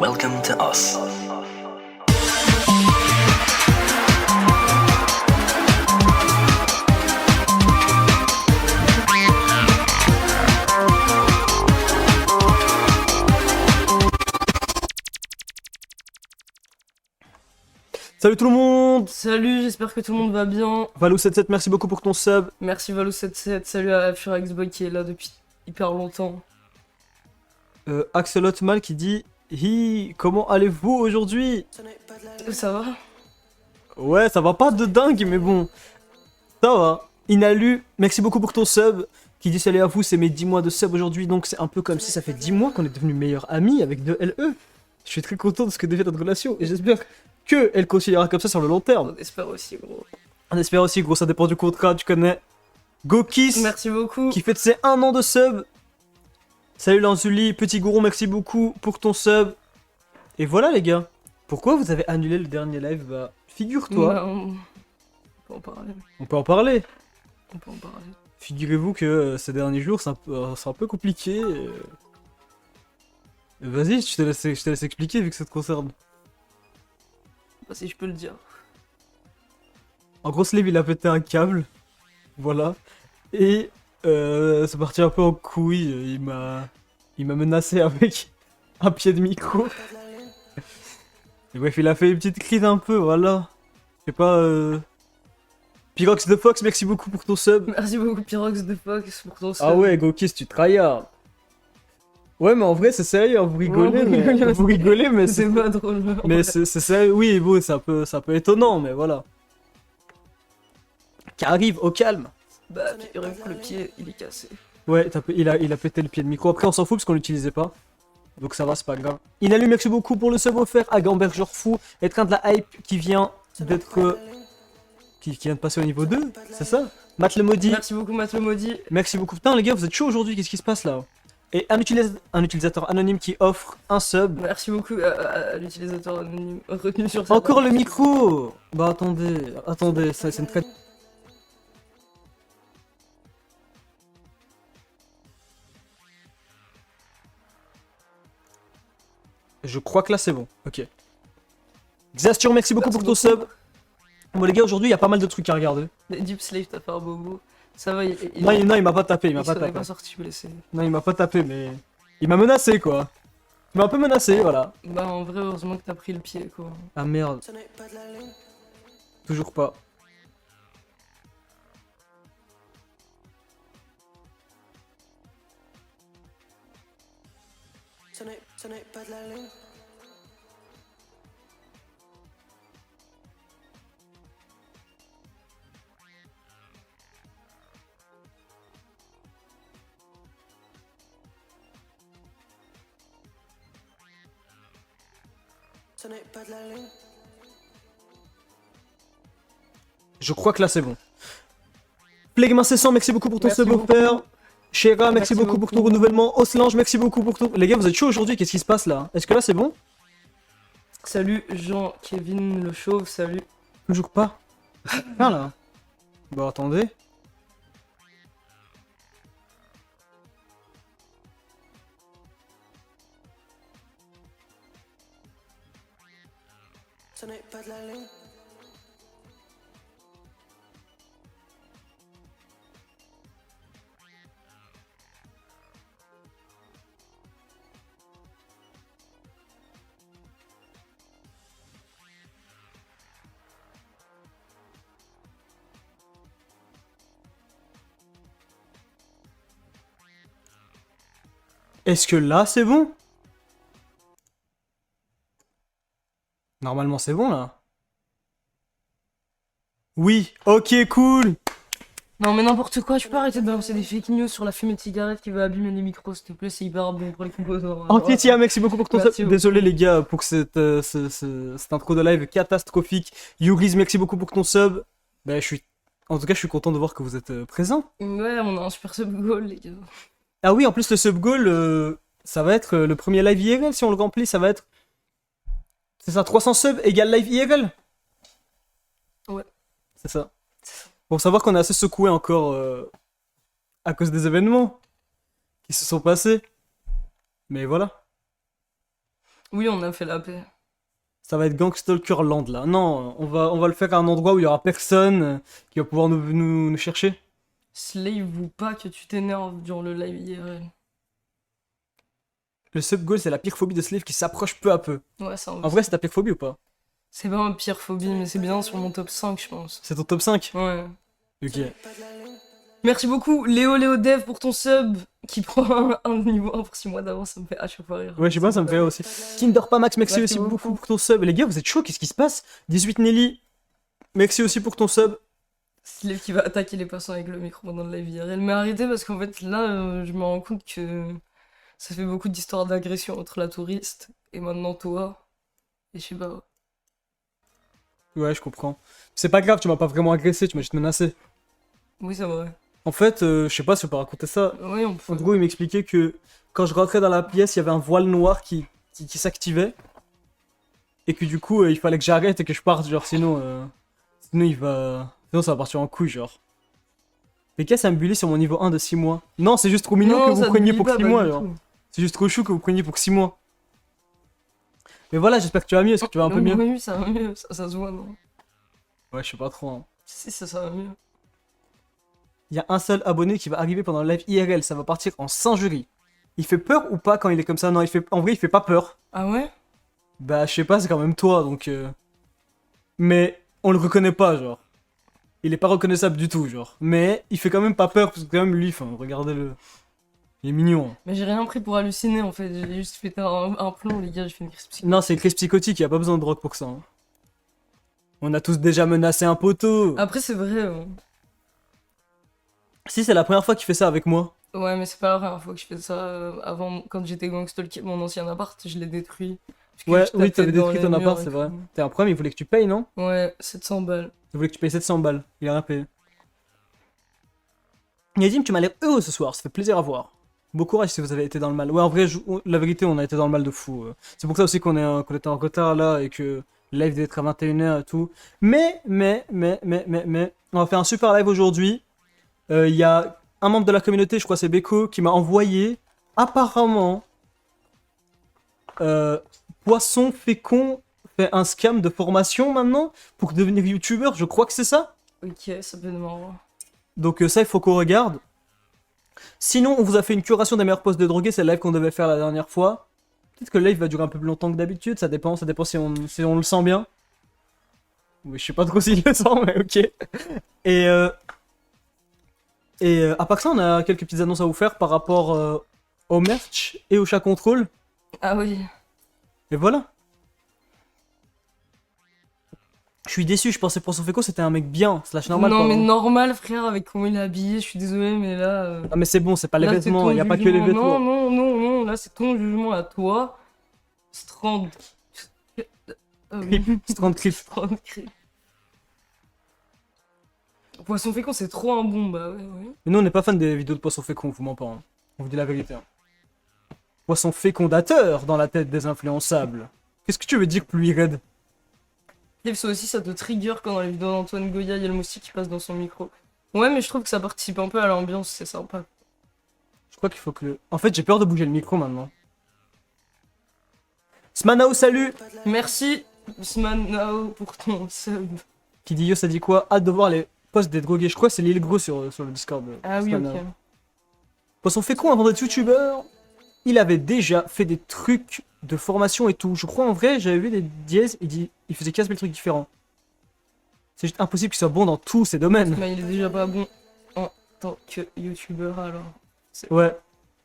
Welcome to us. Salut tout le monde. Salut, j'espère que tout le monde va bien. Valou77, merci beaucoup pour ton sub. Merci Valo77, salut à FurXBoy qui est là depuis hyper longtemps. Axelot Mal qui dit hi, comment allez-vous aujourd'hui? Ça va? Ouais, ça va pas de dingue, mais bon, ça va. Inalu, merci beaucoup pour ton sub. Qui dit salut à vous, c'est mes 10 mois de sub aujourd'hui, donc c'est un peu comme si ça fait 10 mois qu'on est devenus meilleurs amis avec 2LE. Je suis très content de ce que devient notre relation et j'espère qu'elle continuera comme ça sur le long terme. On espère aussi, gros. On espère aussi, gros, ça dépend du contrat, tu connais. Gokis, Merci beaucoup. qui fête ses 1 an de sub. Salut Lanzuli, petit gourou, merci beaucoup pour ton sub. Et voilà les gars. Pourquoi vous avez annulé le dernier live? Bah, figure-toi. Bah, on peut en parler. On peut en parler. On peut en parler. Figurez-vous que ces derniers jours, c'est un peu compliqué. Vas-y, je te laisse expliquer vu que ça te concerne. Bah, si je peux le dire. En gros, Slave, il a pété un câble. Voilà. Et c'est parti un peu en couille. Il m'a menacé avec un pied de micro. Et bref, il a fait une petite crise un peu, voilà. Je sais pas. Pyrox the Fox, merci beaucoup pour ton sub. Merci beaucoup Pyrox de Fox pour ton sub. Ah ouais, Gokis, tu tryhard. Ouais, mais en vrai, c'est sérieux, hein, vous rigolez, vous rigolez, mais c'est pas drôle. Mais c'est sérieux, oui, bon, c'est un peu étonnant, mais voilà. Qui arrive au calme. Bah, figurez-vous que le pied, il est cassé. Ouais, il a pété le pied de micro. Après, on s'en fout parce qu'on l'utilisait pas. Donc ça va, c'est pas grave. Inalu, merci beaucoup pour le sub offert à Gamberger Fou. Et train de la hype qui vient d'être. Qui vient de passer au niveau 2, c'est ça? Matt le maudit. Merci beaucoup Matt le maudit. Merci beaucoup. Putain, les gars, vous êtes chaud aujourd'hui, qu'est-ce qui se passe là? Et un utilisateur anonyme qui offre un sub. Merci beaucoup à l'utilisateur anonyme retenu sur sa Encore page. le micro. Bah attendez, ça c'est une très... Je crois que là c'est bon, ok. Xastur, merci beaucoup pour ton sub. Bon les gars, aujourd'hui il y a pas mal de trucs à regarder. Deep Slave, t'as fait un bobo. Ça va, Non, il m'a pas tapé, il m'a pas s'en est tapé. pas sorti blessé. Non, il m'a pas tapé, mais... Il m'a menacé, quoi. Il m'a un peu menacé, voilà. Bah en vrai, heureusement que t'as pris le pied, quoi. Ah merde. Toujours pas. Je crois que là c'est bon. Plegma 600, merci beaucoup pour ton Merci sub beaucoup. offert. Shera, merci Merci beaucoup pour ton beaucoup. renouvellement. Oslange, merci beaucoup pour ton... Les gars, vous êtes chaud aujourd'hui, qu'est-ce qui se passe là? Est-ce que là c'est bon? Salut Jean-Kevin le Chauve, salut. Toujours pas. Ah là. Bon, attendez. Est-ce que là c'est bon? Normalement c'est bon là. Oui, ok, cool. Non mais n'importe quoi, tu peux arrêter de balancer des fake news sur la fumée de cigarette qui va abîmer les micros, s'il te plaît, c'est hyper bon pour les composants. Antitia, merci beaucoup pour ton Merci sub. beaucoup. Désolé les gars pour cette intro de live catastrophique. Yuris, merci beaucoup pour ton sub. Bah en tout cas je suis content de voir que vous êtes présent. Ouais, on a un super sub goal, les gars. Ah oui, en plus le sub goal, ça va être le premier live IRL si on le remplit, ça va être... C'est ça, 300 subs égale live IRL? Ouais. C'est ça. Pour savoir qu'on est assez secoué encore à cause des événements qui se sont passés. Mais voilà. Oui, on a fait la paix. Ça va être Gangstalker Land là. Non, on va le faire à un endroit où il y aura personne qui va pouvoir nous chercher. Slave ou pas que tu t'énerves durant le live IRL. Le sub-goal, c'est la pire phobie de Slave qui s'approche peu à peu. Ouais, c'est un En vrai, c'est ta pire phobie ou pas? C'est pas ma pire phobie, mais c'est bien sur mon top 5, je pense. C'est ton top 5? Ouais. Ok. Merci beaucoup, Léo Dev, pour ton sub qui prend un niveau 1 pour 6 mois d'avance. Ça me fait à chaque fois rire. Ouais, je sais pas, ça me fait rire aussi. Kinder pas Max, merci Merci aussi beaucoup beaucoup. pour ton sub. Les gars, vous êtes chaud, qu'est-ce qui se passe? 18 Nelly, merci aussi pour ton sub. Slave qui va attaquer les passants avec le micro pendant le live IRL. Mais arrêtez parce qu'en fait, là, je me rends compte que ça fait beaucoup d'histoires d'agression entre la touriste et maintenant toi. Et je sais pas. Ouais, je comprends. C'est pas grave, tu m'as pas vraiment agressé, tu m'as juste menacé. Oui, c'est vrai. En fait, je sais pas si on peut raconter ça. Oui, on peut. En gros, il m'expliquait que quand je rentrais dans la pièce, il y avait un voile noir qui s'activait. Et que du coup, il fallait que j'arrête et que je parte, genre, sinon il va. Sinon, ça va partir en couille, genre. Mais qu'est-ce que ça me bully sur mon niveau 1 de 6 mois? Non, c'est juste trop mignon Non, que vous ça te preniez bully pour pas, 6 pas mois, du genre. tout. C'est juste trop chou que vous preniez pour 6 mois. Mais voilà, j'espère que tu vas mieux. Est-ce que tu vas un peu mieux? Oui, ça va mieux. Ça se voit, non? Ouais, je sais pas trop. Hein. Si, ça va mieux. Il y a un seul abonné qui va arriver pendant le live IRL. Ça va partir en singerie. Il fait peur ou pas quand il est comme ça? Non, en vrai, il fait pas peur. Ah ouais? Bah, je sais pas, c'est quand même toi, donc. Mais on le reconnaît pas, genre. Il est pas reconnaissable du tout, genre. Mais il fait quand même pas peur, parce que quand même, lui, enfin, regardez-le. Il est mignon. Mais j'ai rien pris pour halluciner en fait. J'ai juste fait un plomb, les gars. J'ai fait une crise psychique. Non, c'est une crise psychotique, il y a pas besoin de drogue pour ça. Hein. On a tous déjà menacé un poteau. Après, c'est vrai. Si, c'est la première fois qu'il fait ça avec moi. Ouais, mais c'est pas la première fois que je fais ça. Avant, quand j'étais gangstalker mon ancien appart, je l'ai détruit. Parce que Ouais, je oui, tapais t'avais dans détruit les ton appart, murs et c'est vrai. tout. T'es un problème, il voulait que tu payes, non? Ouais, 700 balles. Il voulait que tu payes 700 balles. Il a rien payé. Yadim, tu m'as l'air heureux ce soir, ça fait plaisir à voir. Bon courage si vous avez été dans le mal. Ouais, en vrai, la vérité, on a été dans le mal de fou. C'est pour ça aussi qu'on était en retard là et que le live devait être à 21h et tout. Mais, on va faire un super live aujourd'hui. Il y a un membre de la communauté, je crois c'est Beko, qui m'a envoyé apparemment Poisson Fécond fait un scam de formation maintenant pour devenir youtubeur, je crois que c'est ça. Ok, ça peut être marrant. Donc ça, il faut qu'on regarde. Sinon, on vous a fait une curation des meilleurs postes de drogués, c'est le live qu'on devait faire la dernière fois. Peut-être que le live va durer un peu plus longtemps que d'habitude, ça dépend si on le sent bien. Oui, je sais pas trop s'il le sent, mais ok. Et à part ça, on a quelques petites annonces à vous faire par rapport au merch et au chat contrôle. Ah oui. Et voilà. Je suis déçu, je pensais pour son féco c'était un mec bien, slash normal. Non, quoi, mais hein. normal, frère, avec comment il est habillé, je suis désolé, mais là. Ah mais c'est bon, c'est pas les Là, c'est vêtements, ton il y a pas que les jugement. vêtements. Non, là, c'est ton jugement à toi. Strand. Strand Creep. Strand Creep. Poisson fécond, c'est trop un bon, bah ouais. Mais nous on n'est pas fan des vidéos de poisson fécond, on vous ment pas. Hein. On vous dit la vérité. Hein. Poisson fécondateur dans la tête des influençables. Qu'est-ce que tu veux dire plus raide? Cliff, ça aussi, ça te trigger quand dans les vidéos d'Antoine Goya, il y a le moustique qui passe dans son micro. Ouais, mais je trouve que ça participe un peu à l'ambiance, c'est sympa. Je crois qu'il faut que... En fait, j'ai peur de bouger le micro maintenant. Smanao, salut! Merci, Smanao, pour ton sub. Qui dit yo, ça dit quoi? Hâte de voir les posts des drogués. Je crois que c'est l'île gros sur le Discord. Ah oui, Smanao. ok. Poisson fécond avant d'être youtubeur, il avait déjà fait des trucs de formation et tout. Je crois en vrai, j'avais vu des dièses, il faisait 15 000 trucs différents. C'est juste impossible qu'il soit bon dans tous ces domaines. Mais il est déjà pas bon en tant que youtubeur alors.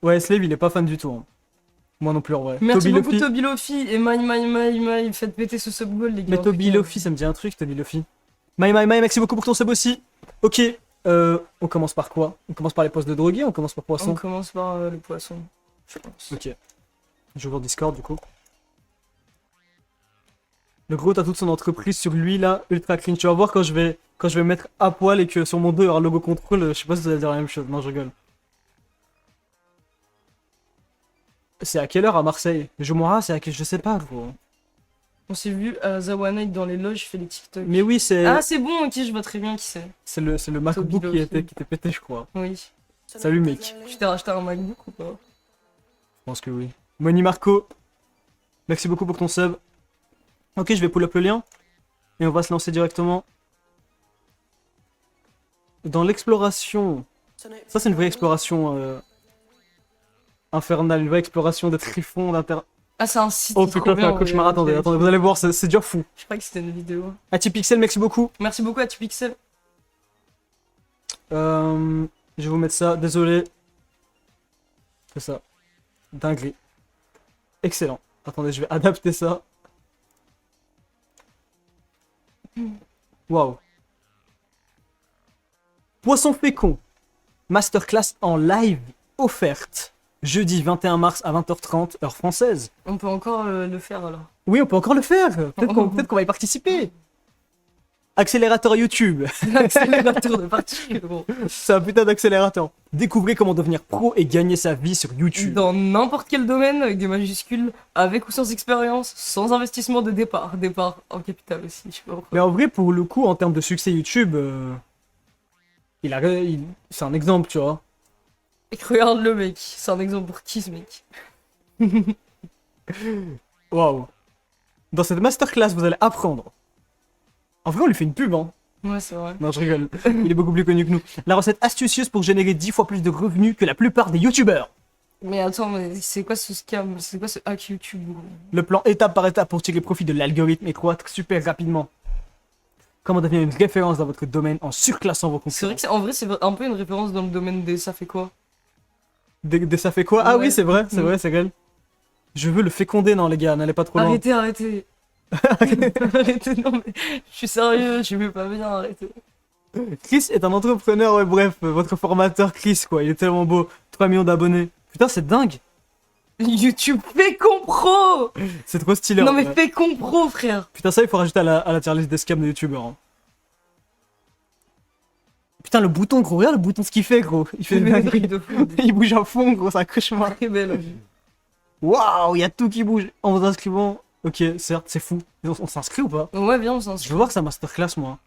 Ouais, Slave il est pas fan du tout. Hein. Moi non plus en vrai. Merci Toby beaucoup Luffy. Toby Lofi et My, faites péter ce sub goal les gars. Mais Toby Luffy, ça me dit un truc, Toby Luffy. My, merci beaucoup pour ton sub aussi. Ok, on commence par quoi? On commence par les postes de drogués, on commence par On poisson. commence par le poisson, je pense. Ok. Je ouvre Discord du coup. Le gros t'as toute son entreprise sur lui là, ultra clean. Tu vas voir quand je vais mettre à poil et que sur mon dos il y aura le logo contrôle, je sais pas si vous allez dire la même chose. Non, je rigole. C'est à quelle heure à Marseille? Je m'en c'est à quelle... Je sais pas gros. On s'est vu à Zawanite dans les loges, je fais les TikTok. Mais oui, c'est Ah c'est bon, ok, je vois très bien qui c'est. c'est le MacBook Toby qui était pété je crois. Oui. Salut mec. Tu t'es racheté un MacBook ou pas? Je pense que oui. Moni Marco. Merci beaucoup pour ton sub. Ok, je vais pull up le lien. Et on va se lancer directement dans l'exploration. Ça, c'est une vraie exploration infernale, une vraie exploration des tréfonds d'inter... Ah, c'est un site. Oh trop putain, c'est bien, un cauchemar. ouais, Attendez, ok, attendez, ok. vous allez voir, c'est déjà fou. Je croyais que c'était une vidéo. Atipixel, merci beaucoup. Merci beaucoup à Tupixel. Je vais vous mettre ça, désolé. C'est ça. Dinguerie. Excellent. Attendez, je vais adapter ça. Waouh. Poisson fécond. Masterclass en live offerte. Jeudi 21 mars à 20h30, heure française. On peut encore le faire alors. Oui, on peut encore le faire. Peut-être qu'on va y participer. Accélérateur YouTube. L'accélérateur de particules, gros. C'est un putain d'accélérateur. Découvrez comment devenir pro et gagner sa vie sur YouTube. Dans n'importe quel domaine, avec des majuscules, avec ou sans expérience, sans investissement de départ. Départ en capital aussi, je sais pas pourquoi. Mais en vrai, pour le coup, en termes de succès YouTube, c'est un exemple, tu vois. Et regarde le mec, c'est un exemple pour qui ce mec? Waouh. Dans cette masterclass, vous allez apprendre. En vrai, on lui fait une pub, hein. Ouais, c'est vrai. Non, je rigole. Il est beaucoup plus connu que nous. La recette astucieuse pour générer 10 fois plus de revenus que la plupart des YouTubeurs. Mais attends, mais c'est quoi ce scam? C'est quoi ce hack YouTube, gros? Le plan étape par étape pour tirer profit de l'algorithme et croître super rapidement. Comment devenir une référence dans votre domaine en surclassant vos C'est vrai concurrents. que en vrai, c'est un peu une référence dans le domaine des ça fait quoi? Ça fait quoi? Ah Ouais. oui, c'est vrai, c'est Mm. vrai, c'est réel. Je veux le féconder, non, les gars, n'allez pas trop loin. Arrêtez, arrêtez. Arrêtez, non mais je suis sérieux, je vais pas bien, arrêtez. Chris est un entrepreneur, ouais, bref, votre formateur Chris, quoi, il est tellement beau. 3 millions d'abonnés. Putain, c'est dingue. YouTube fait compro! C'est trop stylé. Non en mais vrai. fais compro, frère! Putain, ça, il faut rajouter à la tier list des scams de youtubeurs. Hein. Putain, le bouton, gros, regarde le bouton, ce qu'il fait, gros. Il fait Fais des des dingueries. trucs de fou. Il bouge à fond, gros, c'est un cauchemar. Très belle. Waouh, il y a tout qui bouge. En vous inscrivant. Ok, certes, c'est fou. Mais on s'inscrit ou pas? Ouais, viens, on Je s'inscrit. veux voir sa masterclass, moi.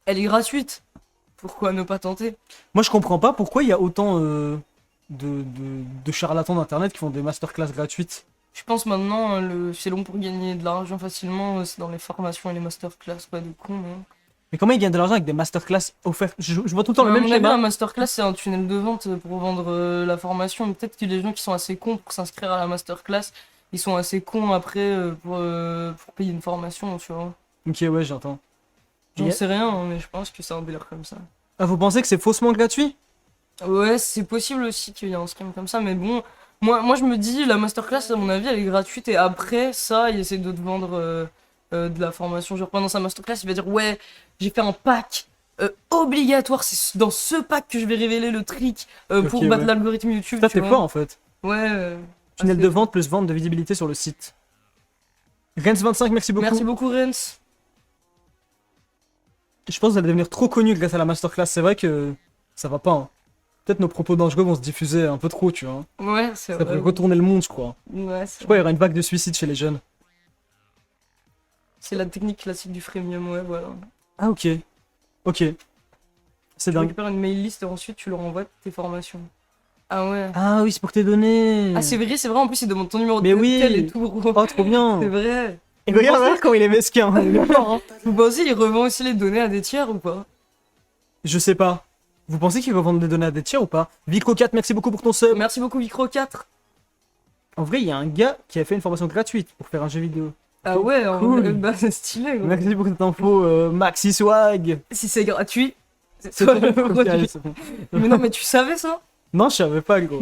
Elle est gratuite. Pourquoi ne pas tenter? Moi, je comprends pas pourquoi il y a autant de charlatans d'internet qui font des masterclass gratuites. Je pense maintenant, c'est long pour gagner de l'argent facilement, c'est dans les formations et les masterclass, pas de con, hein. Mais comment ils gagnent de l'argent avec des masterclass offertes? Je vois tout le temps le À même mon avis, schéma. un masterclass, c'est un tunnel de vente pour vendre la formation. Mais peut-être que les gens qui sont assez cons pour s'inscrire à la masterclass, ils sont assez cons après pour payer une formation, tu vois. Ok, ouais, j'entends. J'en Et- sais rien, hein, mais je pense que c'est un délire comme ça. Ah, vous pensez que c'est faussement gratuit? Ouais, c'est possible aussi qu'il y ait un scam comme ça, mais bon, moi je me dis, la masterclass, à mon avis, elle est gratuite, et après ça, il essaie de te vendre de la formation. Genre pendant sa masterclass, il va dire, ouais, j'ai fait un pack obligatoire, c'est dans ce pack que je vais révéler le trick pour Ok, battre ouais. l'algorithme YouTube. Ça, tu t'es vois. fort en fait. Ouais. Tunnel assez de fort. vente plus vente de visibilité sur le site. Rens25, merci beaucoup. Merci beaucoup, Rens. Je pense que vous allez devenir trop connu grâce à la masterclass. C'est vrai que ça va pas. Hein. Peut-être nos propos dangereux vont se diffuser un peu trop, tu vois. Ouais, c'est Ça vrai. pourrait retourner le monde, je crois. Ouais, Je crois qu'il y aura une vague de suicides chez les jeunes. c'est la technique classique du freemium, ouais, voilà. Ah, ok. Ok. C'est Tu dingue. récupères une mail list et ensuite tu leur envoies tes formations. Ah ouais. Ah oui, c'est pour tes données. Ah, c'est vrai, en plus, ils demandent ton numéro Mais de oui. tel et tout, gros. Oh, trop bien. C'est vrai. Et regarde, regarde comment il est mesquin. Il est fort, hein. Vous pensez qu'il revend aussi les données à des tiers ou pas? Je sais pas. Vous pensez qu'il va vendre des données à des tiers ou pas? Vicro4, merci beaucoup pour ton sub. Merci beaucoup, Micro4. En vrai, il y a un gars qui a fait une formation gratuite pour faire un jeu vidéo. Ah ouais, en Cool. vrai, bah, c'est stylé, gros. Merci pour cette info, Maxi Swag. Si c'est gratuit, c'est C'est toi ton le produit. produit. Mais non, mais tu savais ça? Non, je savais pas, gros.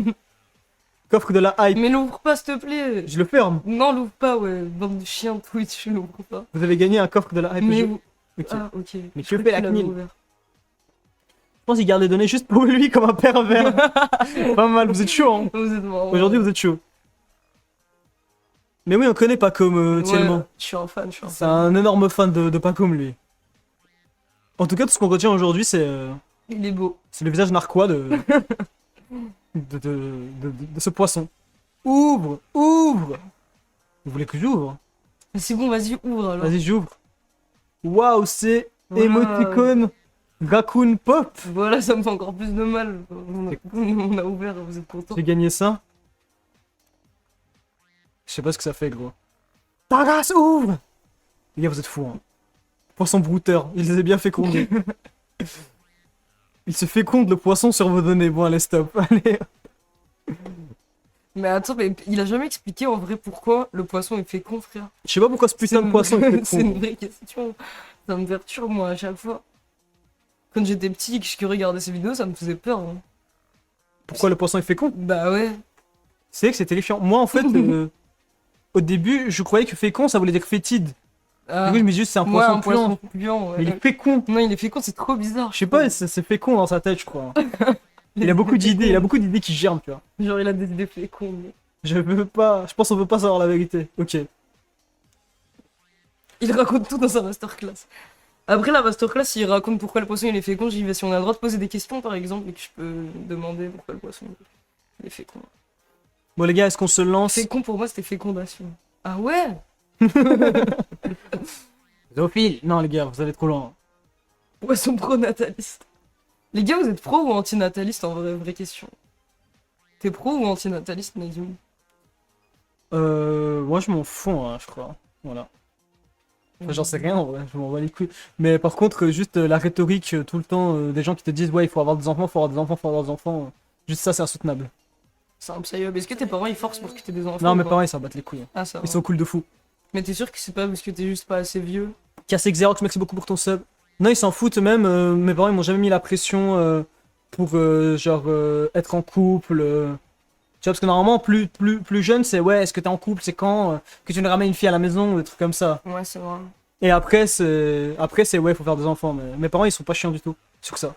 Coffre de la hype. Mais l'ouvre pas, s'il te plaît. Je le ferme. Non, l'ouvre pas, ouais. Bande de chiens Twitch, l'ouvre pas. Vous avez gagné un coffre de la hype. Mais Je... vous- Ok. Ah, ok. Mais Je tu croyais fais la que tu l'avais CNIL. ouvert. Je pense qu'il garde les données juste pour lui comme un pervers. Pas mal, vous êtes chaud, hein. Vous êtes marrant. Aujourd'hui, vous êtes chaud. Mais oui, on connaît Pacom tellement. Ouais, je suis un fan, je suis un C'est fan. un énorme fan de Pacom, lui. En tout cas, tout ce qu'on retient aujourd'hui, c'est Il est beau. le visage narquois de ce poisson. Ouvre, ouvre. Vous voulez que j'ouvre? Mais c'est bon, vas-y, ouvre alors. Vas-y, j'ouvre. Waouh, c'est Voilà. Emoticon Raccoon Pop. Voilà, ça me fait encore plus de mal. On a ouvert, vous êtes content? J'ai gagné ça. Je sais pas ce que ça fait, gros. Targas, ouvre! Les gars, vous êtes fous, hein. Poisson brouteur, il les a bien fécondés. Il se féconde le poisson sur vos données. Bon, allez, stop. Allez. Mais attends, mais il a jamais expliqué en vrai pourquoi le poisson est fécond, frère. Je sais pas pourquoi ce putain de poisson est C'est fécond. une vraie question. Ça me perturbe, moi, à chaque fois. Quand j'étais petit et que je regardais ces vidéos, ça me faisait peur. Hein. Pourquoi le poisson est fécond? Bah ouais. C'est vrai que c'est terrifiant. Moi, en fait, au début, je croyais que fécond, ça voulait dire fétide. Ah, Du coup, je me dis juste, c'est un moi, poisson un puant. poisson puant, ouais. Mais il est fécond. Non, il est fécond, c'est trop bizarre. Je sais pas, c'est fécond dans sa tête, je crois. Il a beaucoup d'idées, il a beaucoup d'idées qui germent, tu vois. Genre, il a des idées fécondes. mais- Je veux pas, je pense qu'on veut pas savoir la vérité. Ok. Il raconte tout dans sa masterclass. Après la masterclass, il raconte pourquoi le poisson il est fécond, j'y vais. Si on a le droit de poser des questions par exemple, et que je peux demander pourquoi le poisson il est fécond. Bon, les gars, est-ce qu'on se lance? Fécond pour moi c'était fécondation. Ah ouais? Zoophile. Non, les gars, vous allez trop loin. Poisson pro-nataliste. Les gars, vous êtes pro ou anti-nataliste en vrai, vraie question? T'es pro ou anti-nataliste, Nadim? Moi, je m'en fous, hein, je crois. Voilà. Enfin, j'en sais rien, en vrai, je m'en bats les couilles. Mais par contre, juste la rhétorique, tout le temps, des gens qui te disent, ouais, il faut avoir des enfants, faut avoir des enfants, faut avoir des enfants. Juste ça, c'est insoutenable. C'est un psyop. Est-ce que tes parents ils forcent pour que t'aies des enfants? Non, ou mes pas parents, ils s'en battent les couilles. Ah, ça va. Ils sont cool de fou. Mais t'es sûr que c'est pas parce que t'es juste pas assez vieux? Cassé Xerox, merci beaucoup pour ton sub. Non, ils s'en foutent même. Mes parents, ils m'ont jamais mis la pression pour, genre, être en couple. Tu vois, parce que normalement, plus jeune, c'est ouais, est-ce que t'es en couple, c'est quand que tu nous ramènes une fille à la maison, des trucs comme ça. Ouais, c'est vrai. Et après, c'est ouais, faut faire des enfants. Mais mes parents, ils sont pas chiants du tout sur ça.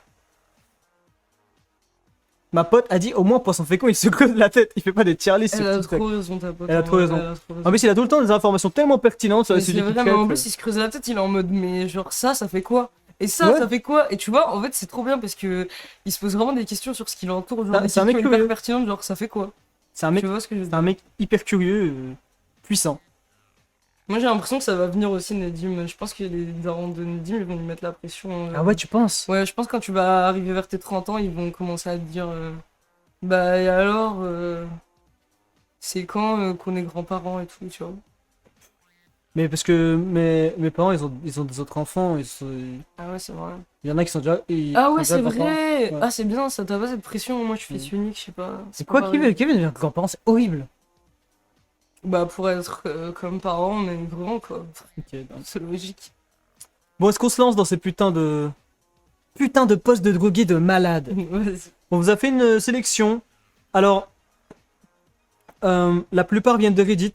Ma pote a dit au moins poisson fécond, il se creuse la tête, il fait pas des tier lists sur Elle a TikTok. trop raison, ta pote. Elle a en trop vrai, raison. elle a trop raison. En plus, il a tout le temps des informations tellement pertinentes sur Mais les c'est sujets qu'il vrai, mais traite. en plus, il se creuse la tête, il est en mode, mais genre ça fait quoi? Et ça, Ouais. ça fait quoi? Et tu vois, en fait, c'est trop bien parce que il se pose vraiment des questions sur ce qui l'entoure, genre Ah, des c'est un mec questions hyper curieux. pertinentes, genre ça fait quoi? C'est un mec, Tu vois ce que je veux c'est dire? un mec hyper curieux, puissant. Moi, j'ai l'impression que ça va venir aussi, Nedim. Je pense que les darons de Nedim, ils vont lui mettre la pression. Ah ouais, tu penses? Ouais, je pense que quand tu vas arriver vers tes 30 ans, ils vont commencer à te dire bah, et alors, c'est quand qu'on est grands-parents et tout, tu vois? Mais parce que mes parents, ils ont des autres enfants. Ah ouais, c'est vrai. Il y en a qui sont déjà. Ah ouais, qui sont c'est déjà grands-parents. vrai! Ouais. Ah, c'est bien, ça t'a pas cette pression. Moi, je suis fils unique, je sais pas. C'est pas quoi pareil. Kevin devenir grand-parent? C'est horrible. Bah, pour être comme parents, on est grand, quoi. Ok, donc. C'est logique. Bon, est-ce qu'on se lance dans ces putains de. Putain de postes de drogués de malades? Vas-y. On vous a fait une sélection. Alors. La plupart viennent de Reddit.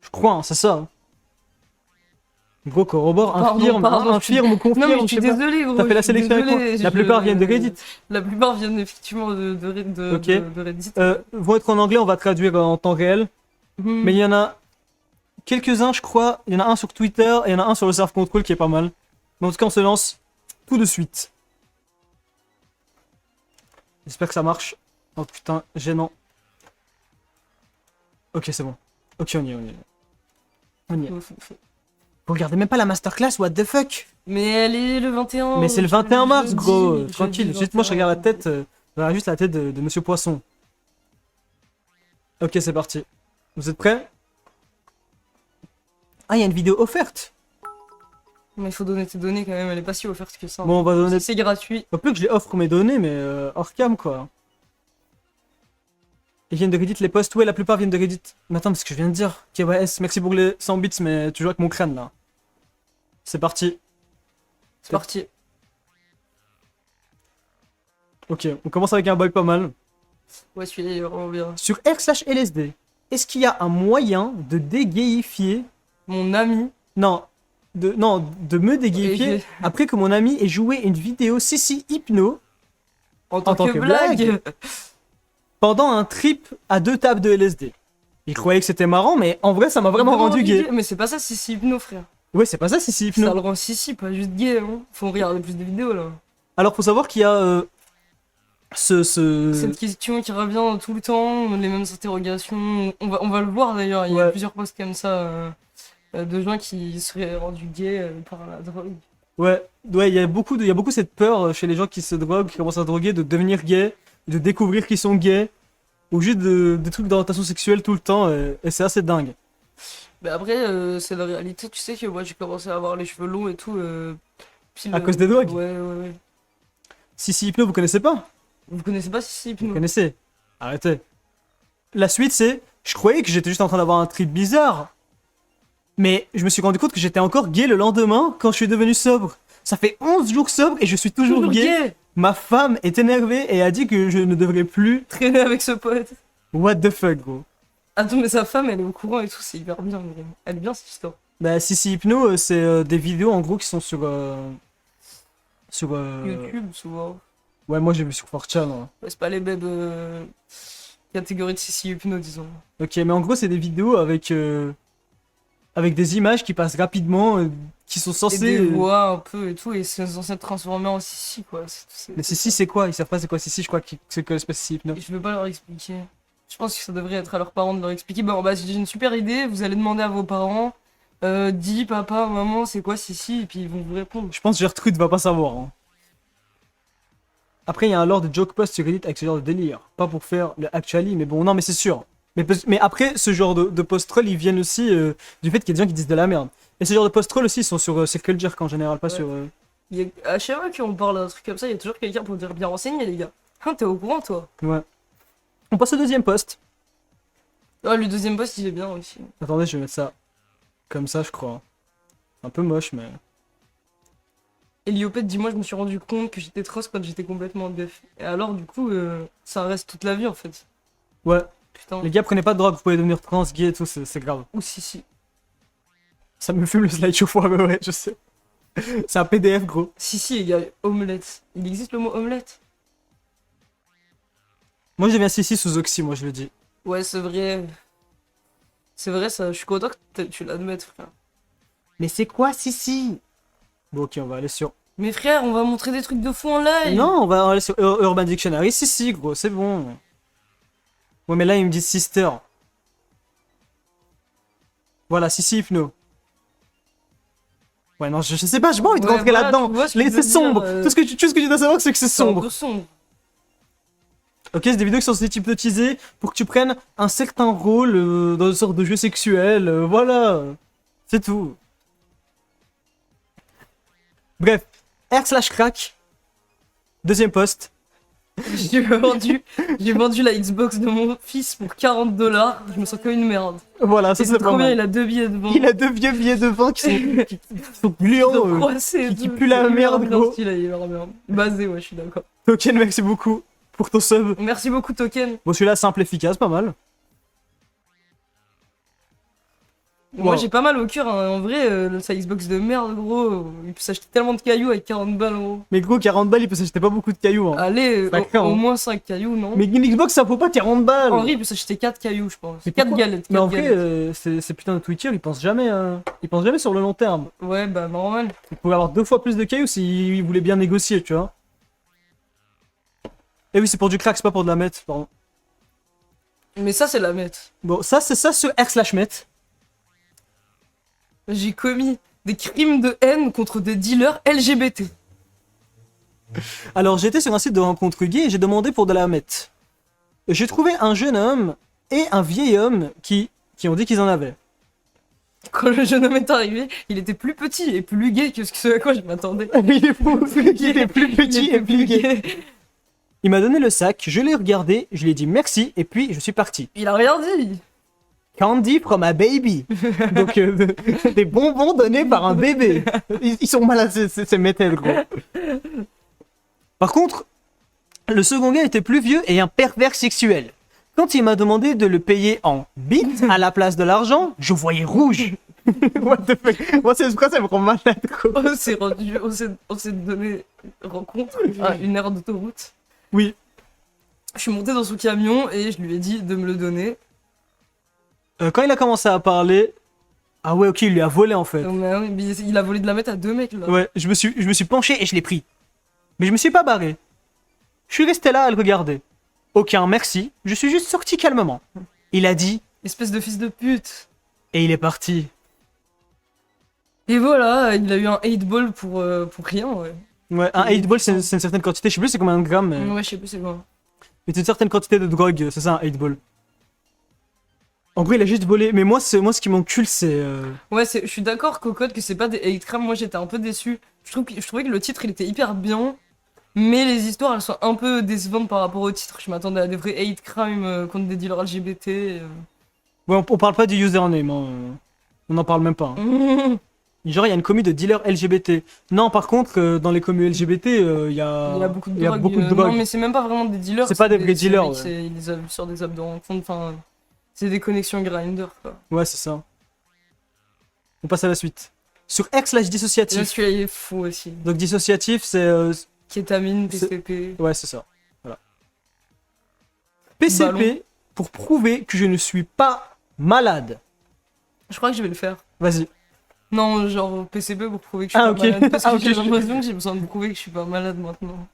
Je crois, hein, c'est ça. Hein. Gros corrobore, Pardon, infirme ou confirme, Non, mais je je suis sais pas. désolé, gros. T'as fait je la suis sélection avec moi. désolée, La plupart viennent de Reddit. La plupart viennent effectivement de, Ok. de Reddit. Vont être en anglais, on va traduire en temps réel. Hmm. Mais il y en a quelques-uns, je crois. Il y en a un sur Twitter et il y en a un sur le Surf Control qui est pas mal. Mais en tout cas, on se lance tout de suite. J'espère que ça marche. Oh putain, gênant. Ok, c'est bon. Ok, on y est, on y est. On y est. Vous regardez même pas la masterclass, what the fuck? Mais elle est le 21. Mais c'est le 21 mars, gros. Tranquille. Jeudi Juste moi, je regarde la 21. tête. Je regarde juste la tête de Monsieur Poisson. Ok, c'est parti. Vous êtes prêts? Ah, il y a une vidéo offerte. Mais il faut donner tes données quand même, elle est pas si offerte que ça. Bon, on va donner. C'est gratuit. Pas plus que je les offre mes données, mais hors cam, quoi. Ils viennent de Reddit, les posts. Ouais, la plupart viennent de Reddit. Mais attends, parce que je viens de dire. KYS, merci pour les 100 bits, mais tu joues avec mon crâne, là. C'est parti. C'est parti. Ok, on commence avec un bug pas mal. Ouais, celui-là il est vraiment bien. Sur r/LSD, est-ce qu'il y a un moyen de dégayifier... Mon ami. Non, de me dégayifier Ok. après que mon ami ait joué une vidéo Sissi Hypno En tant tant que que blague. pendant un trip à 2 tables de LSD. Il croyait que c'était marrant, mais en vrai, ça m'a vraiment rendu gay. Mais c'est pas ça, c'est hypno, frère. Ouais, c'est pas ça, Sissi Ça Hypno. le rend si, pas juste gay, hein. Faut regarder plus de vidéos là. Alors, faut savoir qu'il y a ce... Cette question qui revient tout le temps, les mêmes interrogations. On va le voir d'ailleurs, il y a Ouais. plusieurs posts comme ça de gens qui seraient rendus gays par la drogue. Ouais, il y a beaucoup cette peur chez les gens qui se droguent, qui commencent à se droguer, de devenir gay, de découvrir qu'ils sont gays. ou juste des trucs d'orientation sexuelle tout le temps, et c'est assez dingue. Mais après, c'est la réalité, tu sais que moi j'ai commencé à avoir les cheveux longs et tout. Pile, À cause des drogues? Ouais, ouais, ouais. Si Hypno, vous connaissez pas? Vous connaissez pas Sissi Vous Hypno? connaissez? Arrêtez. La suite, c'est, je croyais que j'étais juste en train d'avoir un trip bizarre. Mais je me suis rendu compte que j'étais encore gay le lendemain quand je suis devenu sobre. Ça fait 11 jours sobre et je suis toujours Toujours gay. gay! Ma femme est énervée et a dit que je ne devrais plus. Traîner avec ce pote. What the fuck, gros. Attends, mais sa femme, elle est au courant et tout, c'est hyper bien, gros. Elle est bien cette histoire. Bah, si Hypno, c'est des vidéos en gros qui sont sur. Sur. YouTube, souvent. Ouais, moi j'ai vu sur 4chan. Hein. Ouais, c'est pas les bébés catégorie de Sissi Hypno, disons. Ok, mais en gros, c'est des vidéos avec. Avec des images qui passent rapidement, qui sont Et censées. des voix un peu et tout, et c'est censé être transformé en Sissi, quoi. Mais Sissi, c'est quoi? Ils savent pas c'est quoi Sissi, je crois que c'est que l'espèce Sissi Hypno. Et je veux pas leur expliquer. Je pense que ça devrait être à leurs parents de leur expliquer. Bon, bah, j'ai une super idée, vous allez demander à vos parents, dis, papa, maman, c'est quoi Sissi, et puis ils vont vous répondre. Je pense que Gertrude va pas savoir. Hein. Après, il y a un lore de joke post sur Reddit avec ce genre de délire. Pas pour faire le actually, mais bon, non, mais c'est sûr. Mais après, ce genre de post-troll, ils viennent aussi du fait qu'il y a des gens qui disent de la merde. Et ce genre de post-troll aussi, ils sont sur Circle Jerk en général, pas Ouais. sur. À chaque fois qu'on parle d'un truc comme ça, il y a toujours quelqu'un pour dire bien renseigné, les gars. Hein, t'es au courant, toi? Ouais. On passe au deuxième post. Ouais, le deuxième post, il est bien aussi. Attendez, je vais mettre ça comme ça, je crois. Un peu moche, mais. Eliopette dit, moi, je me suis rendu compte que j'étais trosse quand j'étais complètement def. Et alors, du coup, ça reste toute la vie, en fait. Ouais. Putain. Les gars, prenez pas de drogue, vous pouvez devenir trans, gay et tout, c'est grave. Ou Sissi. Ça me fume le slideshow fois, mais ouais, je sais. C'est un PDF, gros. Sissi égale omelette. Il existe le mot omelette? Moi, je deviens Sissi sous Oxy, moi, je le dis. Ouais, c'est vrai. C'est vrai, ça. Je suis content que tu l'admettes, frère. Mais c'est quoi Sissi? Bon, ok, on va aller sur. Mais frère, on va montrer des trucs de fou en live. Non, on va aller sur Urban Dictionary. Si, gros, c'est bon. Ouais, mais là, ils me disent sister. Voilà, Sissi Hypno. Ouais, non, je sais pas, j'ai pas envie de Ouais, rentrer voilà, là-dedans. tu vois ce que je C'est veux sombre. dire, Tout ce que tu dois savoir, c'est que c'est C'est un sombre. peu sombre. Ok, c'est des vidéos qui sont censées hypnotiser pour que tu prennes un certain rôle dans une sorte de jeu sexuel. Voilà. C'est tout. Bref, R/crack. Deuxième post. J'ai vendu la Xbox de mon fils pour 40 $. Je me sens comme une merde. Voilà, ça Et c'est c'est pas trop bien, mal. il a 2 billets de vente. Il a deux vieux billets de vin qui sont gluants. qui puent la merde, gros. Il a la merde. Basé, ouais, je suis d'accord. Token, merci beaucoup pour ton sub. Merci beaucoup, Token. Bon, celui-là, simple, efficace, pas mal. Moi, Wow. j'ai pas mal au cœur, hein. En vrai, sa Xbox de merde, gros. Il peut s'acheter tellement de cailloux avec 40 balles, gros. Mais gros, 40 balles, il peut s'acheter pas beaucoup de cailloux. Hein. Allez, Ça craint, au hein. moins 5 cailloux, non? Mais une Xbox, ça vaut pas 40 balles. En vrai, il peut s'acheter 4 cailloux, je pense. Mais 4 pourquoi galettes. Mais en 4 vrai, galettes. ces putains de Twitchers, ils pensent jamais sur le long terme. Ouais, bah, normal. Ils pourraient avoir 2 fois plus de cailloux s'ils voulaient bien négocier, tu vois. Et oui, c'est pour du crack, c'est pas pour de la meth, pardon. Mais ça, c'est la mette. Bon, ça, c'est ça sur r/meth. J'ai commis des crimes de haine contre des dealers LGBT. Alors, j'étais sur un site de rencontre gay et j'ai demandé pour de la meth. J'ai trouvé un jeune homme et un vieil homme qui ont dit qu'ils en avaient. Quand le jeune homme est arrivé, il était plus petit et plus gay que ce à quoi je m'attendais. Il est fou, il est plus petit et plus gay. Il m'a donné le sac, je l'ai regardé, je lui ai dit merci et puis je suis parti. Il a rien dit. Candy from a baby. Donc des bonbons donnés par un bébé. Ils sont malades ces métals, gros. Par contre, le second gars était plus vieux et un pervers sexuel. Quand il m'a demandé de le payer en bits à la place de l'argent, je voyais rouge. What the fuck? Moi, c'est pourquoi ça me rend malade, gros. On s'est donné rencontre à une aire d'autoroute. Oui. Je suis monté dans son camion et je lui ai dit de me le donner. Quand il a commencé à parler... Ah ouais, ok, il lui a volé en fait. Mais oui, mais il a volé de la mettre à 2 mecs là. Ouais, je me suis penché et je l'ai pris. Mais je me suis pas barré. Je suis resté là à le regarder. Aucun merci, je suis juste sorti calmement. Il a dit, Espèce de fils de pute. et il est parti. Et voilà, il a eu un 8 ball pour rien, ouais. Ouais, un 8 ball c'est une certaine quantité, je sais plus c'est combien de grammes, mais... Ouais, je sais plus c'est quoi. est une certaine quantité de drogue, c'est ça un 8 ball. En gros, il a juste volé. Mais moi, ce qui m'encule, c'est. Ouais, je suis d'accord, Cocotte, que c'est pas des hate crimes. Moi, j'étais un peu déçu. Je trouvais que le titre, il était hyper bien. Mais les histoires, elles sont un peu décevantes par rapport au titre. Je m'attendais à des vrais hate crimes contre des dealers LGBT. Ouais, on parle pas du username, hein. On n'en parle même pas, hein. Genre, il y a une commu de dealers LGBT. Non, par contre, dans les communes LGBT, il y a. Il y a beaucoup de il y a drogue. beaucoup de drogue. Non, mais c'est même pas vraiment des dealers. C'est pas des vrais dealers, mecs, ils les abusent sur des apps de rencontre. Enfin, c'est des connexions Grindr, quoi. Ouais, c'est ça. On passe à la suite. Sur X/slash Et là, dissociatif. celui-là, il est fou aussi. Donc, dissociatif, c'est. Kétamine, C'est- PCP. Ouais, c'est ça. Voilà. PCP, Ballon. pour prouver que je ne suis pas malade. Je crois que je vais le faire. Vas-y. Non, genre PCP pour prouver que je suis Ah, pas ok. malade. Parce que Ah, ok, j'ai je- l'impression que j'ai besoin de prouver que je suis pas malade maintenant.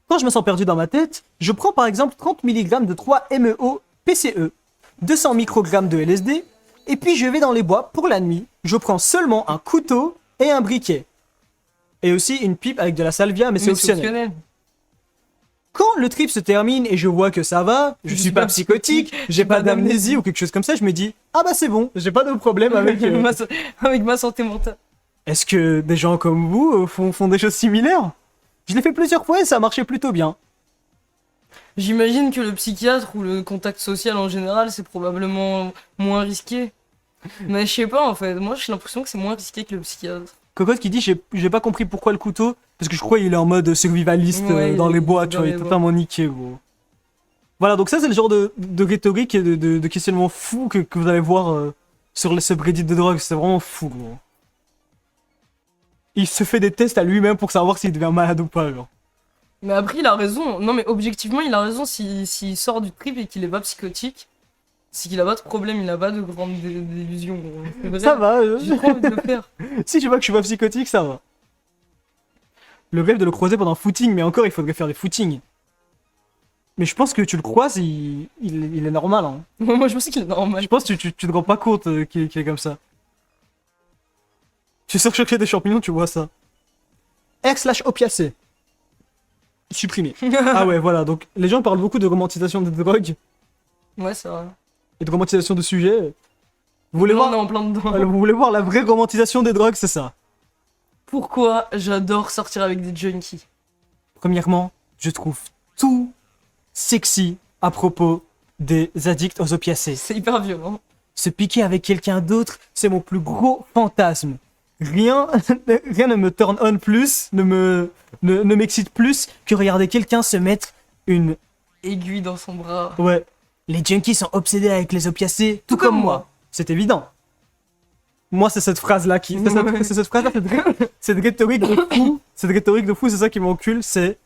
Quand je me sens perdu dans ma tête, je prends par exemple 30 mg de 3-MeO PCE, 200 microgrammes de LSD, et puis je vais dans les bois pour la nuit. Je prends seulement un couteau et un briquet. Et aussi une pipe avec de la salvia, mais c'est optionnel. Quand le trip se termine et je vois que ça va, je suis pas psychotique, j'ai pas d'amnésie ou quelque chose comme ça, je me dis ah bah c'est bon, j'ai pas de problème avec. Avec ma santé mentale. Est-ce que des gens comme vous font des choses similaires? Je l'ai fait plusieurs fois et ça a marché plutôt bien. J'imagine que le psychiatre ou le contact social en général, c'est probablement moins risqué. Mais je sais pas en fait, moi j'ai l'impression que c'est moins risqué que le psychiatre. Cocotte qui dit j'ai pas compris pourquoi le couteau, parce que je crois qu'il est en mode survivaliste Ouais, dans les bois, dans tu vois, il les est bois. totalement niqué, gros. Voilà, donc ça c'est le genre de rhétorique et de questionnement fou que vous allez voir sur le subreddit de drogue, c'est vraiment fou, gros. Il se fait des tests à lui-même pour savoir s'il devient malade ou pas, genre. Mais après, il a raison. Non, mais objectivement, il a raison s'il sort du trip et qu'il est pas psychotique. C'est qu'il a pas de problème, il a pas de grande délusion. C'est vrai. Ça va, J'ai trop envie de le faire. si je vois que je suis pas psychotique, ça va. Le rêve de le croiser pendant un footing, mais encore il faudrait faire des footings. Mais je pense que tu le croises, il est normal, hein. Moi, je pense qu'il est normal. Je pense que tu te rends pas compte qu'il est comme ça. Tu sors chercher des champignons, tu vois ça. R/opiacé. Supprimé. Ah ouais, voilà, donc les gens parlent beaucoup de romantisation des drogues Ouais, c'est vrai. et de romantisation de sujets. Vous voulez, Là, voir... on est en plein dedans. vous voulez voir la vraie romantisation des drogues, c'est ça. Pourquoi j'adore sortir avec des junkies? Premièrement, je trouve tout sexy à propos des addicts aux opiacés. C'est hyper violent. Se piquer avec quelqu'un d'autre, c'est mon plus gros fantasme. Rien, rien ne me turn on plus, ne m'excite plus que regarder quelqu'un se mettre une... Aiguille dans son bras. Ouais, les junkies sont obsédés avec les opiacés, tout comme moi. C'est évident. Moi, c'est cette phrase-là qui... C'est cette phrase-là, cette rhétorique de fou. Cette rhétorique de fou, c'est ça qui m'encule, c'est...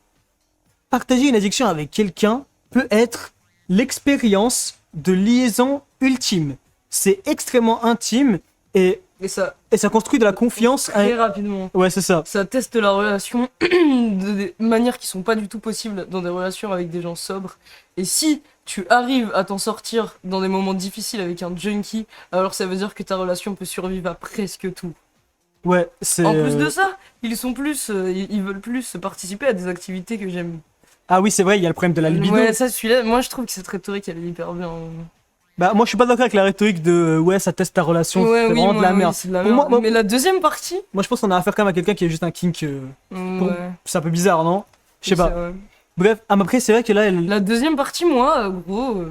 Partager une addiction avec quelqu'un peut être l'expérience de liaison ultime. C'est extrêmement intime et Et ça, ça construit de la confiance. très rapidement. Ouais, c'est ça. Ça teste la relation de des manières qui sont pas du tout possibles dans des relations avec des gens sobres. Et si tu arrives à t'en sortir dans des moments difficiles avec un junkie, alors ça veut dire que ta relation peut survivre à presque tout. Ouais, c'est. En plus de ça, ils sont plus, ils veulent plus participer à des activités que j'aime. Ah oui, c'est vrai, il y a le problème de la libido. Ouais, ça, celui-là, moi je trouve que cette rhétorique elle est hyper bien. Bah, moi, je suis pas d'accord avec la rhétorique de ouais, ça teste ta relation. Ouais, c'est oui, vraiment de la oui, merde. c'est de la Pour merde. moi- Mais la deuxième partie, Moi, je pense qu'on a affaire quand même à quelqu'un qui est juste un kink. ouais, C'est un peu bizarre, non? Je sais c'est pas. vrai. Bref, après, c'est vrai que là, La deuxième partie, moi, gros.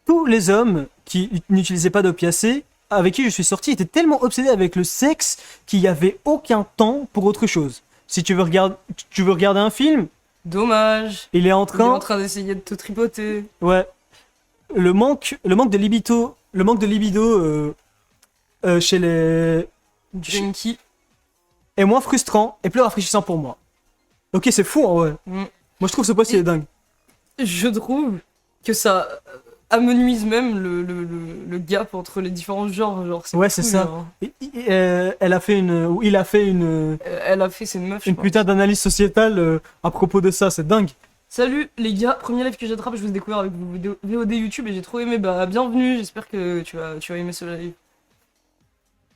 tous les hommes qui n'utilisaient pas d'opiacés, avec qui je suis sorti, étaient tellement obsédés avec le sexe qu'il n'y avait aucun temps pour autre chose. Si tu veux regarder un film, Dommage. il est en Il est en train. train d'essayer de te tripoter. Ouais. Le manque de libido, chez les Junkie. est moins frustrant et plus rafraîchissant pour moi. Ok, c'est fou, en vrai. Mm. Moi, je trouve ce post il est dingue. Je trouve que ça amenuise même le gap entre les différents genres. Genre, Ouais, c'est cool, ça. genre. Elle a fait ou il a fait Elle a fait ses meufs, je une pense. putain d'analyse sociétale à propos de ça, c'est dingue. Salut les gars, premier live que j'attrape, je vous ai découvert avec vos VOD YouTube et j'ai trop aimé. Bah, bienvenue, j'espère que tu vas aimer ce live.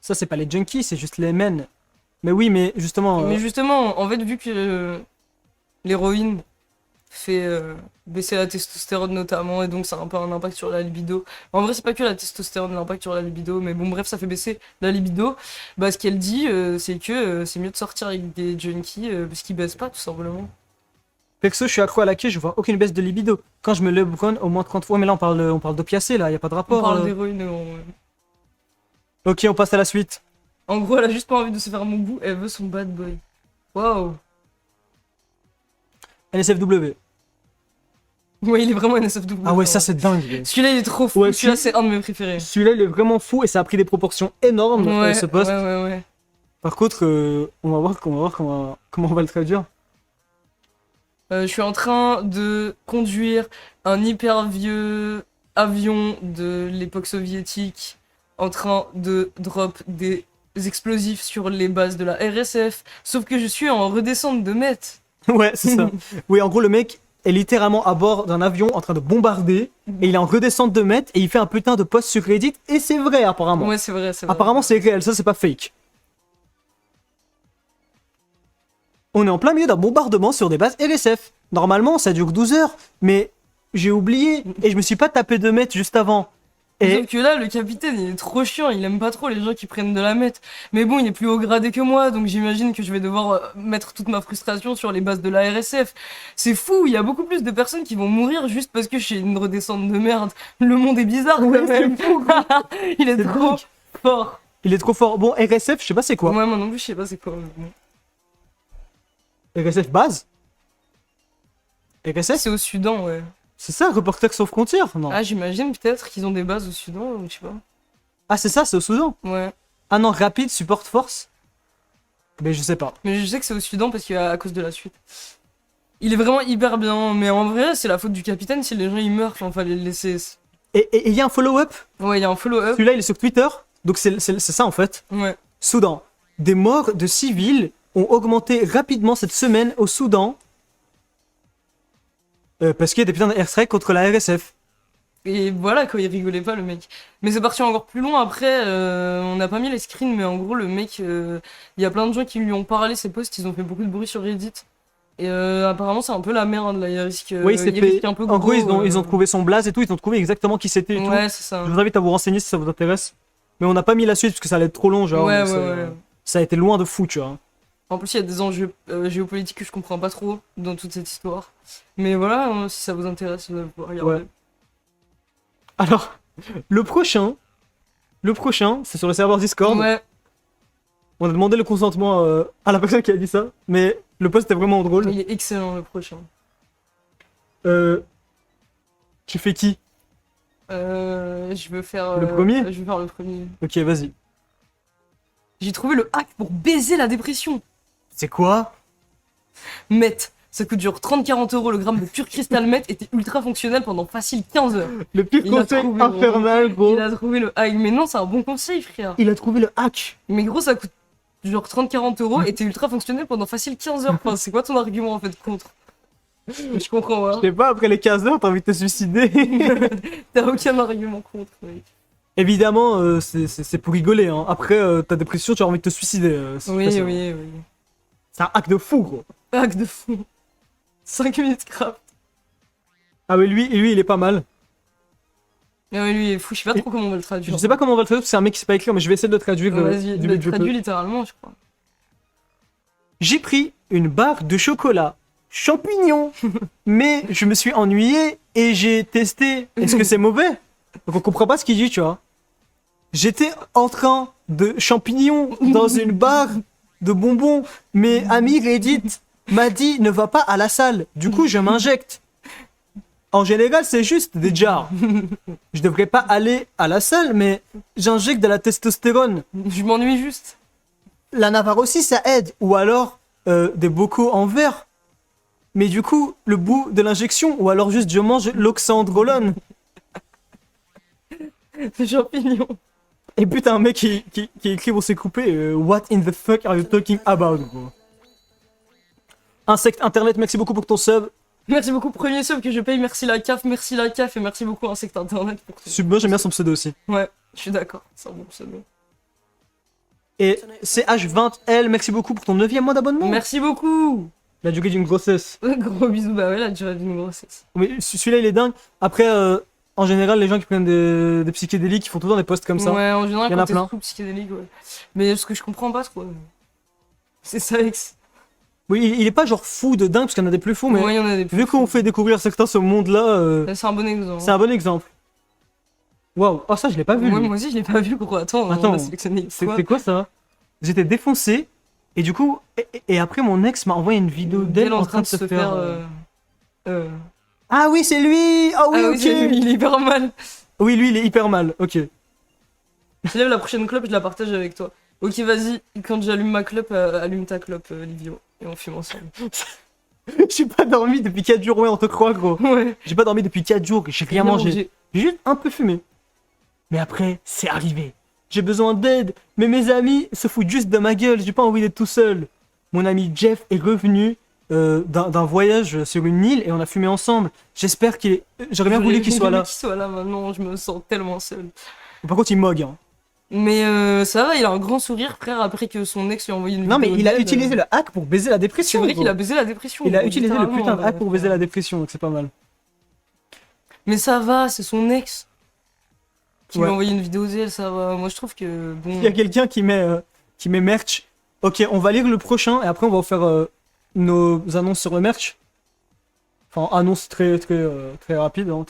Ça, c'est pas les junkies, c'est juste les men. Mais oui, mais justement. Mais justement, en fait, vu que l'héroïne fait baisser la testostérone notamment, et donc ça a un peu un impact sur la libido. En vrai, c'est pas que la testostérone l'impact sur la libido, mais bon, bref, ça fait baisser la libido. Bah, ce qu'elle dit, c'est que c'est mieux de sortir avec des junkies parce qu'ils baissent pas, tout simplement. Perso, je suis accro à la queue, je vois aucune baisse de libido. Quand je me lève au moins 30 fois, mais là on parle d'opiacés, là, y a pas de On rapport. parle d'héroïne. Ok, on passe à la suite. En gros, elle a juste pas envie de se faire mon goût, elle veut son bad boy. Waouh! NSFW. Ouais, il est vraiment NSFW. Ah ouais, ça c'est dingue. Celui-là, il est trop fou. Ouais, Celui-là, c'est un de mes préférés. Celui-là, il est vraiment fou et ça a pris des proportions énormes, Ouais, ce post. ouais. Par contre, on va voir comment on va le traduire. Je suis en train de conduire un hyper vieux avion de l'époque soviétique en train de drop des explosifs sur les bases de la RSF. Sauf que je suis en redescente de mètres. Ouais, c'est ça. Oui, en gros, le mec est littéralement à bord d'un avion en train de bombarder et il est en redescente de mètres et il fait un putain de post sur Reddit et c'est vrai apparemment. Ouais, c'est vrai, c'est vrai. Apparemment, c'est réel, ça c'est pas fake. On est en plein milieu d'un bombardement sur des bases RSF. Normalement, ça dure 12 heures, mais j'ai oublié et je me suis pas tapé de mètres juste avant. Et Sauf que là, le capitaine, il est trop chiant, il aime pas trop les gens qui prennent de la meth. Mais bon, il est plus haut gradé que moi, donc j'imagine que je vais devoir mettre toute ma frustration sur les bases de la RSF. C'est fou, il y a beaucoup plus de personnes qui vont mourir juste parce que je suis une redescente de merde. Le monde est bizarre Ouais, quand même. Il est C'est trop dingue. fort. il est trop fort. Bon, RSF, je sais pas c'est quoi. Ouais, moi non plus, je sais pas c'est quoi. Mais bon. RSF base RSF, C'est au Soudan, ouais. c'est ça, Reporters sans frontières? Non. Ah, j'imagine peut-être qu'ils ont des bases au Soudan, ou je sais pas. Ah, c'est ça, c'est au Soudan. Ouais. Ah non, Rapid Support Force. Mais je sais pas. Mais je sais que c'est au Soudan parce qu'à cause de la suite. Il est vraiment hyper bien, mais en vrai, c'est la faute du capitaine si les gens ils meurent, enfin, fallait le laisser. Et il y a un follow-up. Ouais, il y a un follow-up. Celui-là, il est sur Twitter. Donc c'est ça en fait. Ouais. Soudan. Des morts de civils ont augmenté rapidement cette semaine au Soudan. Parce qu'il y a des putains de airstrikes contre la RSF. Et voilà, quoi, il rigolait pas, le mec. Mais c'est parti encore plus loin après, on n'a pas mis les screens, mais en gros, le mec, il y a plein de gens qui lui ont parlé, ses posts, ils ont fait beaucoup de bruit sur Reddit. Et apparemment, c'est un peu la merde, là, il risque, Oui, c'est il fait. risque un peu En gros, gros, ils ont trouvé son blaze et tout, ils ont trouvé exactement qui c'était et tout. Ouais, c'est ça. Je vous invite à vous renseigner si ça vous intéresse. Mais on n'a pas mis la suite parce que ça allait être trop long, genre. Ouais, donc ouais. ça a été loin de fou, tu vois. En plus, il y a des enjeux géopolitiques que je comprends pas trop dans toute cette histoire. Mais voilà, hein, si ça vous intéresse, vous pouvez regarder. Ouais. Alors, le prochain, c'est sur le serveur Discord. Ouais, On a demandé le consentement à la personne qui a dit ça, mais le post était vraiment drôle. il est excellent le prochain. Tu fais qui? Je veux faire. Le premier Je veux faire le premier. Ok, vas-y. J'ai trouvé le hack pour baiser la dépression. C'est quoi? Meth. Ça coûte genre 30-40 € le gramme de pur cristal meth, était ultra fonctionnel pendant facile 15 heures. Le pire Il a conseil trouvé, infernal, gros. Il a trouvé le hack. Mais non, c'est un bon conseil, frère. Il a trouvé le hack. Mais gros, ça coûte genre 30-40 € et t'es ultra fonctionnel pendant facile 15 heures. Enfin, c'est quoi ton argument en fait contre? Je comprends Je pas. sais pas, après les 15 heures, t'as envie de te suicider. T'as aucun argument contre, mec. Évidemment, c'est pour rigoler. Hein. Après, ta dépression, tu as envie de te suicider. Oui. C'est un hack de fou, gros. Hack de fou. 5 minutes craft. Ah, mais lui, il est pas mal. Ah ouais, lui il est fou, je sais pas trop comment on va le traduire. Je sais pas comment on va le traduire, parce que c'est un mec qui sait pas écrire, mais je vais essayer de le traduire Vas-y, du mieux que je peux. traduis littéralement, je crois. J'ai pris une barre de chocolat champignon, mais je me suis ennuyé et j'ai testé. Est-ce que c'est mauvais? Donc on comprend pas ce qu'il dit, tu vois. J'étais en train de champignons dans une barre de bonbons, mais ami Reddit m'a dit ne va pas à la salle. Du coup, je m'injecte. En général, c'est juste des jars. Je devrais pas aller à la salle, mais j'injecte de la testostérone. Je m'ennuie juste. La Navarre aussi, ça aide. Ou alors des bocaux en verre. Mais du coup, le bout de l'injection, ou alors juste je mange l'oxandrolone. Des champignons. Et putain, un mec qui écrit pour s'est coupé. What in the fuck are you talking about, gros? Insecte Internet, merci beaucoup pour ton sub. Merci beaucoup, premier sub que je paye, merci la CAF, et merci beaucoup Insect Internet pour tout. Moi j'aime bien son pseudo aussi. Ouais, je suis d'accord, c'est un bon pseudo. Et CH20L, merci beaucoup pour ton 9e mois d'abonnement. Merci beaucoup. La durée d'une grossesse. Gros bisous, bah ouais, la durée d'une grossesse. Mais celui-là, il est dingue. Après, en général, les gens qui prennent des psychédéliques, ils font tout le temps des posts comme ça. Ouais, en général, Il y en a quand t'es plein. sous psychédélique, ouais. Mais ce que je comprends pas trop, c'est ça, ex. Oui, il est pas genre fou de dingue, parce qu'il y en a des plus fous, mais Ouais, il y en a des vu qu'on fait découvrir à certains ce monde-là, C'est un bon exemple. c'est un bon exemple. Waouh, oh ça, je l'ai pas vu. Ouais, lui. moi aussi, je l'ai pas vu, gros. Attends, on Attends, va sélectionner quoi. C'est quoi ça? J'étais défoncé, et du coup, et après, mon ex m'a envoyé une vidéo d'elle en train de se faire. Ah Ah oui, c'est lui! Ah oui, oui, ok! c'est lui, il est hyper mal. Oui, lui, il est hyper mal, ok. Je lève la prochaine clope, je la partage avec toi. Ok, vas-y, quand j'allume ma clope, allume ta clope, Livio. Et on fume ensemble. J'ai pas dormi depuis 4 jours, ouais, on te croit, gros. Ouais. J'ai pas dormi depuis 4 jours, j'ai rien Bien mangé. J'ai juste un peu fumé. Mais après, c'est arrivé. J'ai besoin d'aide, mais mes amis se foutent juste de ma gueule, j'ai pas envie d'être tout seul. Mon ami Jeff est revenu d'un voyage sur une île et on a fumé ensemble. J'espère qu'il est... J'aurais bien voulu qu'il soit là. Qu'il soit là maintenant, je me sens tellement seul. Par contre, il mogue. Hein. Mais ça va, il a un grand sourire, frère, après que son ex lui a envoyé une Non, mais vidéo il a d'elle. utilisé le hack pour baiser la C'est dépression. vrai gros. qu'il a baisé la dépression. Il a gros, utilisé le littéralement, putain de hack pour baiser la dépression, donc c'est pas mal. Mais ça va, c'est son ex qui lui Ouais. a envoyé une vidéo d'elle, ça va. Moi je trouve que bon. Il y a quelqu'un qui met merch. Ok, on va lire le prochain et après on va faire nos annonces sur le merch. Enfin, annonce très rapide, hein,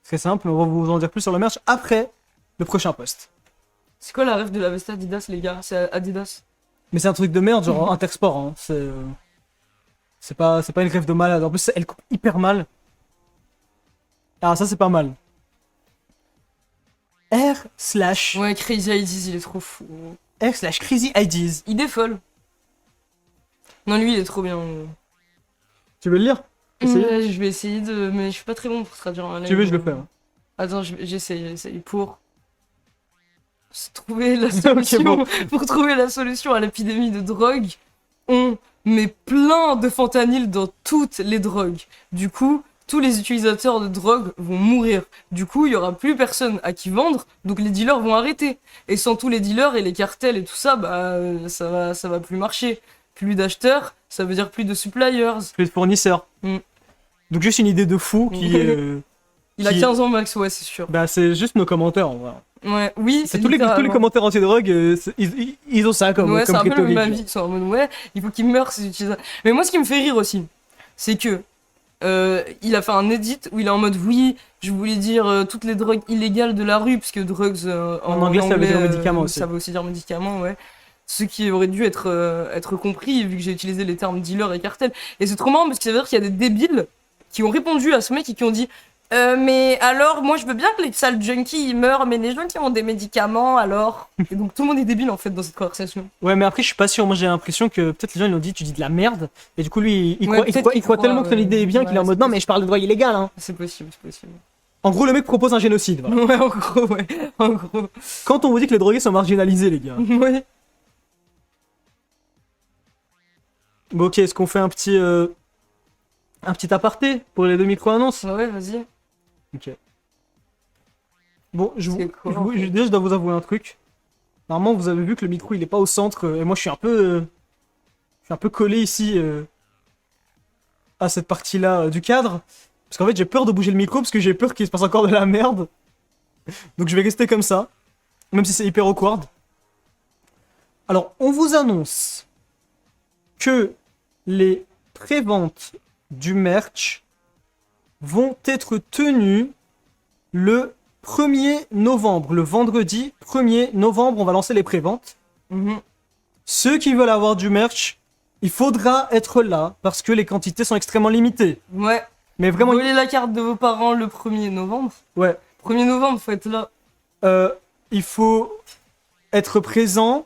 très simple, mais on va vous en dire plus sur le merch après le prochain post. C'est quoi la ref de la veste Adidas, les gars? C'est Adidas. Mais c'est un truc de merde, genre Intersport, hein. C'est pas une rêve de malade. En plus, elle coupe hyper mal. Ah, ça c'est pas mal. R/. Ouais, Crazy Ideas, il est trop fou. R/ Crazy Ideas. Idée folle. Non, lui, il est trop bien. Tu veux le lire? Essaye. Ouais, je vais essayer de. Mais je suis pas très bon pour traduire un live. Tu veux, je le fais. Hein. Attends, j'essaye. Pour trouver la solution. bon. Pour trouver la solution à l'épidémie de drogue, on met plein de fentanyl dans toutes les drogues. Du coup, tous les utilisateurs de drogue vont mourir. Du coup, il y aura plus personne à qui vendre, donc les dealers vont arrêter. Et sans tous les dealers et les cartels et tout ça, bah ça va plus marcher. Plus d'acheteurs, ça veut dire plus de suppliers. Plus de fournisseurs. Mm. Donc juste une idée de fou qui est... Il a qui- 15 ans max, ouais, c'est sûr. Bah c'est juste nos commentaires en vrai. Ouais, oui, C'est tous les littéralement. commentaires anti-drogue, ils ont ça comme, Ouais, comme c'est un peu le rhétorique. même avis. Ils sont en mode, ouais, il faut qu'ils meurent ces utilisateurs. Mais moi, ce qui me fait rire aussi, c'est que il a fait un edit où il est en mode, oui, je voulais dire toutes les drogues illégales de la rue, puisque drugs En anglais, ça veut dire médicaments aussi. Ça veut aussi dire médicaments, ouais. Ce qui aurait dû être compris, vu que j'ai utilisé les termes dealer et cartel. Et c'est trop marrant parce que ça veut dire qu'il y a des débiles qui ont répondu à ce mec et qui ont dit. Mais alors, moi je veux bien que les sales junkies ils meurent, mais les gens qui ont des médicaments alors. Et donc tout le monde est débile en fait dans cette conversation. Ouais, mais après, je suis pas sûr. Moi, j'ai l'impression que peut-être les gens ils ont dit tu dis de la merde. Et du coup, lui, il Ouais, croit, peut-être qu'il il croit croit, tellement que ton idée est bien ouais, qu'il est en c'est mode non, mais je parle de drogue illégale. Hein. C'est possible, c'est possible. En gros, le mec propose un génocide. Voilà. Ouais, en gros, ouais. En gros. Quand on vous dit que les drogués sont marginalisés, les gars. Ouais. Bon, ok, est-ce qu'on fait un petit aparté pour les deux micro-annonces? Ouais, vas-y. Ok. Bon, C'est quoi, en fait déjà, je dois vous avouer un truc. Normalement, vous avez vu que le micro, il est pas au centre. Et moi, je suis un peu collé ici à cette partie-là du cadre. Parce qu'en fait, j'ai peur de bouger le micro parce que j'ai peur qu'il se passe encore de la merde. Donc, je vais rester comme ça. Même si c'est hyper awkward. Alors, on vous annonce que les préventes du merch vont être tenues le 1er novembre. Le vendredi 1er novembre, on va lancer les préventes. Mhm. Ceux qui veulent avoir du merch, il faudra être là parce que les quantités sont extrêmement limitées. Ouais. Mais vraiment, Volez la carte de vos parents le 1er novembre. ouais, 1er novembre, faut être là. il faut être présent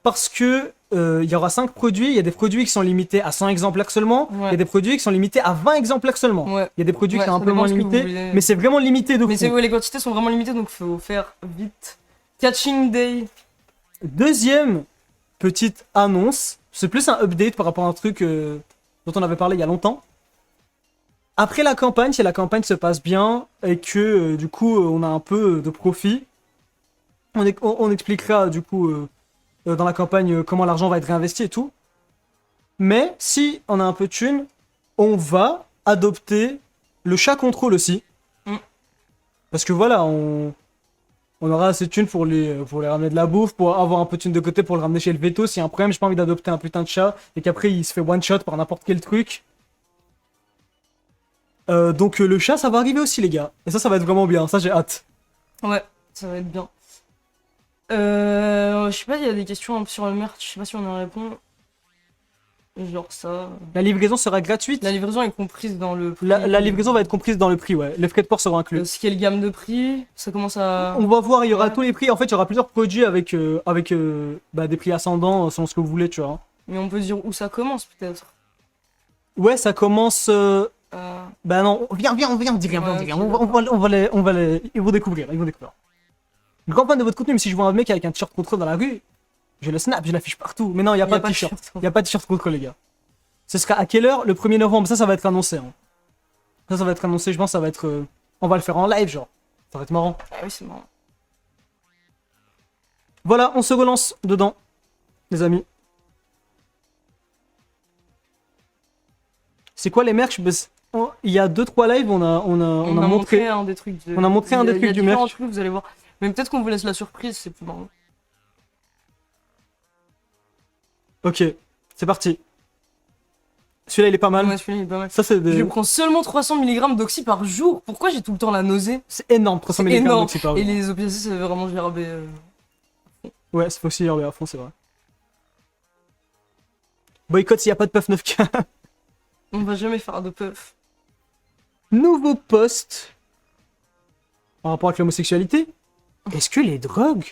parce que il y aura 5 produits. Il y a des produits qui sont limités à 100 exemplaires seulement. Ouais. Il y a des produits qui sont limités à 20 exemplaires seulement. Ouais. Il y a des produits Ouais, qui sont un ça peu dépend moins ce que vous limités, voulez. mais c'est vraiment limité de Mais fou. c'est les quantités sont vraiment limitées donc faut faire vite. Catching Day. Deuxième petite annonce, c'est plus un update par rapport à un truc dont on avait parlé il y a longtemps. Après la campagne, si la campagne se passe bien et que du coup on a un peu de profit, on expliquera du coup dans la campagne comment l'argent va être réinvesti et tout. Mais si on a un peu de thunes, on va adopter le chat contrôle aussi. Mm. Parce que voilà, on aura assez de thunes pour les ramener de la bouffe, pour avoir un peu de thunes de côté pour le ramener chez le veto. S'il y a un problème, j'ai pas envie d'adopter un putain de chat et qu'après il se fait one shot par n'importe quel truc. Donc le chat, ça va arriver aussi, les gars. Et ça va être vraiment bien. Ça, j'ai hâte. Ouais, ça va être bien. Je sais pas, il y a des questions un peu sur le merch, je sais pas si on en répond. Genre ça. La livraison sera gratuite. La livraison est comprise dans le prix. La livraison va être comprise dans le prix, ouais. Les frais de port seront inclus. Ce qui est le gamme de prix, ça commence à. On va voir, il y aura Ouais. tous les prix. En fait, il y aura plusieurs produits avec des prix ascendants selon ce que vous voulez, tu vois. Mais on peut dire où ça commence peut-être. Ouais, ça commence. Euh, Bah non, viens, on dit rien, Ouais, on dit rien. ok, On va les. Ils vont découvrir, Le grand fan de votre contenu, mais si je vois un mec avec un t-shirt contrôle dans la rue, je le snap, je l'affiche partout. Mais non, il y a pas de t-shirt. Il y a pas de t-shirt contrôle, les gars. Ce sera à quelle heure? Le 1er novembre, ça va être annoncé. Hein. Ça va être annoncé, je pense, ça va être. On va le faire en live, genre. Ça va être marrant. Ah oui, c'est marrant. Voilà, on se relance dedans, les amis. C'est quoi les merch? Il y a 2-3 lives, on a montré. un des trucs. On a montré un des trucs du merch. Trucs, vous allez voir. Mais peut-être qu'on vous laisse la surprise, c'est plus marrant. Ok, c'est parti. Celui-là, il est pas mal. Ouais, celui-là il est pas mal. Ça, c'est Je des... prends seulement 300 mg d'oxy par jour. Pourquoi j'ai tout le temps la nausée? C'est énorme, 300 C'est mg énorme. d'oxy par jour. Et les opiacés, c'est vraiment gerbé. Ouais, c'est aussi herber à fond, c'est vrai. Boycott s'il n'y a pas de puff 9K. On va jamais faire de puff. Nouveau post en rapport avec l'homosexualité. Est-ce que les drogues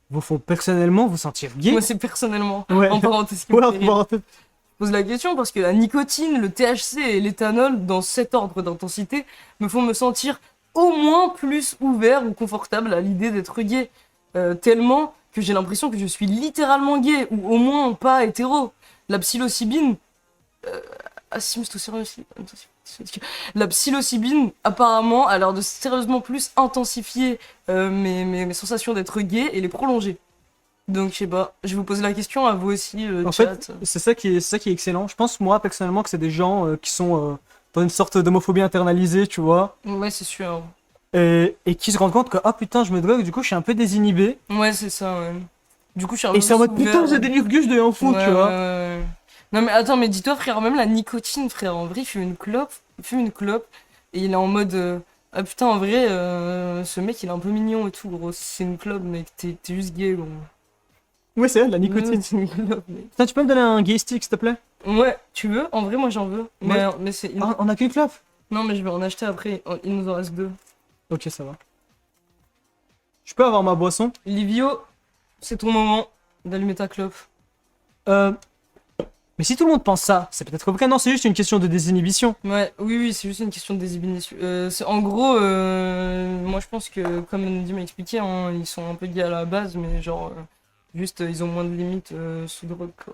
vous font personnellement vous sentir gay? Moi, c'est personnellement. Ouais. En parenthèse, qui Ouais, me en fait rire. parenthèse. Je pose la question parce que la nicotine, le THC et l'éthanol, dans cet ordre d'intensité, me font me sentir au moins plus ouvert ou confortable à l'idée d'être gay. Tellement que j'ai l'impression que je suis littéralement gay, ou au moins pas hétéro. La psilocybine. Ah si, mais c'est tout sérieux aussi. La psilocybine, apparemment, a l'air de sérieusement plus intensifier mes sensations d'être gay et les prolonger. Donc, je sais pas, je vous pose la question à vous aussi, En chat. fait, c'est ça qui est excellent. Je pense, moi, personnellement, que c'est des gens qui sont dans une sorte d'homophobie internalisée, tu vois, Ouais, c'est sûr. et qui se rendent compte que, ah putain, je me drogue, du coup, je suis un peu désinhibé. Ouais, c'est ça, ouais. Du coup, je suis un Et peu c'est en mode, plus putain, ouvert. j'ai des lurgus de un fou, Ouais, tu vois. ouais. Non, mais attends, mais dis-toi, frère, même la nicotine, frère, en vrai, il fume une clope, et il est en mode, ah putain, en vrai, ce mec, il est un peu mignon et tout, gros. C'est une clope, mec, t'es juste gay, gros. Ouais, c'est vrai, de la nicotine. C'est une clope, mec. Putain, tu peux me donner un gay stick, s'il te plaît? Ouais, tu veux? En vrai, moi, j'en veux. Mais c'est. Ah, on a qu'une clope? Non, mais je vais en acheter après. Oh, il nous en reste 2. Ok, ça va. Je peux avoir ma boisson? Livio, c'est ton moment d'allumer ta clope. Mais si tout le monde pense ça, c'est peut-être vrai. Non, c'est juste une question de désinhibition. Ouais, oui, c'est juste une question de désinhibition. En gros, moi je pense que, comme Andy m'a expliqué, hein, ils sont un peu gays à la base, mais genre, juste, ils ont moins de limites sous drogue, quoi.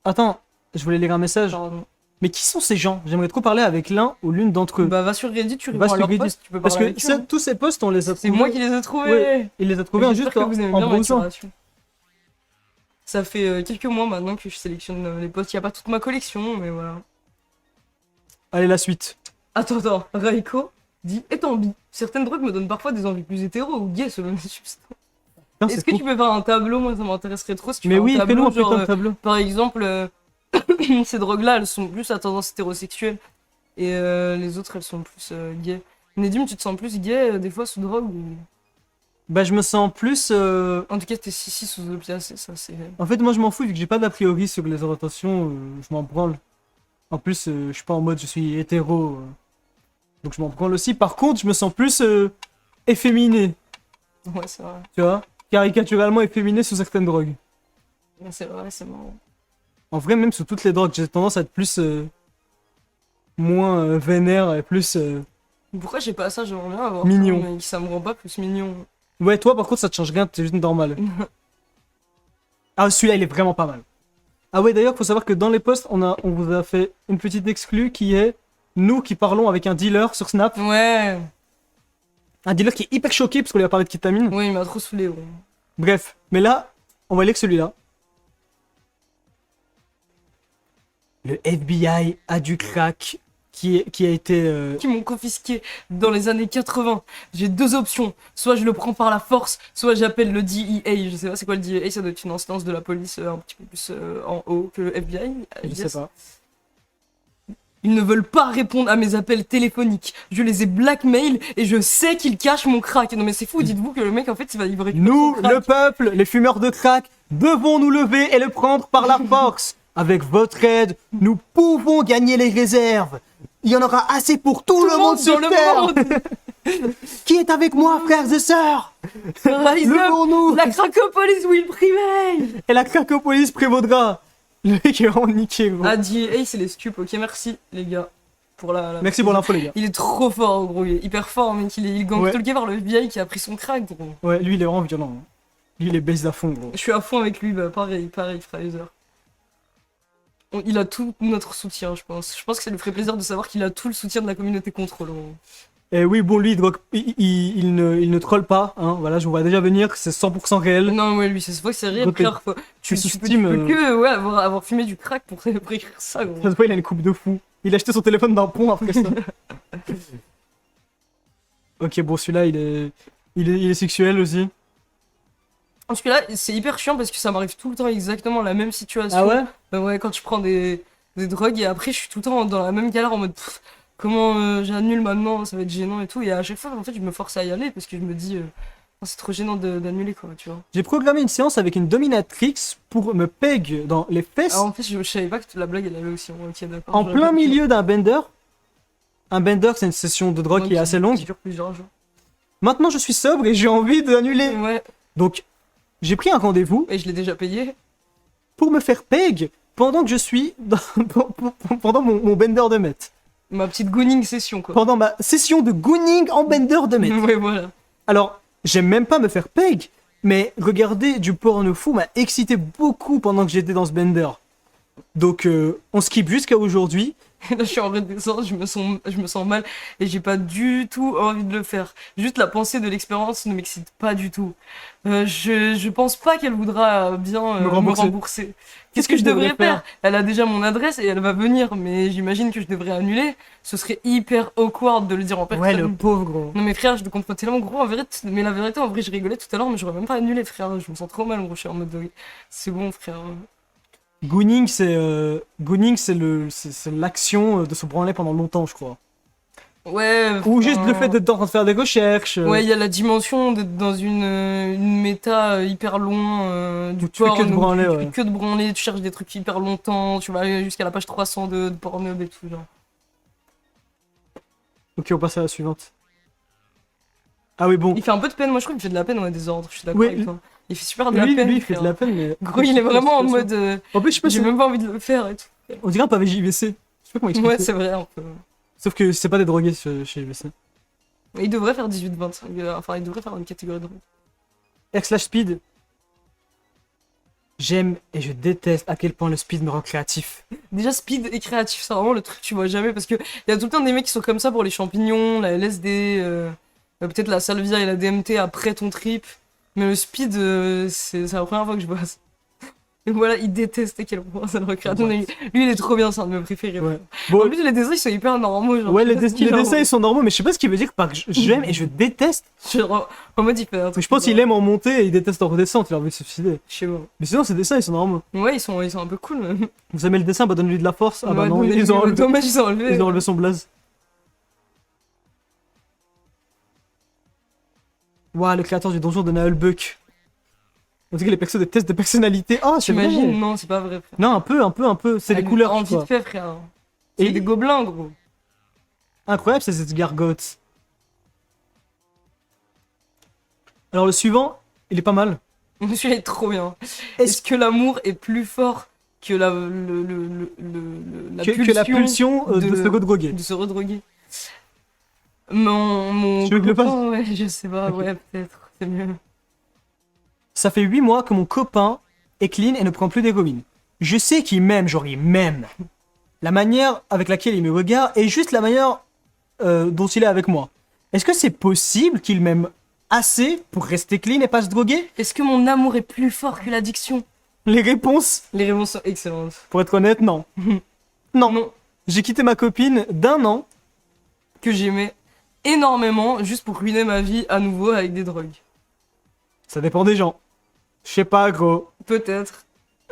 Attends, je voulais lire un message. Pardon. Mais qui sont ces gens? J'aimerais trop parler avec l'un ou l'une d'entre eux. Bah, va sur Reddit, tu Va réponds à sur leur Reddit. post, tu peux Parce parler que avec eux, hein. tous ces posts, on les a C'est trouvés. moi qui les ai trouvés! Ouais. Il les a trouvés J'espère juste que vous aimez en bien ma browsant. curation. Ça fait quelques mois maintenant que je sélectionne les posts. Il n'y a pas toute ma collection, mais voilà. Allez, la suite. Attends, Raiko dit étant bi, certaines drogues me donnent parfois des envies plus hétéro ou gays selon les substances. Putain, Est-ce c'est que fou. tu peux faire un tableau? Moi, ça m'intéresserait trop si tu Mais fais un oui, tableau, fais-nous un genre, putain de tableau. par exemple, ces drogues-là, elles sont plus à tendance hétérosexuelle et les autres, elles sont plus gays. Nedim, tu te sens plus gay des fois sous drogue ou... Bah, je me sens plus. En tout cas, t'es si sous opiacés, ça c'est... En fait, moi, je m'en fous vu que j'ai pas d'a priori sur les orientations. Je m'en branle. En plus, je suis pas en mode je suis hétéro. Donc, je m'en branle aussi. Par contre, je me sens plus efféminé. Ouais, c'est vrai. Tu vois? Caricaturalement efféminé sous certaines drogues. Ouais, c'est vrai, c'est marrant. En vrai, même sous toutes les drogues, j'ai tendance à être plus. Moins vénère et plus. Pourquoi j'ai pas ça? J'aimerais bien avoir Mignon. ça, mais ça me rend pas plus mignon. Ouais, toi, par contre, ça te change rien, t'es juste normal. Ah, celui-là, il est vraiment pas mal. Ah ouais, d'ailleurs, faut savoir que dans les posts, on vous a fait une petite exclue qui est nous qui parlons avec un dealer sur Snap. Ouais, Un dealer qui est hyper choqué parce qu'on lui a parlé de kétamine. ouais, il m'a trop saoulé, ouais. Bref, mais là, on va lire celui-là. le FBI a du crack qui a été... Qui m'ont confisqué dans les années 80. J'ai deux options. Soit je le prends par la force, soit j'appelle le DEA. Je sais pas c'est quoi le DEA, ça doit être une instance de la police un petit peu plus en haut que le FBI. Je sais pas. Ils ne veulent pas répondre à mes appels téléphoniques. Je les ai blackmail et je sais qu'ils cachent mon crack. Non mais c'est fou, dites-vous que le mec en fait il va récupérer Nous, son crack. le peuple, les fumeurs de crack, devons nous lever et le prendre par la force. Avec votre aide, nous pouvons gagner les réserves. Il y en aura assez pour tout le monde sur dans Terre. le monde. Qui est avec moi, frères et sœurs? Rise up, Levons-nous. la cracopolis will prevail. Et la cracopolis prévaudra. Le mec est vraiment niqué, gros. Ah DEA c'est les stups, ok merci les gars. Pour la... Merci pour l'info, les gars. Il est trop fort gros, il est hyper fort mec, il est gang Ouais. stalké par le FBI qui a pris son crack gros. Ouais, lui, il est vraiment violent. Hein. Lui, il est baise à fond, gros. Je suis à fond avec lui, bah pareil, Fraser. Il a tout notre soutien, je pense. Je pense que ça lui ferait plaisir de savoir qu'il a tout le soutien de la communauté contrôle. Et oui, bon, lui, il ne troll pas, hein. Voilà, je vous vois déjà venir, c'est 100% réel. Non, ouais, lui, c'est vrai que c'est réel, Donc, frère. tu peux sous-estimes, que ouais, avoir fumé du crack pour écrire ça, gros. Ça se voit, il a une coupe de fou. Il a acheté son téléphone d'un pont après ça. Ok, bon, celui-là, il est sexuel aussi. Parce que là, c'est hyper chiant parce que ça m'arrive tout le temps exactement la même situation. Ah ouais? Bah ouais, quand je prends des drogues et après, je suis tout le temps dans la même galère en mode pff, comment j'annule maintenant, ça va être gênant et tout. Et à chaque fois, en fait, je me force à y aller parce que je me dis, oh, c'est trop gênant d'annuler quoi, tu vois. J'ai programmé une séance avec une dominatrix pour me peg dans les fesses Ah, en fait, je savais pas que la blague elle avait aussi. Ok, d'accord. en J'aurais plein pas pu. milieu d'un bender. Un bender, c'est une session de drogue Ouais, qui est assez Qui longue. dure plusieurs jours. Maintenant, je suis sobre et j'ai envie d'annuler. Ouais, Donc, j'ai pris un rendez-vous et je l'ai déjà payé. pour me faire peg pendant que je suis pendant mon bender de meth. Ma petite gooning session quoi. Pendant ma session de gooning en bender de meth. Ouais, voilà. Alors, j'aime même pas me faire peg, mais regarder du porno fou m'a excité beaucoup pendant que j'étais dans ce bender. Donc, on skip jusqu'à aujourd'hui. Et là, je suis en redescente, je me sens mal et j'ai pas du tout envie de le faire. Juste la pensée de l'expérience ne m'excite pas du tout. Je pense pas qu'elle voudra bien Me rembourser. Qu'est-ce que je devrais faire? Elle a déjà mon adresse et elle va venir, mais j'imagine que je devrais annuler. Ce serait hyper awkward de le dire en personne. Ouais, le pauvre gros. Non mais frère, je te comprends tellement gros en vérité, mais la vérité en vrai je rigolais tout à l'heure mais j'aurais même pas annulé frère, je me sens trop mal gros, je suis en mode c'est bon frère. Gooning, c'est l'action de se branler pendant longtemps, je crois. Ouais. Ou juste le fait d'être en train de faire des recherches. Ouais, il y a la dimension d'être dans une méta hyper loin du Où tu fais que de porn, où branler, tu ouais. fais que de branler, tu cherches des trucs hyper longtemps, tu vas aller jusqu'à la page 302 de Pornhub et tout genre. Ok, on passe à la suivante. Ah oui, bon. Il fait un peu de peine, moi je trouve qu'il fait de la peine, on a des ordres, je suis d'accord Ouais, avec toi. Il fait super de la Lui, peine. il fait de frère. la peine, mais. Gros, il est vraiment en mode En plus, je sais pas j'ai si. même pas envie de le faire et tout. On dirait un pavé JVC. Je sais pas comment expliquer. Ouais, c'est vrai un peu. Sauf que c'est pas des drogués chez JVC. Il devrait faire 18-20, enfin il devrait faire une catégorie de drogue. R/Speed. J'aime et je déteste à quel point le speed me rend créatif. Déjà, speed et créatif, c'est vraiment le truc que tu vois jamais parce que y a tout le temps des mecs qui sont comme ça pour les champignons, la LSD, peut-être la salvia et la DMT après ton trip. Mais le speed, c'est la première fois que je vois ça. Et voilà, il déteste à quel point ça le recrée. Ouais. Lui, il est trop bien, c'est un de mes préférés. Ouais. En Bon, plus, les dessins, ils sont hyper normaux. Genre, ouais, je sais pas ce qu'il les a dessins en- ils sont normaux, mais je sais pas ce qu'il veut dire par j'aime et je déteste. Genre, en mode, il fait un Mais truc. je pense qu'il aime en montée et il déteste en redescente, il a envie de se suicider. Je sais pas. Mais sinon, ces dessins ils sont normaux. Ouais, ils sont un peu cool, même. Vous aimez le dessin, bah donne-lui de la force. Ah bah Ouais, non, dommage, ils ont enlevé, dommage, ils ont enlevé. ils ont enlevé son blaze. Ouah, le créateur du donjon de Naelbuck. On dit que les persos des tests de personnalité. Oh, c'est vrai. T'imagines? Non, c'est pas vrai, frère. Non, un peu. C'est Ah, les couleurs, En tu vois. vite fait, frère. C'est Et- des gobelins, gros. Incroyable, c'est cette gargote. Alors le suivant, il est pas mal. Celui-là est trop bien. Est-ce Est-ce que l'amour est plus fort que la que la pulsion de se redroguer? de se redroguer? Mon Tu veux que je le fasse? copain, ouais, je sais pas, Ok. ouais, peut-être, c'est mieux. Ça fait 8 mois que mon copain est clean et ne prend plus d'héroïne. Je sais qu'il m'aime, genre il m'aime. La manière avec laquelle il me regarde est juste la manière dont il est avec moi. Est-ce que c'est possible qu'il m'aime assez pour rester clean et pas se droguer? Est-ce que mon amour est plus fort que l'addiction? Les réponses, Les réponses sont excellentes. pour être honnête, non. Non. Non. J'ai quitté ma copine d'1 an. Que j'aimais énormément juste pour ruiner ma vie à nouveau avec des drogues. Ça dépend des gens. Je sais pas, gros. Peut-être.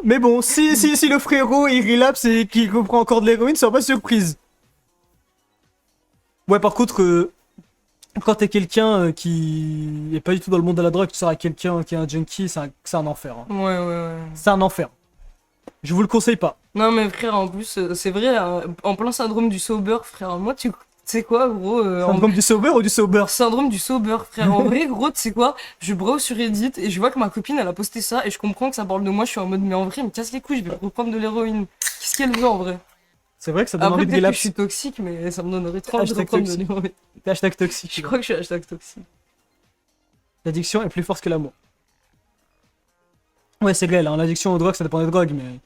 Mais bon, si le frérot il relapse et qu'il reprend encore de l'héroïne, sois pas surprise. Ouais, par contre, quand t'es quelqu'un qui est pas du tout dans le monde de la drogue, tu sors avec quelqu'un qui est un junkie, c'est un enfer. Hein. Ouais. C'est un enfer. Je vous le conseille pas. Non mais frère, en plus, c'est vrai, en plein syndrome du sober, frère, moi tu sais quoi, gros, Syndrome du sober ou du sober? syndrome du sober, frère. En vrai, gros, tu sais quoi, je browse sur Reddit et je vois que ma copine, elle a posté ça et je comprends que ça parle de moi, je suis en mode, mais en vrai, elle me casse les couilles, je vais reprendre de l'héroïne. Qu'est-ce qu'elle veut en vrai? C'est vrai que ça donne Après, envie de peut-être que je relapse. suis toxique, mais ça me donnerait trop envie de Hashtag reprendre de toxique. l'héroïne. T'es hashtag toxique. Je crois que je suis hashtag toxique. L'addiction est plus forte que l'amour. Ouais, c'est réel, hein. L'addiction aux drogues, ça dépend des drogues, mais.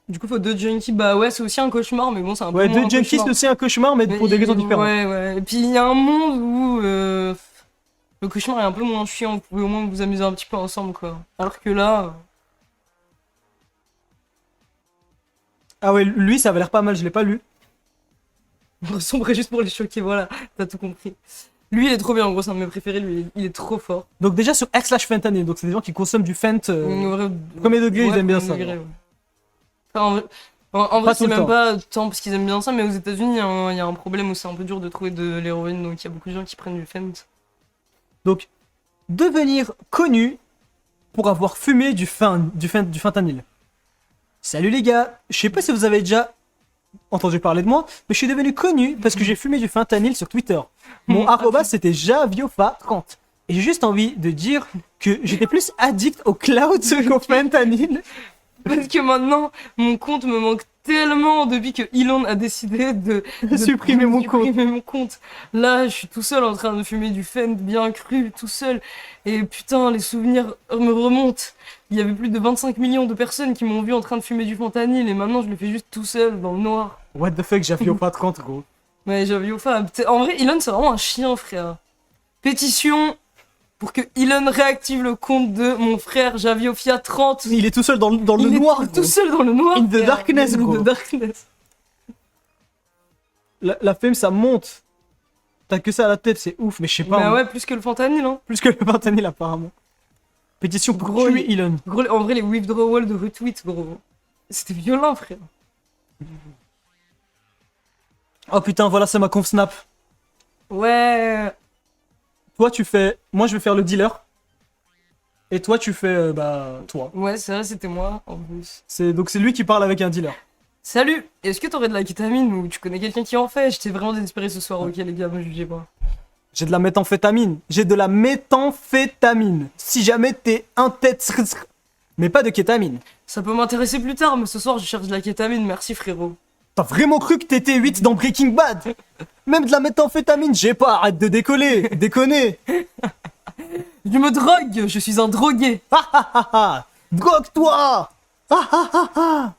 Du coup, faut deux junkies, bah ouais, c'est aussi un cauchemar, mais bon, c'est un peu Ouais, moins deux un junkies, cauchemar. c'est aussi un cauchemar, mais pour des raisons différentes. Ouais. Et puis il y a un monde où le cauchemar est un peu moins chiant, vous pouvez au moins vous amuser un petit peu ensemble, quoi. Alors que là, Ah ouais, lui, ça avait l'air pas mal, je l'ai pas lu. on sombrait juste pour les choquer, voilà, t'as tout compris. Lui, il est trop bien, en gros, c'est un de mes préférés, lui, il est trop fort. Donc déjà sur r/fentanyl, donc c'est des gens qui consomment du fent. Ouais, Premier degré, ils aiment bien premier ça. degré, ouais. Enfin, en vrai, Pas tout c'est le même temps. pas tant parce qu'ils aiment bien ça, mais aux États-Unis, il y a un problème où c'est un peu dur de trouver de l'héroïne, donc il y a beaucoup de gens qui prennent du fent. Donc, devenir connu pour avoir fumé du fentanyl. Salut les gars, je sais pas si vous avez déjà entendu parler de moi, mais je suis devenu connu parce que j'ai fumé du fentanyl sur Twitter. Mon arroba c'était javiofa30. Et j'ai juste envie de dire que j'étais plus addict au cloud qu'au fentanyl. Parce que maintenant, mon compte me manque tellement depuis que Elon a décidé de Supprimer mon supprimer mon compte. Là, je suis tout seul en train de fumer du Fent bien cru, tout seul. Et putain, les souvenirs me remontent. Il y avait plus de 25 millions de personnes qui m'ont vu en train de fumer du fentanyl et maintenant je le fais juste tout seul dans le noir. What the fuck, javiofa30 gros. Mais j'avais au fait. En vrai, Elon, c'est vraiment un chien, frère. Pétition pour que Elon réactive le compte de mon frère Javiofia 30. Il est tout seul dans le Il est noir. tout gros. seul dans le noir. In the frère. darkness, In gros. the darkness. La femme ça monte. T'as que ça à la tête, c'est ouf, mais je sais pas. Bah moi. ouais, plus que le fentanyl, hein. Plus que le fentanyl apparemment. Pétition pour Gros, tuer Elon. Gros, en vrai, les withdrawals de retweets, gros. C'était violent, frère. Oh putain, voilà, c'est ma conf snap. Ouais. Toi, tu fais. Moi, je vais faire le dealer. Et toi, tu fais. Toi. Ouais, c'est vrai, c'était moi, en plus. Donc, c'est lui qui parle avec un dealer. Salut, est-ce que t'aurais de la kétamine ou tu connais quelqu'un qui en fait? J'étais vraiment désespéré ce soir, ok les gars, me jugez pas. J'ai de la méthamphétamine. J'ai de la méthamphétamine. Si jamais t'es un tête. Mais pas de kétamine. Ça peut m'intéresser plus tard, mais ce soir je cherche de la kétamine, merci frérot. T'as vraiment cru que t'étais 8 dans Breaking Bad? Même de la méthamphétamine, j'ai pas, arrête de décoller. Déconner. Je me drogue, je suis un drogué. Ah. Drogue-toi.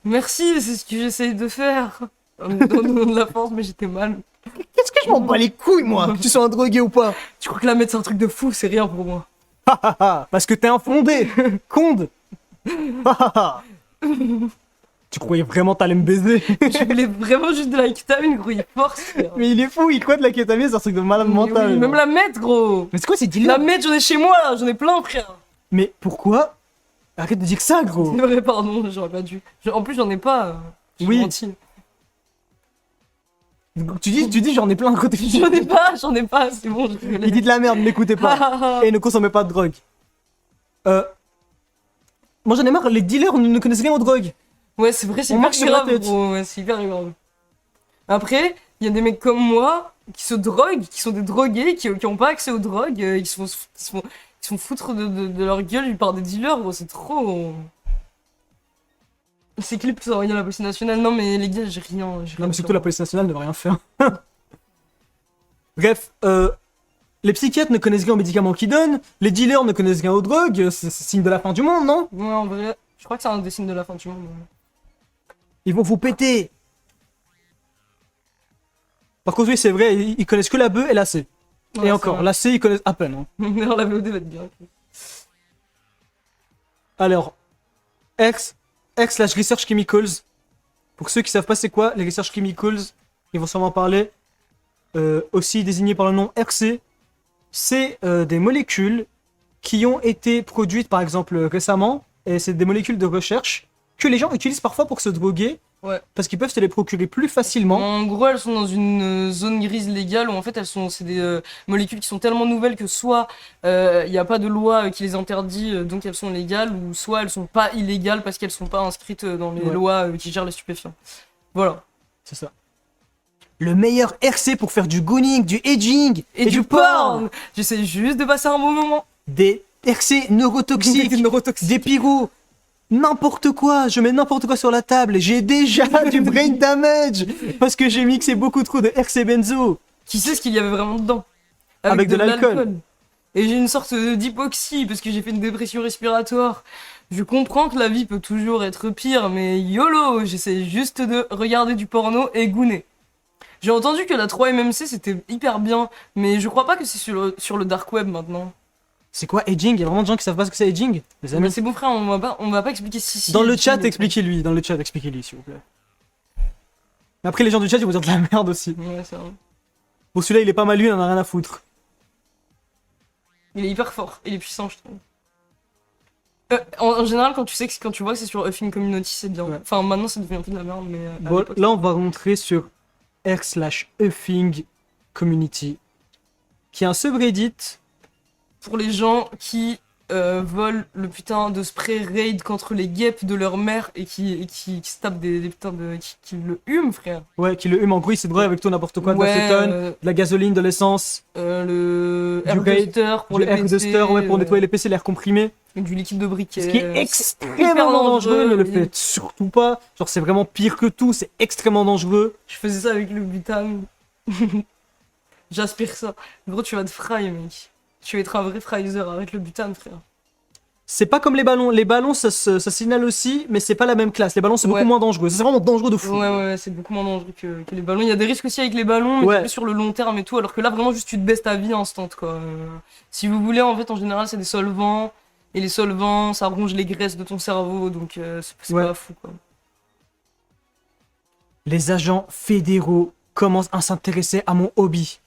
Merci, c'est ce que j'essaye de faire. En me donnant de la force, mais j'étais mal. Qu'est-ce que je m'en bats les couilles, moi? Que tu sois un drogué ou pas? Tu crois que la mettre c'est un truc de fou, c'est rien pour moi. Parce que t'es infondé. Conde. Tu croyais vraiment t'allais me baiser? Je voulais vraiment juste de la kétamine, gros, il force. frère. Mais il est fou, il croit de la kétamine, c'est un truc de malade Mais mental. oui, même la mettre, gros. Mais c'est quoi ces La dealers? mettre, j'en ai chez moi, là, j'en ai plein, frère. Mais pourquoi? Arrête de dire ça, gros. C'est vrai, pardon, j'aurais pas dû. En plus, j'en ai pas. J'ai Oui. menti. Tu dis j'en ai plein à côté. J'en ai pas, c'est bon, je Il dit de la merde, n'écoutez pas. Et ne consommez pas de drogue. Moi j'en ai marre, les dealers ne connaissent rien aux drogues. Ouais, c'est vrai, c'est On hyper marche sur la grave, tête. gros, ouais, c'est hyper grave. Après, il y a des mecs comme moi qui se droguent, qui sont des drogués, qui ont pas accès aux drogues, qui se font foutre de leur gueule par des dealers, gros, c'est trop. C'est clip ça envoyé à la police nationale. Non, mais les gars, j'ai rien. Non mais surtout la police nationale ne veut rien faire. Bref, les psychiatres ne connaissent rien aux médicaments qu'ils donnent, les dealers ne connaissent rien aux drogues, c'est signe de la fin du monde, non? Ouais, en vrai, je crois que c'est un des signes de la fin du monde. Ouais. Ils vont vous péter. Par contre oui c'est vrai, ils connaissent que la B et la C. Ouais, Et encore, la C ils connaissent à peine. Hein. D'ailleurs, la VOD va être bien. Alors, X/Research Chemicals, Pour ceux qui savent pas c'est quoi, les research chemicals, ils vont sûrement parler, aussi désignés par le nom RC, c'est des molécules qui ont été produites par exemple récemment, et c'est des molécules de recherche que les gens utilisent parfois pour se droguer, Ouais. parce qu'ils peuvent se les procurer plus facilement. En gros, elles sont dans une zone grise légale où en fait c'est des molécules qui sont tellement nouvelles que soit il n'y a pas de loi qui les interdit, donc elles sont légales, ou soit elles sont pas illégales parce qu'elles sont pas inscrites dans les Ouais. lois qui gèrent les stupéfiants. Voilà. C'est ça. Le meilleur RC pour faire du gooning, du edging Et du porn. J'essaie juste de passer un bon moment. Des RC neurotoxiques, des pyros, n'importe quoi. Je mets n'importe quoi sur la table. J'ai déjà du brain damage parce que j'ai mixé beaucoup trop de RC benzo. Qui sait ce qu'il y avait vraiment dedans? Avec de l'alcool. Et j'ai une sorte d'hypoxie parce que j'ai fait une dépression respiratoire. Je comprends que la vie peut toujours être pire, mais YOLO, j'essaie juste de regarder du porno et gouner. J'ai entendu que la 3MMC c'était hyper bien, mais je crois pas que c'est sur le dark web maintenant. C'est quoi edging? Il y a vraiment des gens qui savent pas ce que c'est edging, les Mais amis. c'est bon frère, on va pas expliquer si. Dans le chat, mais- expliquez-lui. Dans le chat, expliquez-lui, s'il vous plaît. Mais après, les gens du chat, ils vont dire de la merde aussi. Ouais, c'est vrai. Bon, celui-là, il est pas mal, lui, il en a rien à foutre. Il est hyper fort, il est puissant, je trouve. En général, quand tu vois que c'est sur Huffing Community, c'est bien. Ouais. Enfin, maintenant ça devient un peu de la merde, mais. À Bon, l'époque, là, on va rentrer sur r/Huffing Community, qui est un subreddit. pour les gens qui volent le putain de spray raid contre les guêpes de leur mère et qui se tapent des putains de. Qui le hument, frère. Ouais, qui le hume en gros, il se drogue avec tout n'importe quoi, de l'acétone, de la gasoline, de l'essence, Le Du air raid, duster pour du les air PC, duster, ouais, pour nettoyer les PC, l'air comprimé. du liquide de briquet. Ce qui est hyper extrêmement dangereux, ne le oui. faites surtout pas. Genre, c'est vraiment pire que tout, c'est extrêmement dangereux. Je faisais ça avec le butane. J'aspire ça. Gros, tu vas te fry, mec. Tu vas être un vrai fryer avec le butane, frère. C'est pas comme les ballons. Les ballons, ça signale aussi, mais c'est pas la même classe. Les ballons, c'est Ouais. beaucoup moins dangereux. C'est vraiment dangereux de fou. Ouais, c'est beaucoup moins dangereux que les ballons. Il y a des risques aussi avec les ballons, mais Ouais. c'est plus sur le long terme et tout. Alors que là, vraiment, juste tu te baisses ta vie instant, quoi. Si vous voulez, en fait, en général, c'est des solvants. Et les solvants, ça ronge les graisses de ton cerveau, donc c'est Ouais. pas fou, quoi. Les agents fédéraux commencent à s'intéresser à mon hobby.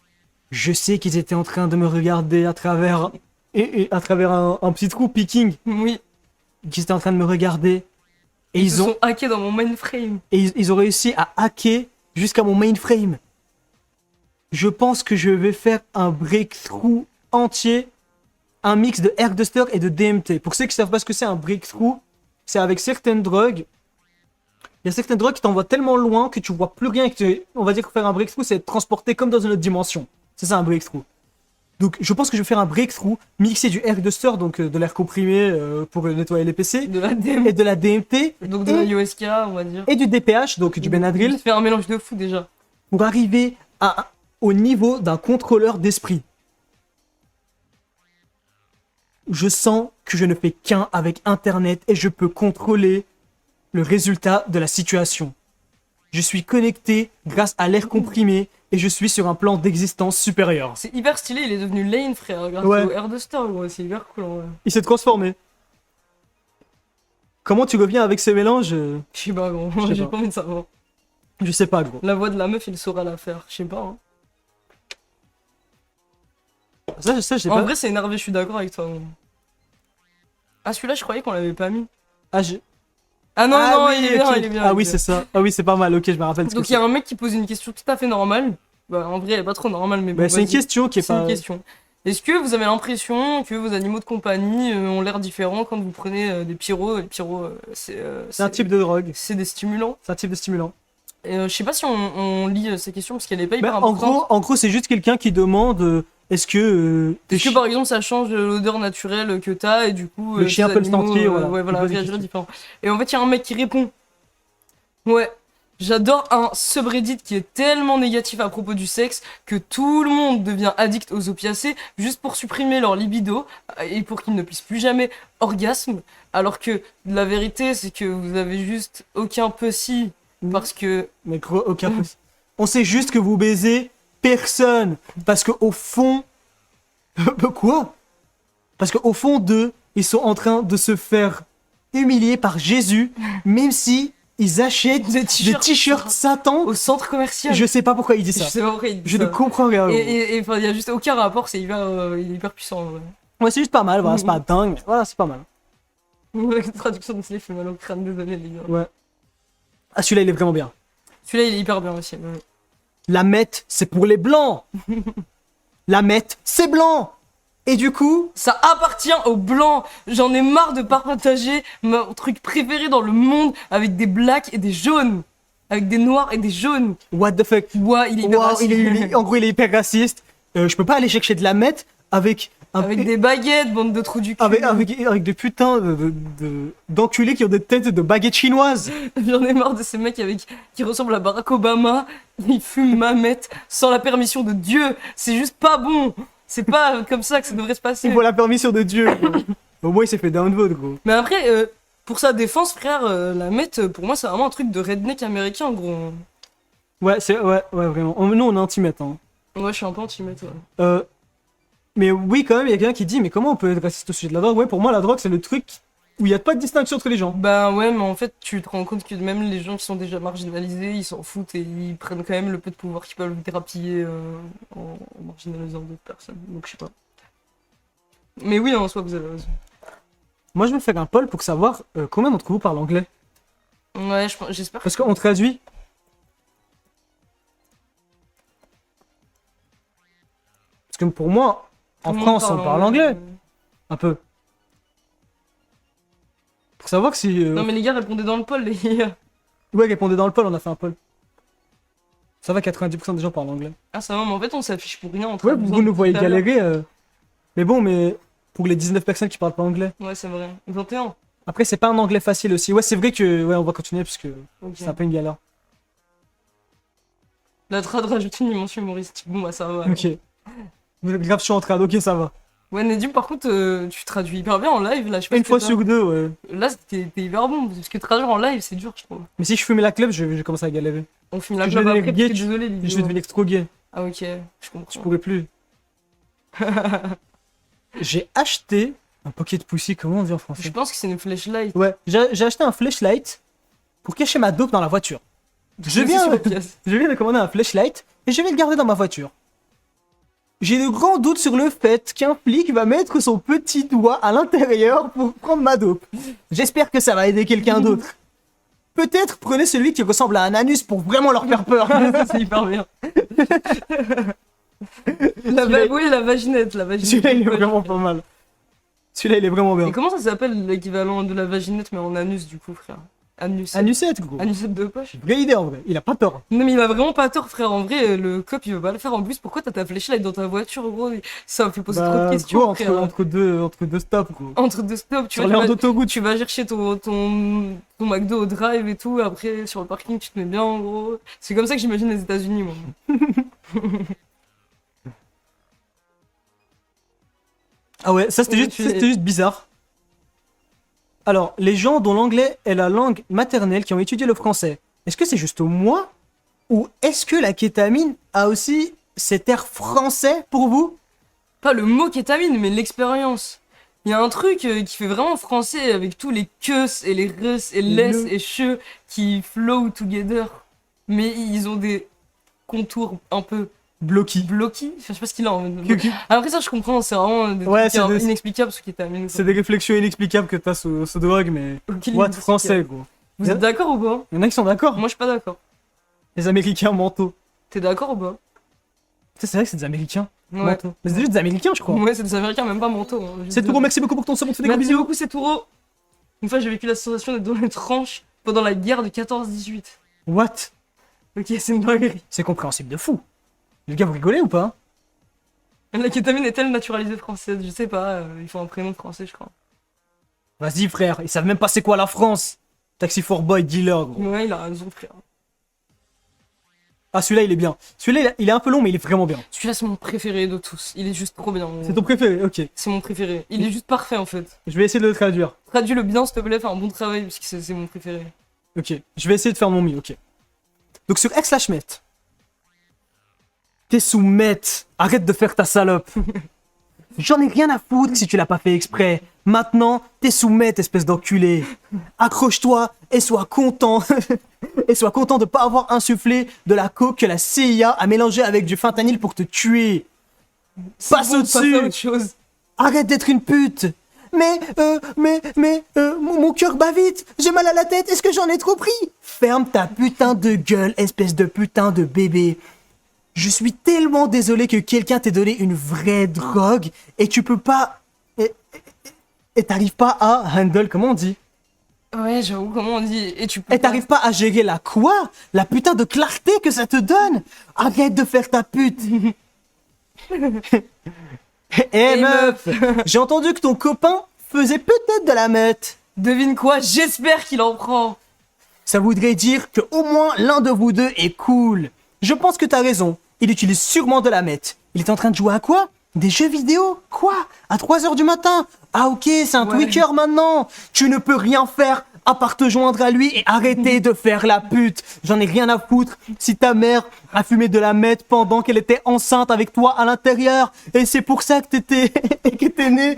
Je sais qu'ils étaient en train de me regarder à travers et à travers un petit trou picking, Oui, qu'ils étaient en train de me regarder. Et ils se sont hackés dans mon mainframe. ils ont réussi à hacker jusqu'à mon mainframe. Je pense que je vais faire un breakthrough entier, un mix de Air Duster et de DMT. Pour ceux qui savent pas ce que c'est un breakthrough, c'est avec certaines drogues. Il y a certaines drogues qui t'envoient tellement loin que tu vois plus rien. On va dire que faire un breakthrough, c'est être transporté comme dans une autre dimension. C'est ça un breakthrough. Donc je pense que je vais faire un breakthrough, mixer du Air Duster, donc de l'air comprimé pour nettoyer les PC, De la DM. et de la DMT, Donc de la USK, on va dire. et du DPH, donc du Benadryl, Tu fais un mélange de fou déjà. pour arriver au niveau d'un contrôleur d'esprit. Je sens que je ne fais qu'un avec Internet et je peux contrôler le résultat de la situation. Je suis connecté grâce à l'air comprimé et je suis sur un plan d'existence supérieur. C'est hyper stylé, il est devenu Lane, frère, grâce Ouais. au Air Duster, gros. C'est hyper cool, en vrai. Il s'est transformé. Comment tu reviens avec ces mélanges Je sais pas, gros. Je sais J'ai pas. pas envie de savoir. Je sais pas, gros. La voix de la meuf, il saura la faire. Je sais pas, hein. Ça, je sais En pas. vrai, c'est énervé, je suis d'accord avec toi. gros. Ah, celui-là, je croyais qu'on l'avait pas mis. Ah, Ah non, Ah non, oui, il est bien, ok. il est bien. Ah il est oui, bien. c'est ça. Ah oui, c'est pas mal. Ok, je me rappelle. Donc il y a un mec qui pose une question tout à fait normale. Bah, en vrai, elle est pas trop normale, mais bon, Bah, c'est une vas-y. question qui est C'est pas. une question. Est-ce que vous avez l'impression que vos animaux de compagnie ont l'air différents quand vous prenez des pyros? Les pyros, C'est un type de drogue. c'est des stimulants. C'est un type de stimulant. Et, je sais pas si on lit ces questions parce qu'elle est pas hyper Bah, importante. en gros, c'est juste quelqu'un qui demande est-ce que tes Est-ce que chi- par exemple ça change l'odeur naturelle que t'as et du coup Le tes chien peut le animaux, sentir, voilà. ouais, voilà, Il pose des réagir questions. différent. Et en fait il y a un mec qui répond. Ouais, j'adore un subreddit qui est tellement négatif à propos du sexe que tout le monde devient addict aux opiacés juste pour supprimer leur libido et pour qu'ils ne puissent plus jamais orgasme. Alors que la vérité c'est que vous avez juste aucun pussy parce que Mais gros, aucun peu. On sait juste que vous baisez personne. Parce que au fond. Quoi? Parce qu'au fond d'eux, ils sont en train de se faire humilier par Jésus, même si ils achètent Des des t-shirts t-shirts Satan. au centre commercial. Je sais pas pourquoi il dit Je ça. sais pas pourquoi il dit Je ne ça. comprends rien. Et enfin, il y a juste aucun rapport, c'est il est hyper puissant en vrai. Ouais, c'est juste pas mal, voilà, c'est pas dingue, mais voilà, c'est pas mal. La traduction de ce fait mal au crâne, désolé les gars. Ouais. Ah, celui-là, il est vraiment bien. Celui-là, il est hyper bien aussi. Ouais. La mette, c'est pour les blancs. La mette, c'est blanc. Et du coup, Ça appartient aux blancs. J'en ai marre de partager mon truc préféré dans le monde avec des blacks et des jaunes. Avec des noirs et des jaunes. what the fuck. Ouah, il est hyper Wow, raciste. en gros, il est hyper raciste. Je peux pas aller chercher de la mette avec un Avec des baguettes, bande de trous du cul. avec des putains d'enculés qui ont des têtes de baguettes chinoises. J'en ai marre de ces mecs qui ressemblent à Barack Obama. Ils fument mamette sans la permission de Dieu. C'est juste pas bon. C'est pas comme ça que ça devrait se passer. Il faut la permission de Dieu. Gros. Au moins, il s'est fait downvote, gros. Mais après, pour sa défense, frère, la meth, pour moi, c'est vraiment un truc de redneck américain, gros. Ouais, ouais, vraiment. Nous, on est anti-mette. Hein. Ouais, je suis un peu anti-meth, ouais. Mais oui, quand même, il y a quelqu'un qui dit, mais comment on peut être raciste au sujet de la drogue? Ouais, pour moi, la drogue, c'est le truc où il n'y a pas de distinction entre les gens. Bah ouais, mais en fait, tu te rends compte que même les gens qui sont déjà marginalisés, ils s'en foutent et ils prennent quand même le peu de pouvoir qu'ils peuvent grappiller en marginalisant d'autres personnes. Donc je sais pas. Mais oui, en soi, vous avez raison. Moi, je vais faire un poll pour savoir combien d'entre vous parlent anglais. Ouais, j'espère. Parce qu'on traduit. Parce que pour moi, en Tout le monde France, on parle anglais. Un peu. Pour savoir si. Non, mais les gars, répondez dans le poll, les gars. Ouais, répondez dans le poll, on a fait un poll. Ça va, 90% des gens parlent anglais. Ah, ça va, mais en fait, on s'affiche pour rien. Ouais, vous nous voyez galérer. Mais bon, mais pour les 19 personnes qui parlent pas anglais. Ouais, c'est vrai. 21. Après, c'est pas un anglais facile aussi. Ouais, c'est vrai que. Ouais, on va continuer parce que Ok. c'est un peu une galère. La trad rajoute une dimension humoristique. Bon, bah ça va. Ok. Grave, je suis en train, ok, ça va. Ouais, Nedim, par contre, tu traduis hyper bien en live là. Je sais pas Une ce que fois t'as. sur deux, ouais. Là, t'es hyper bon. Parce que traduire en live, c'est dur, je trouve. Mais si je fumais la clope, je vais commencer à galérer. On filme la Parce que je globe vais après, devenir parce que gay, désolé, les Je vais devenir trop gay. Ah, ok, je Je comprends. pourrais plus. J'ai acheté un pocket pussy, comment on dit en Je français? pense que c'est une flashlight. Ouais, j'ai acheté un flashlight pour cacher ma dope dans la voiture. Je viens, Sur la pièce. je viens de commander un flashlight et je vais le garder dans ma voiture. J'ai de grands doutes sur le fait qu'un flic va mettre son petit doigt à l'intérieur pour prendre ma dope. J'espère que ça va aider quelqu'un d'autre. Peut-être prenez celui qui ressemble à un anus pour vraiment leur faire peur. C'est hyper bien. Celui-là, Oui, la vaginette, la vaginette. celui-là, il est vraiment pas mal. Celui-là, il est vraiment bien. Et comment ça s'appelle l'équivalent de la vaginette, mais en anus, du coup, frère? Anus. Anucette, gros. Anusette de poche? Vraie idée en vrai, il a pas tort. Non, mais il a vraiment pas tort, frère. En vrai, le cop, il veut pas le faire. En plus, pourquoi t'as ta flashlight dans ta voiture, gros? Ça me fait poser trop de Bah, questions, gros, frère. entre deux stops, gros. Entre deux stops, tu Sur vois, l'air d'autoroute. tu vas chercher ton McDo au drive et tout, après sur le parking tu te mets bien en gros. C'est comme ça que j'imagine les États-Unis, moi. Ah ouais, ça c'était Ouais, c'était juste bizarre. Alors, les gens dont l'anglais est la langue maternelle qui ont étudié le français, est-ce que c'est juste moi? Ou est-ce que la kétamine a aussi cet air français pour vous? Pas le mot kétamine, mais l'expérience. Il y a un truc qui fait vraiment français avec tous les queus et les reus et les le. et che qui flow together. Mais ils ont des contours un peu Bloqué. bloqués. Enfin, je sais pas ce qu'il a en Après ça, je comprends, c'est vraiment des Ouais, trucs c'est des- inexplicables ce kétamine. C'est des réflexions inexplicables que t'as sous drogue, mais. Aucune What idée. français, gros. Vous êtes d'accord ou pas? Il y en a qui sont d'accord. Moi, je suis pas d'accord. Les Américains mentaux. T'es d'accord ou pas? Ça, c'est vrai que c'est des Américains. Ouais. Mentaux. Mais c'est juste des Américains, je crois. Ouais, c'est des Américains, même pas mentaux. Hein. C'est Touro, merci beaucoup pour ton second, des gros Merci bisous. beaucoup, c'est Touro. Une fois, j'ai vécu la sensation d'être dans une tranche pendant la guerre de 14-18. What? Ok, c'est une dinguerie. C'est compréhensible de fou. Les gars, vous rigolez ou pas? La kétamine est-elle naturalisée française? Je sais pas, il faut un prénom français, je crois. Vas-y, frère, ils savent même pas c'est quoi la France. Taxi for boy, dealer, gros. Ouais, il a raison, frère. Ah, celui-là, il est bien. Celui-là, il est un peu long, mais il est vraiment bien. Celui-là, c'est mon préféré de tous. Il est juste trop bien. C'est ton préféré, ok. C'est mon préféré. Il est juste parfait, en fait. Je vais essayer de le traduire. Traduis-le bien, s'il te plaît, fais un bon travail, parce que c'est mon préféré. Ok, je vais essayer de faire mon mieux, ok. Donc sur x/met, t'es sous met, arrête de faire ta salope. J'en ai rien à foutre si tu l'as pas fait exprès. Maintenant, t'es soumette, espèce d'enculé. Accroche-toi et sois content. Et sois content de pas avoir insufflé de la coke que la CIA a mélangé avec du fentanyl pour te tuer. Passe C'est bon, au-dessus. passe à autre chose. Arrête d'être une pute. Mon cœur bat vite. J'ai mal à la tête. Est-ce que j'en ai trop pris? Ferme ta putain de gueule, espèce de putain de bébé. Je suis tellement désolé que quelqu'un t'ait donné une vraie drogue et tu peux pas... Et t'arrives pas à handle, comment on dit? Ouais, j'avoue, comment on dit? Et tu peux Et t'arrives pas à gérer la quoi? La putain de clarté que ça te donne? Arrête de faire ta pute. Eh meuf, j'ai entendu que ton copain faisait peut-être de la meute. Devine quoi? J'espère qu'il en prend. Ça voudrait dire que au moins l'un de vous deux est cool. Je pense que t'as raison. Il utilise sûrement de la meth. Il est en train de jouer à quoi? Des jeux vidéo? Quoi? À 3h du matin? Ah ok, c'est un Ouais. tweaker maintenant. Tu ne peux rien faire à part te joindre à lui et arrêter de faire la pute. J'en ai rien à foutre si ta mère a fumé de la meth pendant qu'elle était enceinte avec toi à l'intérieur. Et c'est pour ça que t'es né.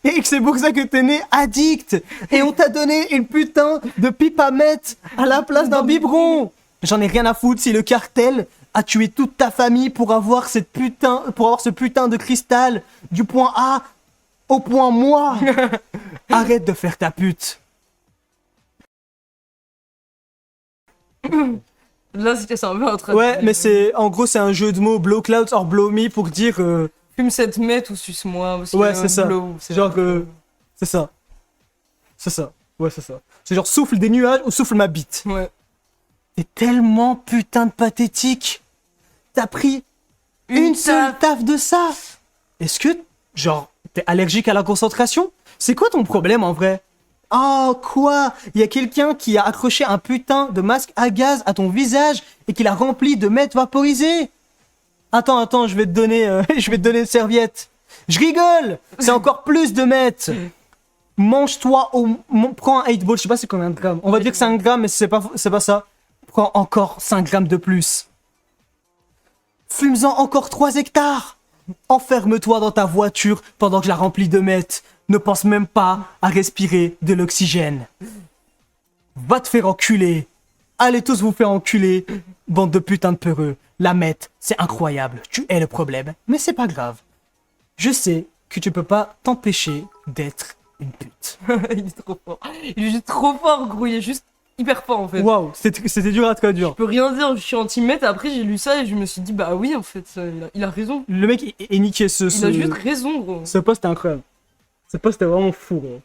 Et que c'est pour ça que t'es né addict. Et on t'a donné une putain de pipe à meth à la place d'un biberon. J'en ai rien à foutre si le cartel a tué toute ta famille pour avoir ce putain de cristal du point A au point moi. Arrête de faire ta pute. Là, c'est un peu en train Ouais, mais en gros c'est un jeu de mots blow clouds or blow me pour dire Fume cette mette ou suce-moi. parce que, ouais c'est ça. blow, C'est genre c'est ça. C'est ça. Ouais c'est ça. C'est genre souffle des nuages ou souffle ma bite. Ouais. T'es tellement putain de pathétique. T'as pris une seule taffe de ça. Est-ce que, genre, t'es allergique à la concentration? C'est quoi ton problème en vrai? Oh, quoi? Il y a quelqu'un qui a accroché un putain de masque à gaz à ton visage et qui l'a rempli de meth vaporisé. Attends, je vais te donner une serviette. Je rigole! C'est encore plus de meth. Mange-toi prends un 8 ball, je sais pas c'est combien de grammes. On va dire que c'est 1 gramme, mais c'est pas ça. Prends encore 5 grammes de plus. Fume-en encore 3 hectares. Enferme-toi dans ta voiture pendant que je la remplis de meth. Ne pense même pas à respirer de l'oxygène. Va te faire enculer. Allez tous vous faire enculer. Bande de putains de peureux. La meth, c'est incroyable. Tu es le problème. Mais c'est pas grave. Je sais que tu peux pas t'empêcher d'être une pute. Il est trop fort. Il est juste trop fort, gros. Il est juste hyper fort en fait. Waouh, c'était dur à traduire. Je peux rien dire, je suis anti-meth. Après, j'ai lu ça et je me suis dit, bah oui, en fait, il a raison. Le mec est niqué Il a juste raison, gros. Ce poste est incroyable. Ce poste est vraiment fou, gros.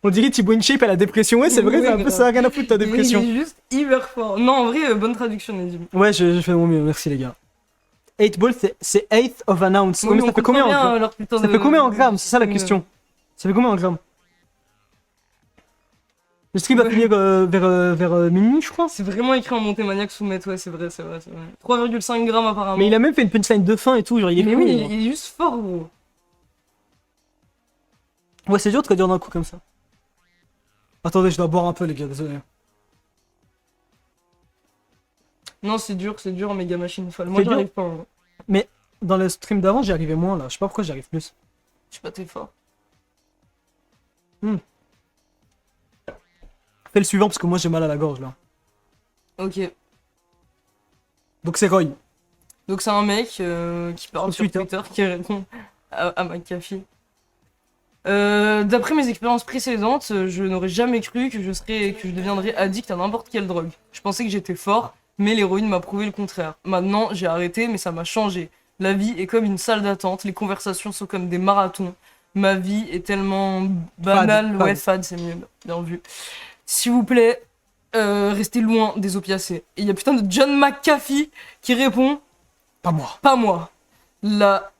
On dirait Thibaut InShape à la dépression. Ouais, c'est vrai, Ouais, c'est un peu grave. ça, rien à foutre ta dépression. Il est juste hyper fort. Non, en vrai, bonne traduction, Nedim. Ouais, je fais de mon mieux, merci les gars. 8 ball, c'est 8th of an ounce. Ouais, mais ça fait combien en grammes? Ça fait combien en grammes? C'est ça la question. Ça fait combien en grammes? Le stream va finir vers minuit, je crois. C'est vraiment écrit en Montémaniac sous meth, ouais, c'est vrai. 3,5 grammes apparemment. Mais il a même fait une punchline de fin et tout, genre il est Mais cool. oui, genre. il est juste fort, gros. Ouais, c'est dur de traduire d'un coup comme ça. Attendez, je dois boire un peu, les gars, désolé. Non, c'est dur, méga machine folle. C'est Moi, dur. j'arrive pas. Hein. Mais dans le stream d'avant, j'y arrivais moins là. Je sais pas pourquoi j'y arrive plus. Je suis pas très fort. Fais le suivant parce que moi j'ai mal à la gorge là. Ok. Donc c'est Roy. Donc, c'est un mec qui parle Sur sur Twitter qui répond à McAfee. D'après mes expériences précédentes, je n'aurais jamais cru que je deviendrais addict à n'importe quelle drogue. Je pensais que j'étais fort, mais l'héroïne m'a prouvé le contraire. Maintenant, j'ai arrêté, mais ça m'a changé. La vie est comme une salle d'attente, les conversations sont comme des marathons. Ma vie est tellement banale, Fade. ouais, fade, c'est mieux, bien vu. S'il vous plaît, restez loin des opiacés. Et il y a putain de John McAfee qui répond, Pas moi. pas moi. La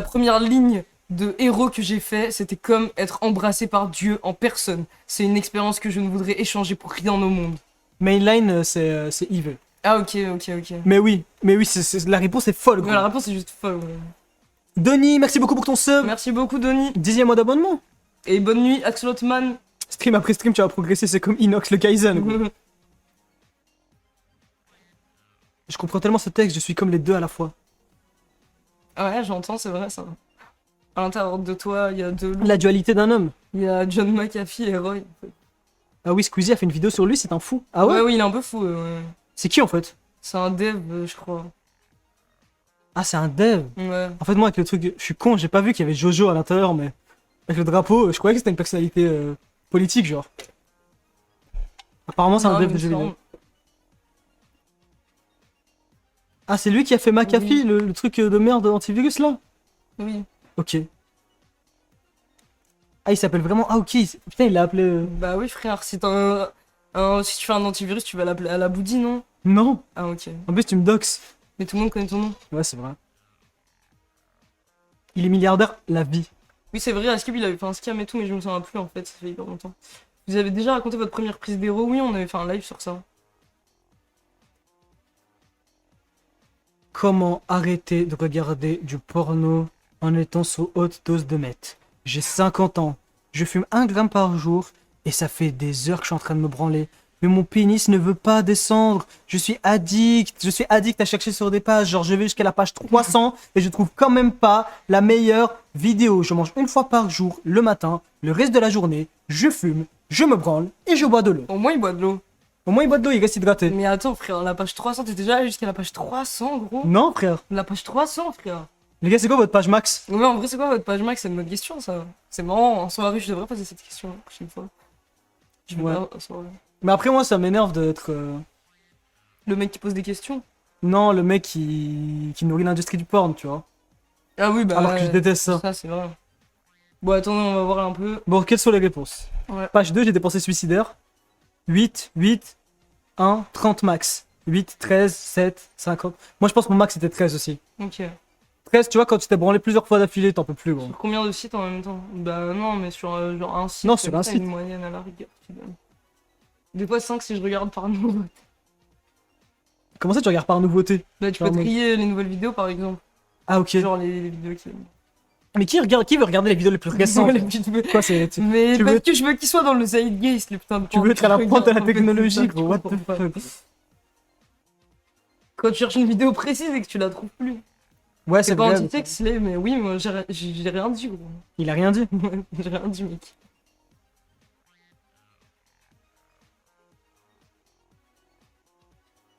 première ligne de héros que j'ai fait, c'était comme être embrassé par Dieu en personne. C'est une expérience que je ne voudrais échanger pour rien au monde. Mainline, c'est evil. Ah ok. Mais oui, la réponse est folle, gros. Ouais, la réponse est juste folle. Ouais. Denis, merci beaucoup pour ton sub. Merci beaucoup, Donny. 10e mois d'abonnement. Et bonne nuit, Axolotl. Stream après stream, tu vas progresser, c'est comme Inox le Kaizen, gros. Je comprends tellement ce texte, je suis comme les deux à la fois. Ouais, j'entends, c'est vrai ça. À l'intérieur de toi, il y a deux loups. La dualité d'un homme. Il y a John McAfee et Roy. En fait. Ah oui, Squeezie a fait une vidéo sur lui, c'est un fou. Ah ouais, Oui, il est un peu fou. Ouais. C'est qui en fait? C'est un dev, je crois. Ah, c'est un dev. Ouais. En fait, moi, avec le truc, je suis con, j'ai pas vu qu'il y avait Jojo à l'intérieur, mais avec le drapeau, je croyais que c'était une personnalité politique, genre. Apparemment, c'est un Non, dev mais de jeux il me vidéo. semble. Ah, c'est lui qui a fait McAfee, Oui. le truc de merde antivirus là? Oui. Ok. Ah, il s'appelle vraiment. Ah, ok. Putain, il l'a appelé. Bah oui, frère, si si tu fais un antivirus, tu vas l'appeler à la Boudi, non? Non. Ah, ok. En plus, tu me doxes. Mais tout le monde connaît ton nom. Ouais, c'est vrai. Il est milliardaire, la vie. Oui, c'est vrai, Askip, il avait fait un scam et tout, mais je me souviens plus en fait, ça fait hyper longtemps. Vous avez déjà raconté votre première prise d'héros? Oui, on avait fait un live sur ça. Comment arrêter de regarder du porno en étant sous haute dose de meth? J'ai 50 ans. Je fume 1 gramme par jour et ça fait des heures que je suis en train de me branler. Mais mon pénis ne veut pas descendre. Je suis addict. Je suis addict à chercher sur des pages. Genre, je vais jusqu'à la page 300 et je trouve quand même pas la meilleure vidéo. Je mange une fois par jour, le matin, le reste de la journée. Je fume, je me branle et je bois de l'eau. Au moins, il boit de l'eau. Au moins, il boit de l'eau, il reste hydraté. Mais attends, frère, la page 300, t'es déjà allé jusqu'à la page 300, gros? Non, frère. La page 300, frère. Les gars, c'est quoi votre page max? Mais en vrai, c'est quoi votre page max? C'est une bonne question, ça. C'est marrant, en soirée, je devrais poser cette question la prochaine fois. Je vais Ouais. pas en soirée. Mais après, moi, ça m'énerve d'être. Le mec qui pose des questions. Non, le mec qui nourrit l'industrie du porn, tu vois. Ah oui, bah. Alors que je déteste ça. Ça, c'est vrai. Bon, attendez, on va voir un peu. Bon, quelles sont les réponses? Ouais. Page 2, j'ai des pensées suicidaires. 8, 8, 1, 30 max. 8, 13, 7, 50. Moi, je pense que mon max c'était 13 aussi. Ok. 13, tu vois, quand tu t'es branlé plusieurs fois d'affilée, t'en peux plus, gros. Sur combien de sites en même temps? Bah non, mais sur genre un site. Non, sur comme un ça, site. Une moyenne à la rigueur, tu donnes. Des fois 5 si je regarde par nouveau. Comment ça, tu regardes par nouveauté? Bah, tu peux Genre, mais- trier les nouvelles vidéos par exemple. Ah, ok. Genre les vidéos qui. Mais qui veut regarder les vidéos les plus récentes? Les vidéos- Quoi, c'est. Mais tu parce veux- que je veux qu'ils soient dans le zeitgeist, les putains de Tu veux être à la pointe de la Regarde, en fait, technologie, c'est ça, gros. tu What comprends the pas. fuck? Quand tu cherches une vidéo précise et que tu la trouves plus. Ouais, C'est c'est pas vrai. anti-texte, mais oui, moi j'ai rien dit, gros. Il a rien dit. J'ai rien dit, mec.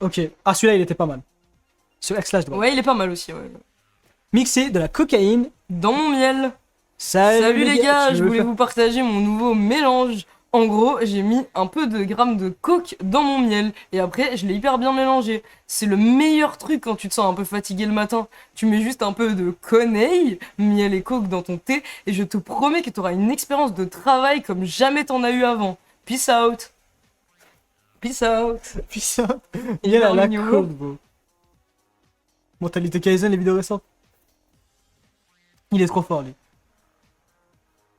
Ok. Ah, celui-là, il était pas mal. Sur X/Slash droite. Ouais, il est pas mal aussi, ouais. Mixer de la cocaïne. Dans mon miel. Salut, Salut les gars, tu je veux voulais faire- vous partager mon nouveau mélange. En gros, j'ai mis un peu de grammes de coke dans mon miel et après je l'ai hyper bien mélangé. C'est le meilleur truc quand tu te sens un peu fatigué le matin. Tu mets juste un peu de Coneil, miel et coke dans ton thé et je te promets que tu auras une expérience de travail comme jamais t'en as eu avant. Peace out. Peace out. Putain, Il il est est à la mignon. côte, bro. Mentalité Kaizen, les vidéos récentes. Il est trop fort, lui.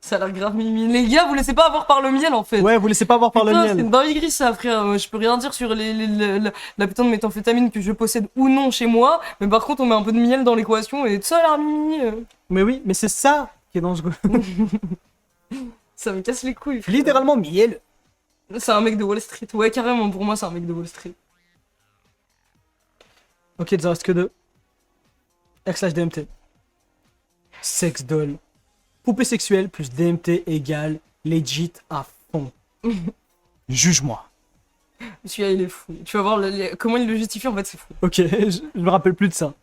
Ça a l'air grave mimi. Les gars, vous laissez pas avoir par le miel en fait. Ouais, vous laissez pas voir par le Putain, c'est miel. une dinguerie ça, frère. Je peux rien dire sur la putain de méthamphétamine que je possède ou non chez moi, mais par contre, on met un peu de miel dans l'équation et ça a l'air mimi. Mais oui, mais c'est ça qui est dangereux. Ça me casse les couilles, frère. Littéralement miel. C'est un mec de Wall Street. Ouais, carrément, pour moi, c'est un mec de Wall Street. Ok, il en reste que 2. R/DMT. Sex doll. Poupée sexuelle plus DMT égale legit à fond. Juge-moi. Celui-là, il est fou. Tu vas voir comment il le justifie, en fait, c'est fou. Ok, je me rappelle plus de ça.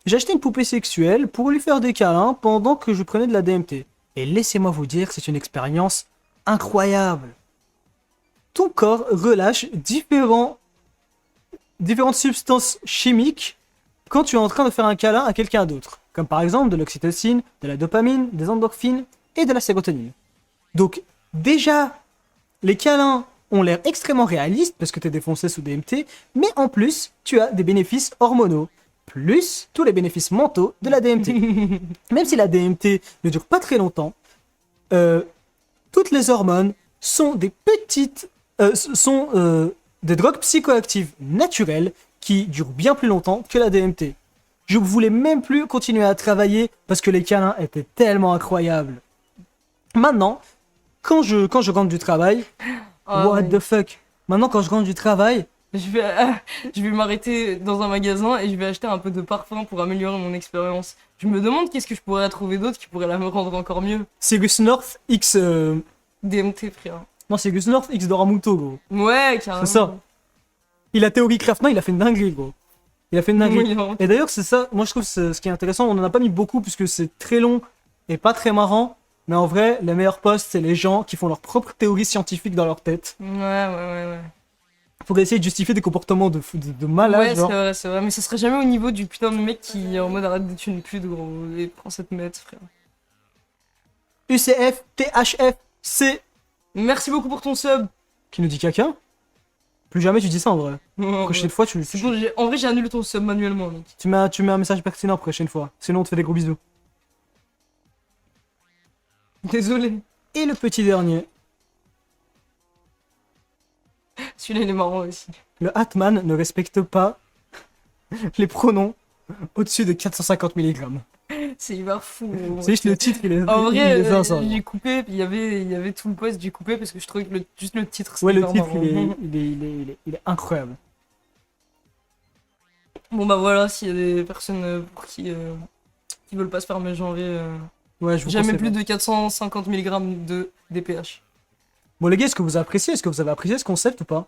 J'ai acheté une poupée sexuelle pour lui faire des câlins pendant que je prenais de la DMT. Et laissez-moi vous dire, c'est une expérience incroyable. Ton corps relâche différentes substances chimiques quand tu es en train de faire un câlin à quelqu'un d'autre. Comme par exemple de l'oxytocine, de la dopamine, des endorphines et de la sérotonine. Donc déjà, les câlins ont l'air extrêmement réalistes parce que tu es défoncé sous DMT, mais en plus, tu as des bénéfices hormonaux, plus tous les bénéfices mentaux de la DMT. Même si la DMT ne dure pas très longtemps, toutes les hormones sont des des drogues psychoactives naturelles qui durent bien plus longtemps que la DMT. Je voulais même plus continuer à travailler parce que les câlins étaient tellement incroyables. Maintenant, quand je rentre du travail, Ah, what ouais. the fuck? Maintenant, quand je rentre du travail, je vais m'arrêter dans un magasin et je vais acheter un peu de parfum pour améliorer mon expérience. Je me demande qu'est-ce que je pourrais trouver d'autre qui pourrait la me rendre encore mieux. Cyrus North X. DMT, frère. Non, Cyrus North X Doramuto, gros. Ouais, carrément. C'est ça. Il a théorie craft, non, il a fait une dinguerie, gros. Il a fait une dinguerie. Oui, non. Et d'ailleurs, c'est ça, moi je trouve ce qui est intéressant, on en a pas mis beaucoup puisque c'est très long et pas très marrant. Mais en vrai, les meilleurs posts, c'est les gens qui font leur propre théorie scientifique dans leur tête Ouais. pour essayer de justifier des comportements de malade, Ouais, genre. c'est vrai. Mais ça serait jamais au niveau du putain de mec qui est en mode arrête d'être une pute, gros. Et prends cette mette, frère. UCF, THF, C. Merci beaucoup pour ton sub. Qui nous dit caca? Plus jamais tu dis ça en vrai. Ouais. Prochaine fois, tu, C'est bon, en vrai, j'ai annulé ton sub manuellement, mec. tu mets un message pertinent prochaine fois. Sinon, on te fait des gros bisous. Désolé. Et le petit dernier, Celui-là, il est marrant aussi. le Hatman ne respecte pas les pronoms au-dessus de 450 mg. C'est hyper fou. Gros. C'est juste le titre, il est, En il vrai, est ça. j'ai coupé, puis il y avait tout le post, j'ai coupé parce que je trouvais que juste le titre, c'était Ouais, le hyper titre, marrant. il est incroyable. Bon bah voilà, s'il y a des personnes pour qui veulent pas se faire mégenrer, Ouais, je vous jamais conseille plus pas. de 450 mg de DPH. Bon, les gars, est-ce que vous appréciez? Est-ce que vous avez apprécié ce concept ou pas?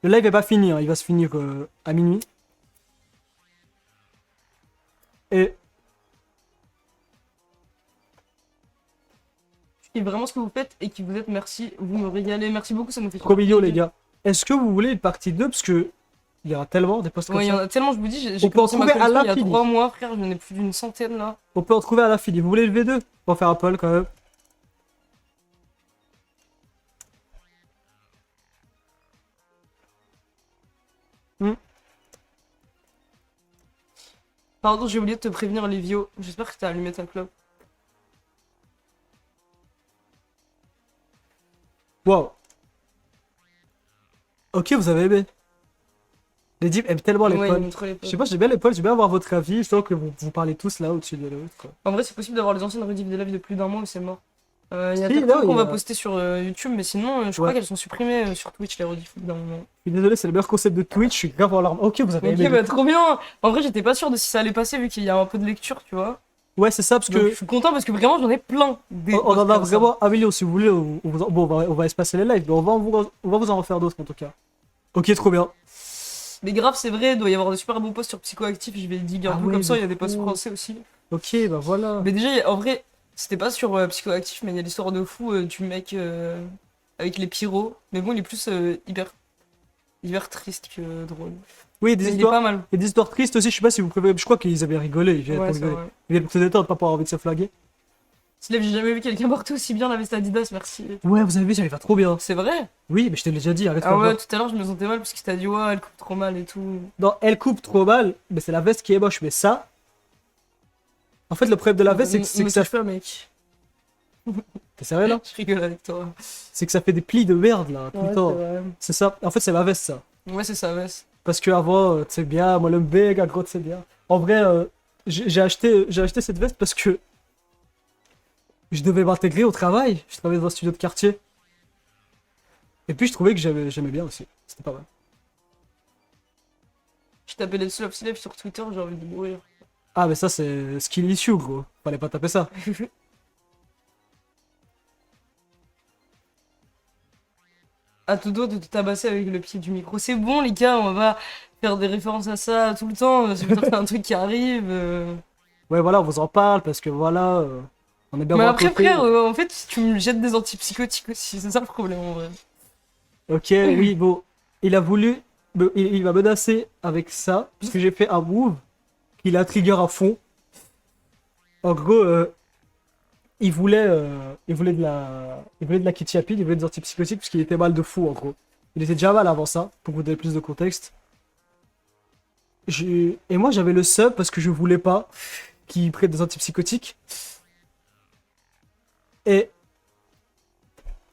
Le live est pas fini, hein, il va se finir à minuit. Et Et vraiment ce que vous faites et qui vous êtes, merci, vous me régalez, merci beaucoup, ça nous fait trop mignon, les plaisir. gars. Est-ce que vous voulez une partie 2? Parce que il y aura tellement des posts comme Ouais, il y en ça. a tellement, je vous dis, On j'ai peut en commencé ma trouver à collection il y a l'infini. 3 mois, frère, j'en ai plus d'une centaine là. On peut en trouver à l'infini. Vous voulez le V2? On va faire un poll quand même. Pardon, j'ai oublié de te prévenir, Livio, j'espère que t'as allumé ta clope. Wow. Ok, vous avez aimé. Les dips aiment tellement les Ouais, polls. il aime trop les Je sais potes. pas, j'aime bien les polls, j'aime bien avoir votre avis. Je sens que vous parlez tous là au-dessus de l'autre, quoi. En vrai, c'est possible d'avoir les anciennes rediff des lives de plus d'un mois ou c'est mort. Il y a Si, certaines là, qu'on il y va a- poster sur YouTube, mais sinon, je crois Ouais. qu'elles sont supprimées sur Twitch, les rediffs d'un moment. Je suis désolé, c'est le meilleur concept de Twitch, je suis grave en larmes. Ok, vous avez Ok, aimé. bah trop bien! En vrai, j'étais pas sûr de si ça allait passer vu qu'il y a un peu de lecture, tu vois. Ouais, c'est ça, parce Donc, que je suis content parce que vraiment, j'en ai plein. Des on en posts a comme ça. vraiment un million. Si vous voulez, bon, on va espacer les lives, mais on va vous en refaire d'autres en tout cas. Ok, trop bien. Mais grave, c'est vrai, il doit y avoir de super beaux posts sur Psychoactif, je vais le dig un Ah peu ouais, comme ça, de il y a des posts fou. français aussi. Ok, bah voilà. Mais déjà, en vrai, c'était pas sur Psychoactif, mais il y a l'histoire de fou du mec avec les pyros. Mais bon, il est plus hyper triste que drôle. Oui, Mais des il est histoires, pas mal. et des histoires tristes aussi, je sais pas si vous préférez. Je crois qu'ils avaient rigolé, ils viennent Ouais, pour c'est rigoler. vrai. Ils viennent pour se détendre, pas pour avoir envie de se flaguer. Slave, j'ai jamais vu quelqu'un porter aussi bien la veste Adidas, merci. Ouais, vous avez vu, ça va trop bien. C'est vrai? Oui, mais je te l'ai déjà dit, arrête Ah pas ouais, de tout à l'heure, je me sentais mal parce que t'as dit, ouais, elle coupe trop mal et tout. Non, elle coupe trop mal, mais c'est la veste qui est moche. Mais ça. En fait, le problème de la veste, c'est Me que ça. touche pas, mec. T'es sérieux là? Je rigole avec toi. C'est que ça fait des plis de merde là, tout Ouais, le c'est temps. vrai. C'est ça. En fait, c'est ma veste ça. Ouais, c'est ça, veste. Parce que avant, tu sais bien, moi le méga gros, tu sais bien. En vrai, j'ai acheté cette veste parce que je devais m'intégrer au travail. Je travaillais dans un studio de quartier. Et puis je trouvais que j'aimais bien aussi. C'était pas mal. Je tapais les Slave Slave sur Twitter, j'ai envie de mourir. Ah, mais ça, c'est skill issue, gros. Fallait pas taper ça. À tout doigt de te tabasser avec le pied du micro. C'est bon, les gars, on va faire des références à ça tout le temps. C'est peut-être un truc qui arrive. Ouais, voilà, on vous en parle parce que voilà, on est bien Mais bon après, côté. frère, en fait, tu me jettes des antipsychotiques aussi. C'est ça le problème en vrai. Ok, oui, bon. Il a voulu. Il m'a menacé avec ça, parce que j'ai fait un move qu'il a trigger à fond. En gros, il voulait de la kétiapine, il voulait des antipsychotiques, parce qu'il était mal de fou, en gros. Il était déjà mal avant ça, pour vous donner plus de contexte. Et moi, j'avais le sub parce que je voulais pas qu'il prenne des antipsychotiques. Et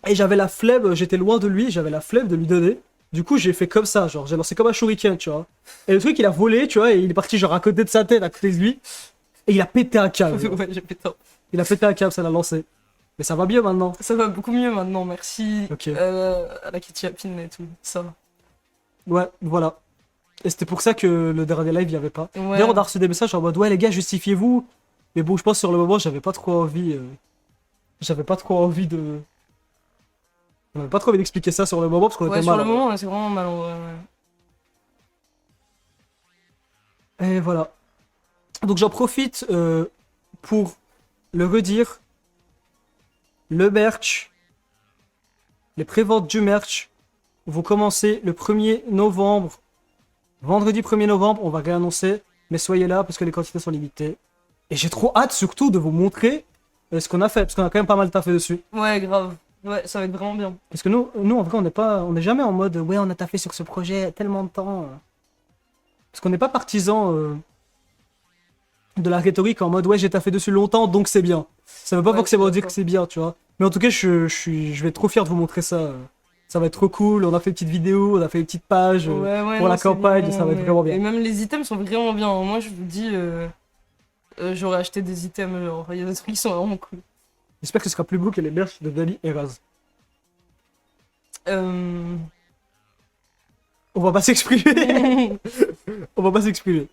j'avais la flemme, j'étais loin de lui, j'avais la flemme de lui donner. Du coup, j'ai fait comme ça, genre, j'ai lancé comme un shuriken, tu vois. Et le truc, il a volé, tu vois, et il est parti, genre, à côté de sa tête, à côté de lui. Et il a pété un câble. genre. Ouais, j'ai pété. Il a pété un câble, ça l'a lancé. Mais ça va bien maintenant. Ça va beaucoup mieux maintenant, merci Ok. à la Ketiapine et tout. Ça va. Ouais, voilà. Et c'était pour ça que le dernier live, il y avait pas. Ouais. D'ailleurs, on a reçu des messages en mode, ouais, les gars, justifiez-vous. Mais bon, je pense sur le moment, j'avais pas trop envie. J'avais pas trop envie de. On avait pas trop envie d'expliquer ça sur le moment parce qu'on Ouais, était sur mal. le moment, c'est vraiment mal en vrai. Ouais. Et voilà. Donc j'en profite pour le redire. Le merch, les préventes du merch vont commencer le 1er novembre. Vendredi 1er novembre, on va réannoncer. Mais soyez là parce que les quantités sont limitées. Et j'ai trop hâte surtout de vous montrer ce qu'on a fait. Parce qu'on a quand même pas mal taffé dessus. Ouais, grave. Ouais, ça va être vraiment bien. Parce que nous en vrai, on n'est jamais en mode ouais, on a taffé sur ce projet tellement de temps. Parce qu'on n'est pas partisan de la rhétorique en mode ouais, j'ai taffé dessus longtemps donc c'est bien. Ça veut pas Ouais, forcément je suis dire que c'est bien, tu vois. Mais en tout cas, je vais être trop fier de vous montrer ça. Ça va être trop cool. On a fait une petite vidéo, on a fait une petite page Ouais, pour non, la c'est campagne, bien, ça va être ouais. vraiment bien. Et même les items sont vraiment bien. Moi, je vous dis, j'aurais acheté des items, genre, il y a des trucs qui sont vraiment cool. J'espère que ce sera plus beau que les merch de Dali et Raz. Euh... On va pas s'exprimer. On va pas s'exprimer.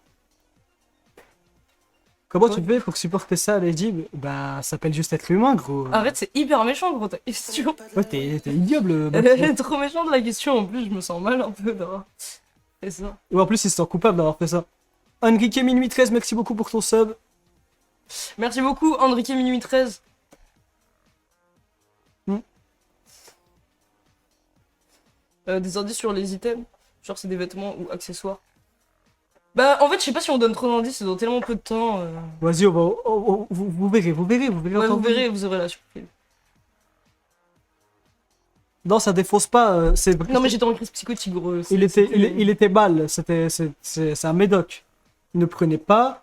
Comment tu fais pour supporter ça, Lady? Bah, ça s'appelle juste être humain, gros. Arrête, c'est hyper méchant, gros, ta question. Ouais, t'es ignoble. Elle Maxime. est trop méchante, la question. En plus, je me sens mal un peu d'avoir fait ça. Ou en plus, ils se sentent coupables d'avoir fait ça. Enrique Minuit 13, merci beaucoup pour ton sub. Merci beaucoup, Enrique Minuit 13. Hmm. Des indices sur les items, genre c'est des vêtements ou accessoires. Bah, en fait, je sais pas si on donne trop d'indices, c'est dans tellement peu de temps. Vas-y, vous verrez, vous verrez, vous verrez. Ouais, en vous temps verrez, vous aurez la surprise. Non, ça défausse pas. C'est Non, mais j'étais en crise psychotique, gros. il était mal. C'est un médoc. Ne prenez pas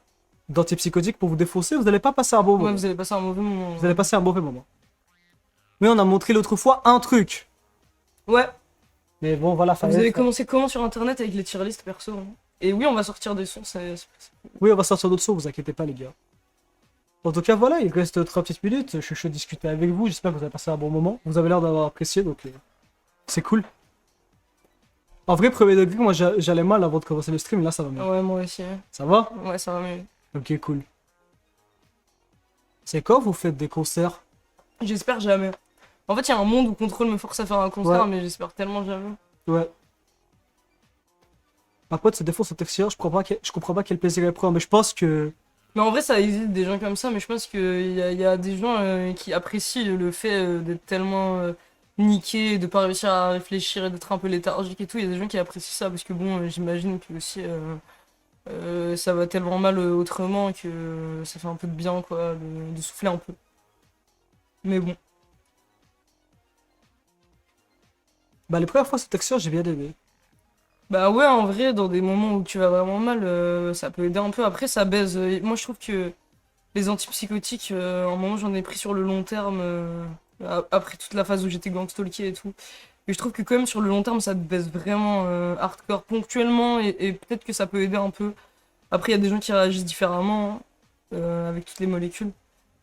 d'antipsychotiques pour vous défausser. Vous n'allez pas passer un bon moment. Ouais, vous allez passer un mauvais moment. Vous allez passer un mauvais moment. Mais on a montré l'autre fois un truc. Ouais, Mais bon, voilà. vous avez commencé comment sur internet avec les tier lists perso, hein. Et oui, on va sortir des sons, Oui, on va sortir d'autres sons. Vous inquiétez pas, les gars. En tout cas, voilà. Il reste 3 petites minutes. Je suis chaud de discuter avec vous. J'espère que vous avez passé un bon moment. Vous avez l'air d'avoir apprécié, donc c'est cool. En vrai, premier degré, moi j'allais mal avant de commencer le stream. Là, ça va mieux. Ouais, moi aussi. Hein. Ça va? Ouais, ça va mieux. Ok, cool. C'est quand vous faites des concerts? J'espère jamais. En fait, il y a un monde où Control me force à faire un concert, Ouais. mais j'espère tellement jamais. Ouais. Par contre, ce défaut, cet extérieur, je comprends pas quel plaisir il prend, mais je pense que. Mais en vrai, ça existe des gens comme ça, mais je pense qu'il y a des gens qui apprécient le fait d'être tellement niqué, de pas réussir à réfléchir et d'être un peu léthargique et tout. Il y a des gens qui apprécient ça parce que bon, j'imagine que aussi ça va tellement mal autrement que ça fait un peu de bien, quoi, de souffler un peu. Mais bon. Bah, les premières fois, cet extérieur, j'ai bien aimé. Bah ouais, en vrai, dans des moments où tu vas vraiment mal, ça peut aider un peu. Après, ça baise. Moi, je trouve que les antipsychotiques, à un moment, j'en ai pris sur le long terme, après toute la phase où j'étais gangstalké et tout. Et je trouve que quand même, sur le long terme, ça te baisse vraiment hardcore ponctuellement, et peut-être que ça peut aider un peu. Après, il y a des gens qui réagissent différemment, hein, avec toutes les molécules.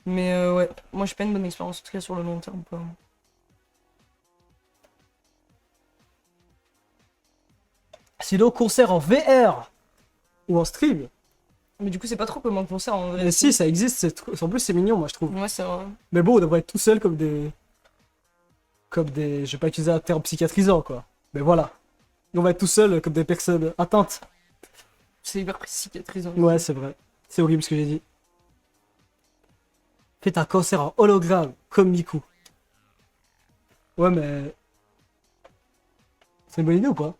Mais ouais, moi, j'ai pas une bonne expérience, en tout cas, sur le long terme, quoi. Sinon, concert en VR ou en stream. Mais du coup, c'est pas trop comme un concert, en vrai. Mais si, ça existe. En plus, c'est mignon, moi, je trouve. Ouais, c'est vrai. Mais bon, on devrait être tout seul comme des. Comme des. Je vais pas utiliser un terme psychiatrisant, quoi. Mais voilà. On va être tout seul comme des personnes atteintes. C'est hyper psychiatrisant. Ouais, c'est vrai. C'est horrible ce que j'ai dit. Faites un concert en hologramme, comme Miku. Ouais, mais. C'est une bonne idée ou pas?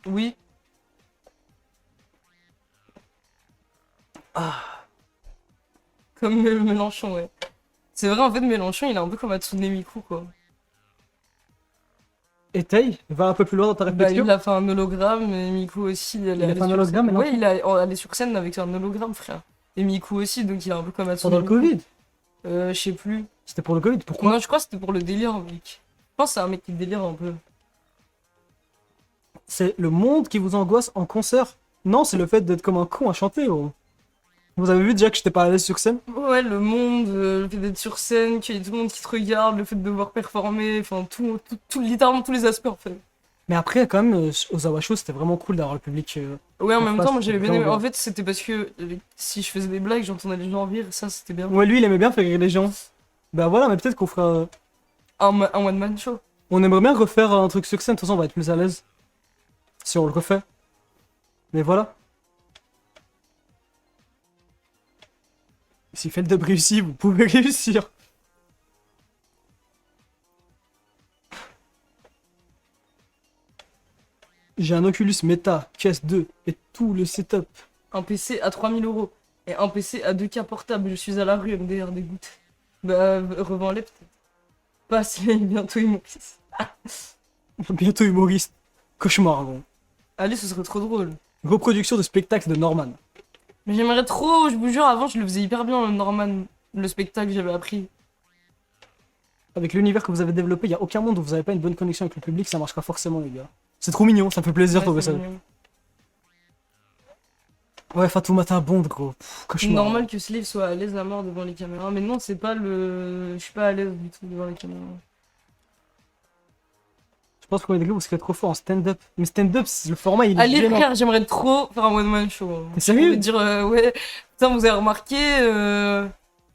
Oui. Comme Mélenchon, ouais. C'est vrai, en fait, Mélenchon, il est un peu comme Hatsune Miku, quoi. Etaye, va un peu plus loin dans ta Bah, réflexion. il a fait un hologramme, et Miku aussi, elle est Il a allée fait un sur hologramme, scène. Mélenchon Ouais, elle est sur scène avec un hologramme, frère. Et Miku aussi, donc il est un peu comme Hatsune Pendant le Miku. Covid. Je sais plus. C'était pour le Covid, pourquoi? Non, je crois que c'était pour le délire, mec. Je pense que c'est un mec qui délire un peu. C'est le monde qui vous angoisse en concert? Non, c'est le fait d'être comme un con à chanter, gros. Vous avez vu déjà que j'étais pas à l'aise sur scène? Ouais, le monde, le fait d'être sur scène, qu'il y ait tout le monde qui te regarde, le fait de devoir performer, enfin, littéralement tous les aspects, en fait. Mais après, quand même, aux Awa Show, c'était vraiment cool d'avoir le public. Ouais, en En même face, temps, moi j'avais bien vraiment aimé. bien. En fait, c'était parce que si je faisais des blagues, j'entendais les gens rire, ça c'était bien. Ouais, lui, il aimait bien faire rire les gens. Bah voilà, mais peut-être qu'on fera. Un one-man show. On aimerait bien refaire un truc sur scène, de toute façon, on va être plus à l'aise. Si on le refait. Mais voilà. Si Feldup réussit, vous pouvez réussir. J'ai un Oculus Meta, Quest 2 et tout le setup. Un PC à 3000 € et un PC à 2K portable. Je suis à la rue, MDR des gouttes. Bah, revends-les peut-être. Pas si bientôt ils m'ont pisse. Bientôt humoriste. Cauchemar, gros. Allez, ce serait trop drôle. Reproduction de spectacle de Norman. Mais j'aimerais trop, je vous jure, avant je le faisais hyper bien, le Norman, le spectacle que j'avais appris. Avec l'univers que vous avez développé, il n'y a aucun monde où vous n'avez pas une bonne connexion avec le public, ça marchera forcément, les gars. C'est trop mignon, ça me fait plaisir de Ouais, trouver c'est ça. mignon. Ouais, Fatoumata Bond, gros. Pff, C'est cauchemar. normal que Slave soit à l'aise à mort devant les caméras, mais non, c'est pas le. Je suis pas à l'aise du tout devant les caméras. Je pense qu'au degré, vous serez trop fort en stand-up. Mais stand-up, le format, il est Allez gênant. frère, j'aimerais trop faire un one-man show. Hein. T'es sérieux? Je pourrais dire, ouais, putain, vous avez remarqué,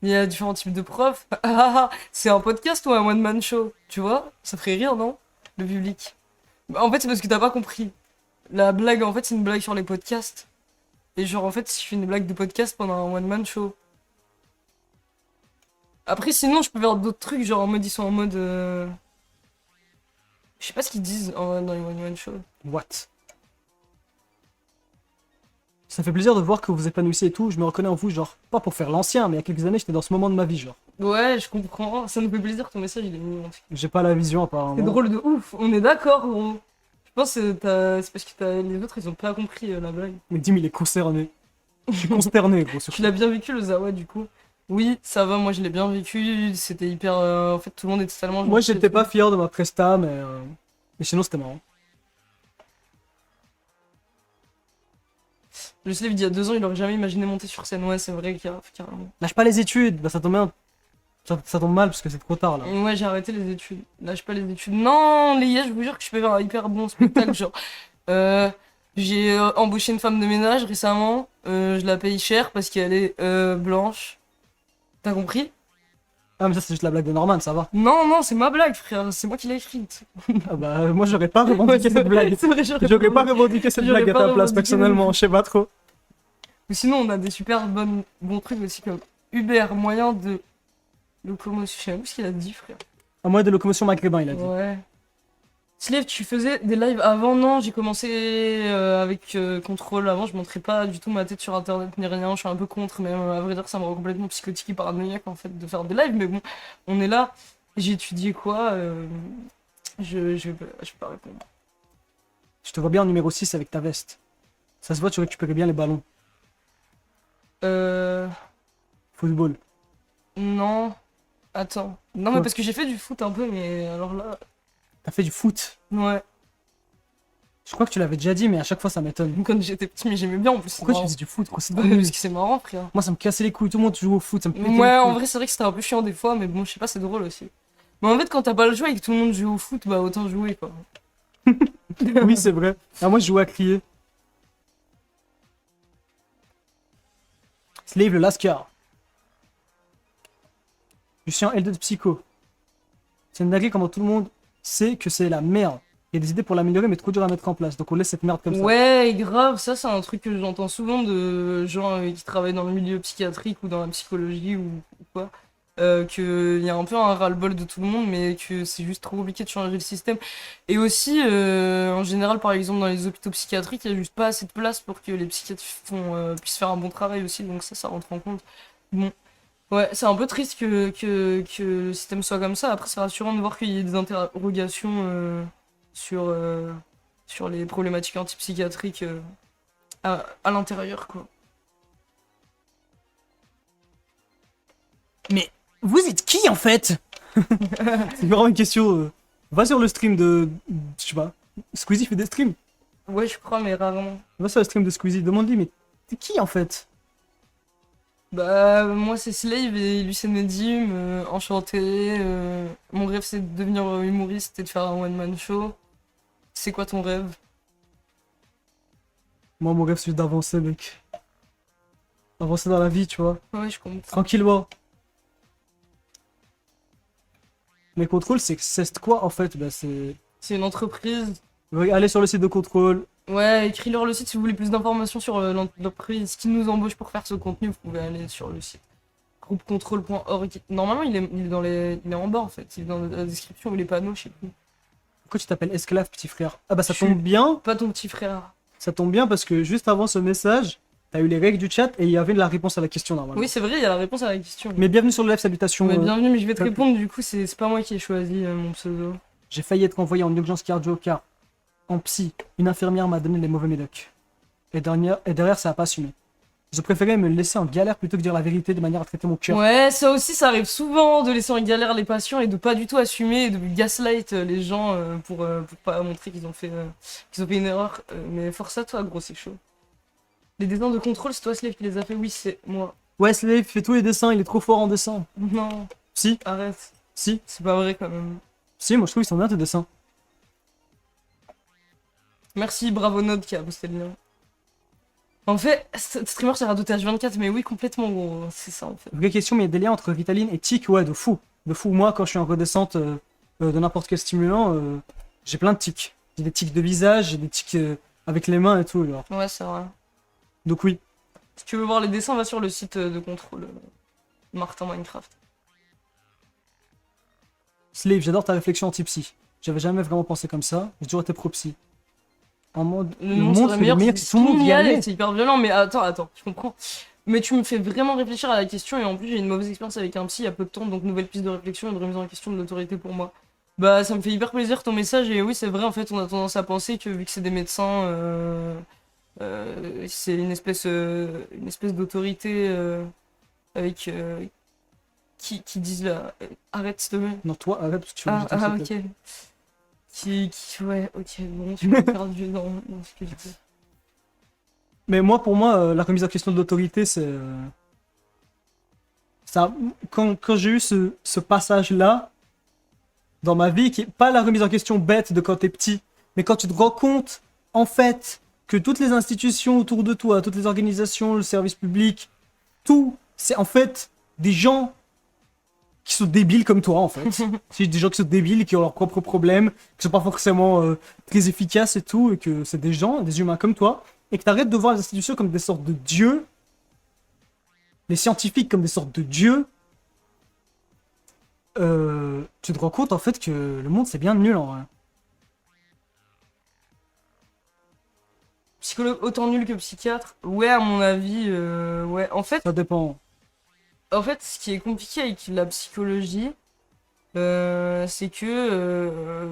il y a différents types de profs. Ah, ah, ah, c'est un podcast ou un one-man show? Tu vois? Ça ferait rire, non? Le public. En fait, c'est parce que t'as pas compris. La blague, en fait, c'est une blague sur les podcasts. Et genre, en fait, si je fais une blague de podcast pendant un one-man show. Après, sinon, je peux faire d'autres trucs, genre en mode, ils sont en mode. Je sais pas ce qu'ils disent dans les one-man show. What? Ça fait plaisir de voir que vous vous épanouissez et tout. Je me reconnais en vous, genre, pas pour faire l'ancien, mais il y a quelques années, j'étais dans ce moment de ma vie, genre. Ouais, je comprends. Ça nous fait plaisir, ton message, il est mignon. J'ai pas la vision, apparemment. C'est drôle de ouf, on est d'accord, gros. Je pense que c'est parce que les autres, ils ont pas compris la blague. Mais Dim, il est concerné. Je suis consterné, gros. Tu l'as bien vécu, le Zawa, du coup? Oui, ça va, moi je l'ai bien vécu. C'était hyper. En fait, tout le monde était tellement Moi, gentil et j'étais tout. pas fier de ma presta, mais sinon, c'était marrant. Le Slave, il y a 2 ans, il aurait jamais imaginé monter sur scène. Ouais, c'est vrai, carrément. Lâche pas les études, bah ça tombe bien. Ça tombe mal parce que c'est trop tard là. Ouais, j'ai arrêté les études. Lâche pas les études. Non, les gars, je vous jure que je peux faire un hyper bon spectacle. Genre, j'ai embauché une femme de ménage récemment. Je la paye cher parce qu'elle est blanche. T'as compris? Ah, mais ça, c'est juste la blague de Norman, ça va. Non, non, c'est ma blague, frère. C'est moi qui l'ai écrite. Ah bah, moi, j'aurais pas revendiqué cette blague. C'est vrai, J'aurais pas revendiqué cette J'aurais blague à pas ta place, revendiqué personnellement, je sais pas trop. Ou sinon, on a des super bons trucs aussi comme Uber, moyen de locomotion. Je sais même plus ce qu'il a dit, frère. Un moyen de locomotion maghrébin, il a dit. Ouais. Slave, tu faisais des lives avant? Non, j'ai commencé avec Contrôle. Avant, je montrais pas du tout ma tête sur internet ni rien. Je suis un peu contre, mais à vrai dire, ça me rend complètement psychotique et paranoïaque en fait de faire des lives. Mais bon, on est là. J'ai étudié quoi je vais pas répondre. Je te vois bien en numéro 6 avec ta veste. Ça se voit, tu récupérais bien les ballons. Euh. Football. Non. Attends. Non, mais Quoi? parce que j'ai fait du foot un peu, mais alors là. T'as fait du foot. Ouais. Je crois que tu l'avais déjà dit, mais à chaque fois, ça m'étonne. Quand j'étais petit, mais j'aimais bien en plus. c'est Pourquoi tu marrant. faisais du foot, gros? C'est trop Ouais, nul. parce que c'est marrant, frère. Moi, ça me cassait les couilles. Tout le monde joue au foot, ça me pétait les Ouais, en couilles. vrai, c'est vrai que c'était un peu chiant des fois, mais bon, je sais pas, c'est drôle aussi. Mais en fait, quand t'as pas le choix et que tout le monde joue au foot, bah autant jouer quoi. Oui, c'est vrai. Ah, moi, je jouais à crier. Slave le Lascar. Je suis en L2 de psycho. C'est une dinguerie comment tout le monde sait que c'est la merde. Il y a des idées pour l'améliorer, mais trop dur à mettre en place. Donc on laisse cette merde comme ça. Ouais, grave, ça c'est un truc que j'entends souvent de gens qui travaillent dans le milieu psychiatrique ou dans la psychologie ou quoi. Qu'il y a un peu un ras-le-bol de tout le monde, mais que c'est juste trop compliqué de changer le système. Et aussi, en général, par exemple, dans les hôpitaux psychiatriques, il n'y a juste pas assez de place pour que les psychiatres puissent faire un bon travail aussi, donc ça rentre en compte. Bon. Ouais, c'est un peu triste que le système soit comme ça. Après, c'est rassurant de voir qu'il y ait des interrogations sur, sur les problématiques antipsychiatriques à l'intérieur, quoi. Mais vous êtes qui en fait? C'est vraiment une question. Va sur le stream de. Je sais pas. Squeezie fait des streams. Ouais, je crois, mais rarement. Va sur le stream de Squeezie. Demande-lui, mais t'es qui en fait? Bah, moi c'est Slave et lui c'est Nedim, enchanté. Mon rêve c'est de devenir humoriste et de faire un one-man show. C'est quoi ton rêve? Moi, mon rêve, c'est d'avancer, mec. Avancer dans la vie, tu vois. Ouais, je comprends. Tranquillement. Mais Contrôle, c'est quoi en fait? Bah, c'est. C'est une entreprise. Allez sur le site de Contrôle. Ouais, écris-leur le site si vous voulez plus d'informations sur l'entreprise qui nous embauche pour faire ce contenu. Vous pouvez aller sur le site groupecontrôle.org. Normalement, il est en bas en fait. Il est dans la description ou les panneaux, je sais plus. Pourquoi tu t'appelles Esclave, petit frère? Ah bah ça Je suis- tombe bien. Pas ton petit frère. Ça tombe bien parce que juste avant ce message, t'as eu les règles du chat et il y avait la réponse à la question normalement. Oui, c'est vrai, il y a la réponse à la question. Mais bienvenue sur le live, salutations. Mais bienvenue, mais je vais te peuple. répondre du coup, c'est pas moi qui ai choisi mon pseudo. J'ai failli être envoyé en urgence cardio car en psy, une infirmière m'a donné les mauvais médocs. Et derrière, ça a pas assumé. Je préférais me laisser en galère plutôt que dire la vérité de manière à traiter mon cœur. Ouais, ça aussi, ça arrive souvent de laisser en galère les patients et de pas du tout assumer et de gaslight les gens pour pas montrer qu'ils ont fait une erreur. Mais force à toi, gros, c'est chaud. Les dessins de contrôle, c'est toi, Slave, qui les a fait? Oui, c'est moi. Ouais, Slave fait tous les dessins, il est trop fort en dessin. Non, Si, arrête. si, C'est pas vrai quand même. si, moi je trouve qu'ils sont bien tes dessins. Merci, bravo Node qui a posté le lien. En fait, streamer c'est Radio TH24, mais oui, complètement gros, c'est ça en fait. Vraie question, mais il y a des liens entre Ritaline et tic, ouais, de fou. De fou. Moi, quand je suis en redescente de n'importe quel stimulant, j'ai plein de tics. J'ai des tics de visage, j'ai des tics avec les mains et tout, genre. Ouais, c'est vrai. Donc oui. Si tu veux voir les dessins, va sur le site de contrôle Martin Minecraft. Slave, j'adore ta réflexion anti-psy. J'avais jamais vraiment pensé comme ça, j'ai toujours été pro-psy. En mode, Le monde serait meilleur si tout le monde y allait. c'est hyper violent, mais attends, je comprends. Mais tu me fais vraiment réfléchir à la question, et en plus j'ai une mauvaise expérience avec un psy il y a peu de temps, donc nouvelle piste de réflexion et de remise en question de l'autorité pour moi. Bah ça me fait hyper plaisir ton message, et oui c'est vrai en fait on a tendance à penser que vu que c'est des médecins, c'est une espèce d'autorité avec qui disent là, arrête s'il te plaît. Non, toi, arrête parce que tu veux Ah, que je ah te- ok. Ouais, ok, bon, tu m'as perdu dans ce que je dis. Mais moi, pour moi, la remise en question de l'autorité, c'est. Ça, quand j'ai eu ce passage-là dans ma vie, qui est pas la remise en question bête de quand t'es petit, mais quand tu te rends compte, en fait, que toutes les institutions autour de toi, toutes les organisations, le service public, tout, c'est en fait des gens qui sont débiles comme toi, en fait. C'est des gens qui sont débiles, qui ont leurs propres problèmes, qui sont pas forcément très efficaces et tout, et que c'est des gens, des humains comme toi, et que t'arrêtes de voir les institutions comme des sortes de dieux, les scientifiques comme des sortes de dieux, tu te rends compte en fait que le monde c'est bien nul en vrai. Psychologue autant nul que psychiatre? Ouais, à mon avis, ouais. Ça dépend. En fait, ce qui est compliqué avec la psychologie, c'est que,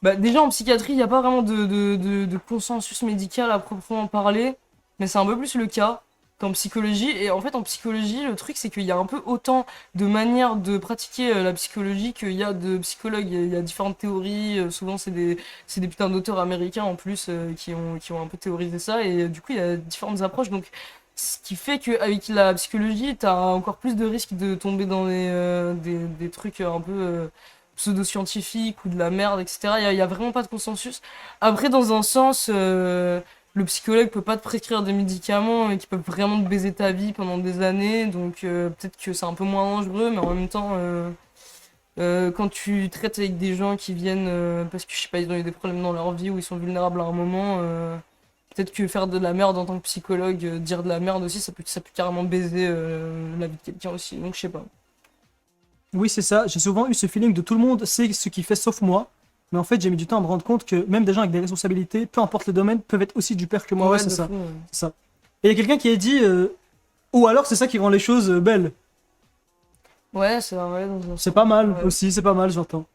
bah, déjà en psychiatrie, il n'y a pas vraiment de consensus médical à proprement parler, mais c'est un peu plus le cas qu'en psychologie. Et en fait, en psychologie, le truc, c'est qu'il y a un peu autant de manières de pratiquer la psychologie qu'il y a de psychologues. Il y a différentes théories, souvent c'est des putains d'auteurs américains en plus qui ont un peu théorisé ça, et du coup, il y a différentes approches. Donc, ce qui fait qu'avec la psychologie, t'as encore plus de risques de tomber dans des trucs un peu pseudo-scientifiques ou de la merde, etc. Il y a vraiment pas de consensus. Après, dans un sens, le psychologue peut pas te prescrire des médicaments qui peuvent vraiment te baiser ta vie pendant des années, donc peut-être que c'est un peu moins dangereux, mais en même temps, quand tu traites avec des gens qui viennent parce que je sais pas, ils ont eu des problèmes dans leur vie ou ils sont vulnérables à un moment, peut-être que faire de la merde en tant que psychologue, dire de la merde aussi, ça peut carrément baiser la vie de quelqu'un aussi, donc je sais pas. Oui c'est ça, j'ai souvent eu ce feeling de tout le monde sait ce qu'il fait sauf moi. Mais en fait j'ai mis du temps à me rendre compte que même des gens avec des responsabilités, peu importe le domaine, peuvent être aussi du père que moi. Ouais, c'est de ça. fou, ouais. C'est ça. Et il y a quelqu'un qui a dit ou alors c'est ça qui rend les choses belles. Ouais, c'est vrai, dans un C'est sens. pas mal Ouais. aussi, c'est pas mal, j'entends.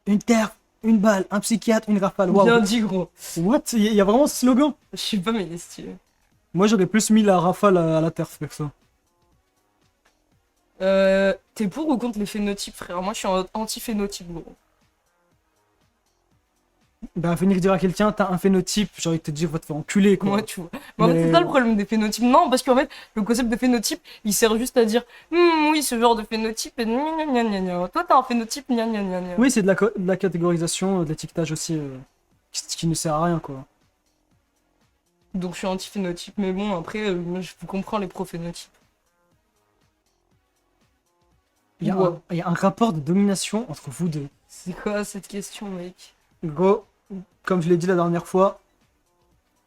Une terre, une balle, un psychiatre, une rafale. Bien Waouh. dit, gros. What? Il y a vraiment ce slogan. Je sais pas, mais il est stylé. Moi j'aurais plus mis la rafale à la terre, perso. T'es pour ou contre les phénotypes, frère? Moi, je suis anti-phénotype, gros. Bah, venir dire à quelqu'un, t'as un phénotype, j'ai envie de te dire, va te faire enculer, quoi. Moi, tu vois. Mais en fait, Mais- c'est ça le problème des phénotypes. Non, parce qu'en fait, le concept de phénotype, il sert juste à dire, oui, ce genre de phénotype, et gna gna gna gna. Toi, t'as un phénotype, gna gna gna gna. Oui, c'est de la catégorisation, de l'étiquetage aussi, qui ne sert à rien, quoi. Donc, je suis anti-phénotype. Mais bon, après, moi, je comprends les pro-phénotypes. Ouais. Il y a un rapport de domination entre vous deux. C'est quoi cette question, mec? Gros, comme je l'ai dit la dernière fois,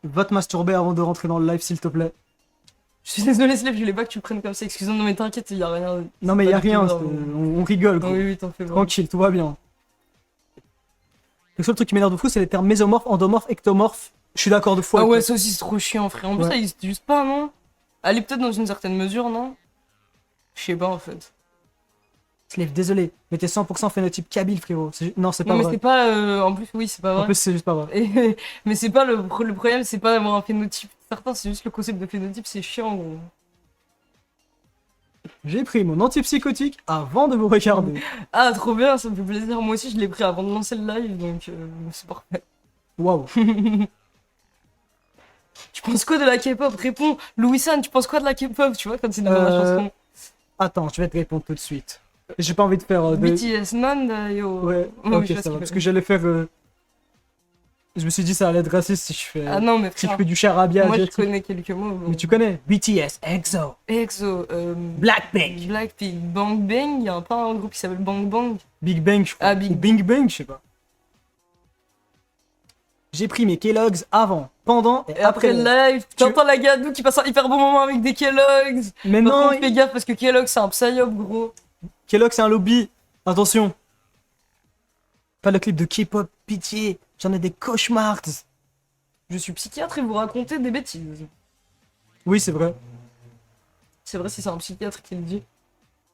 va te masturber avant de rentrer dans le live, s'il te plaît. Je suis désolé, Slep, je voulais pas que tu le prennes comme ça. Excuse-moi, non, mais t'inquiète, y a rien. Non, mais il y a pas du tout rien, grave. on rigole, Non, gros. oui, oui, t'en fais pas. Tranquille, tout va bien. Le seul truc qui m'énerve de fou, c'est les termes mésomorphe, endomorphe, ectomorphe. Je suis d'accord de fou. Ah avec ouais, toi. ça aussi, c'est trop chiant, frère. En plus, Ouais. ça existe juste pas, non? Allez, peut-être dans une certaine mesure, non? Je sais pas, en fait. Slave, désolé, mais t'es 100% phénotype kabyle, frérot. Non, c'est pas Non, mais vrai. c'est pas. En plus, oui, c'est pas En vrai. plus, c'est juste pas vrai. Mais c'est pas le problème, c'est pas d'avoir un phénotype certain, c'est juste le concept de phénotype, c'est chiant, gros. J'ai pris mon antipsychotique avant de vous regarder. Ah, trop bien, ça me fait plaisir. Moi aussi, je l'ai pris avant de lancer le live, donc c'est parfait. Waouh. Tu penses quoi de la K-pop? Réponds. Louis-San, tu penses quoi de la K-pop? Tu vois, quand il demande la chanson. Attends, je vais te répondre tout de suite. J'ai pas envie de faire de... BTS, non, yo. Ouais, Oui, ok, je vois ça ce va. qu'il Parce fait. que j'allais faire... Je me suis dit ça allait être raciste si je fais... Ah non, mais si je frère, fais du charabia moi je asiatique. connais quelques mots. Bon. Mais tu connais BTS, EXO, EXO, Blackpink, Blackpink, Bang Bang, y a pas un groupe qui s'appelle Bang Bang. Big Bang, je crois. Ah, Big Ou Bing Bang, je sais pas. J'ai pris mes Kellogg's avant, pendant et Et après le live, t'entends la Gadou qui passe un hyper bon moment avec des Kellogg's. Mais Par non, contre, fais gaffe parce que Kellogg's c'est un psyop, gros. Kellogg's c'est un lobby. Attention. Pas le clip de K-pop, pitié. J'en ai des cauchemars. Je suis psychiatre et vous racontez des bêtises. Oui, c'est vrai. C'est vrai si c'est un psychiatre qui le dit.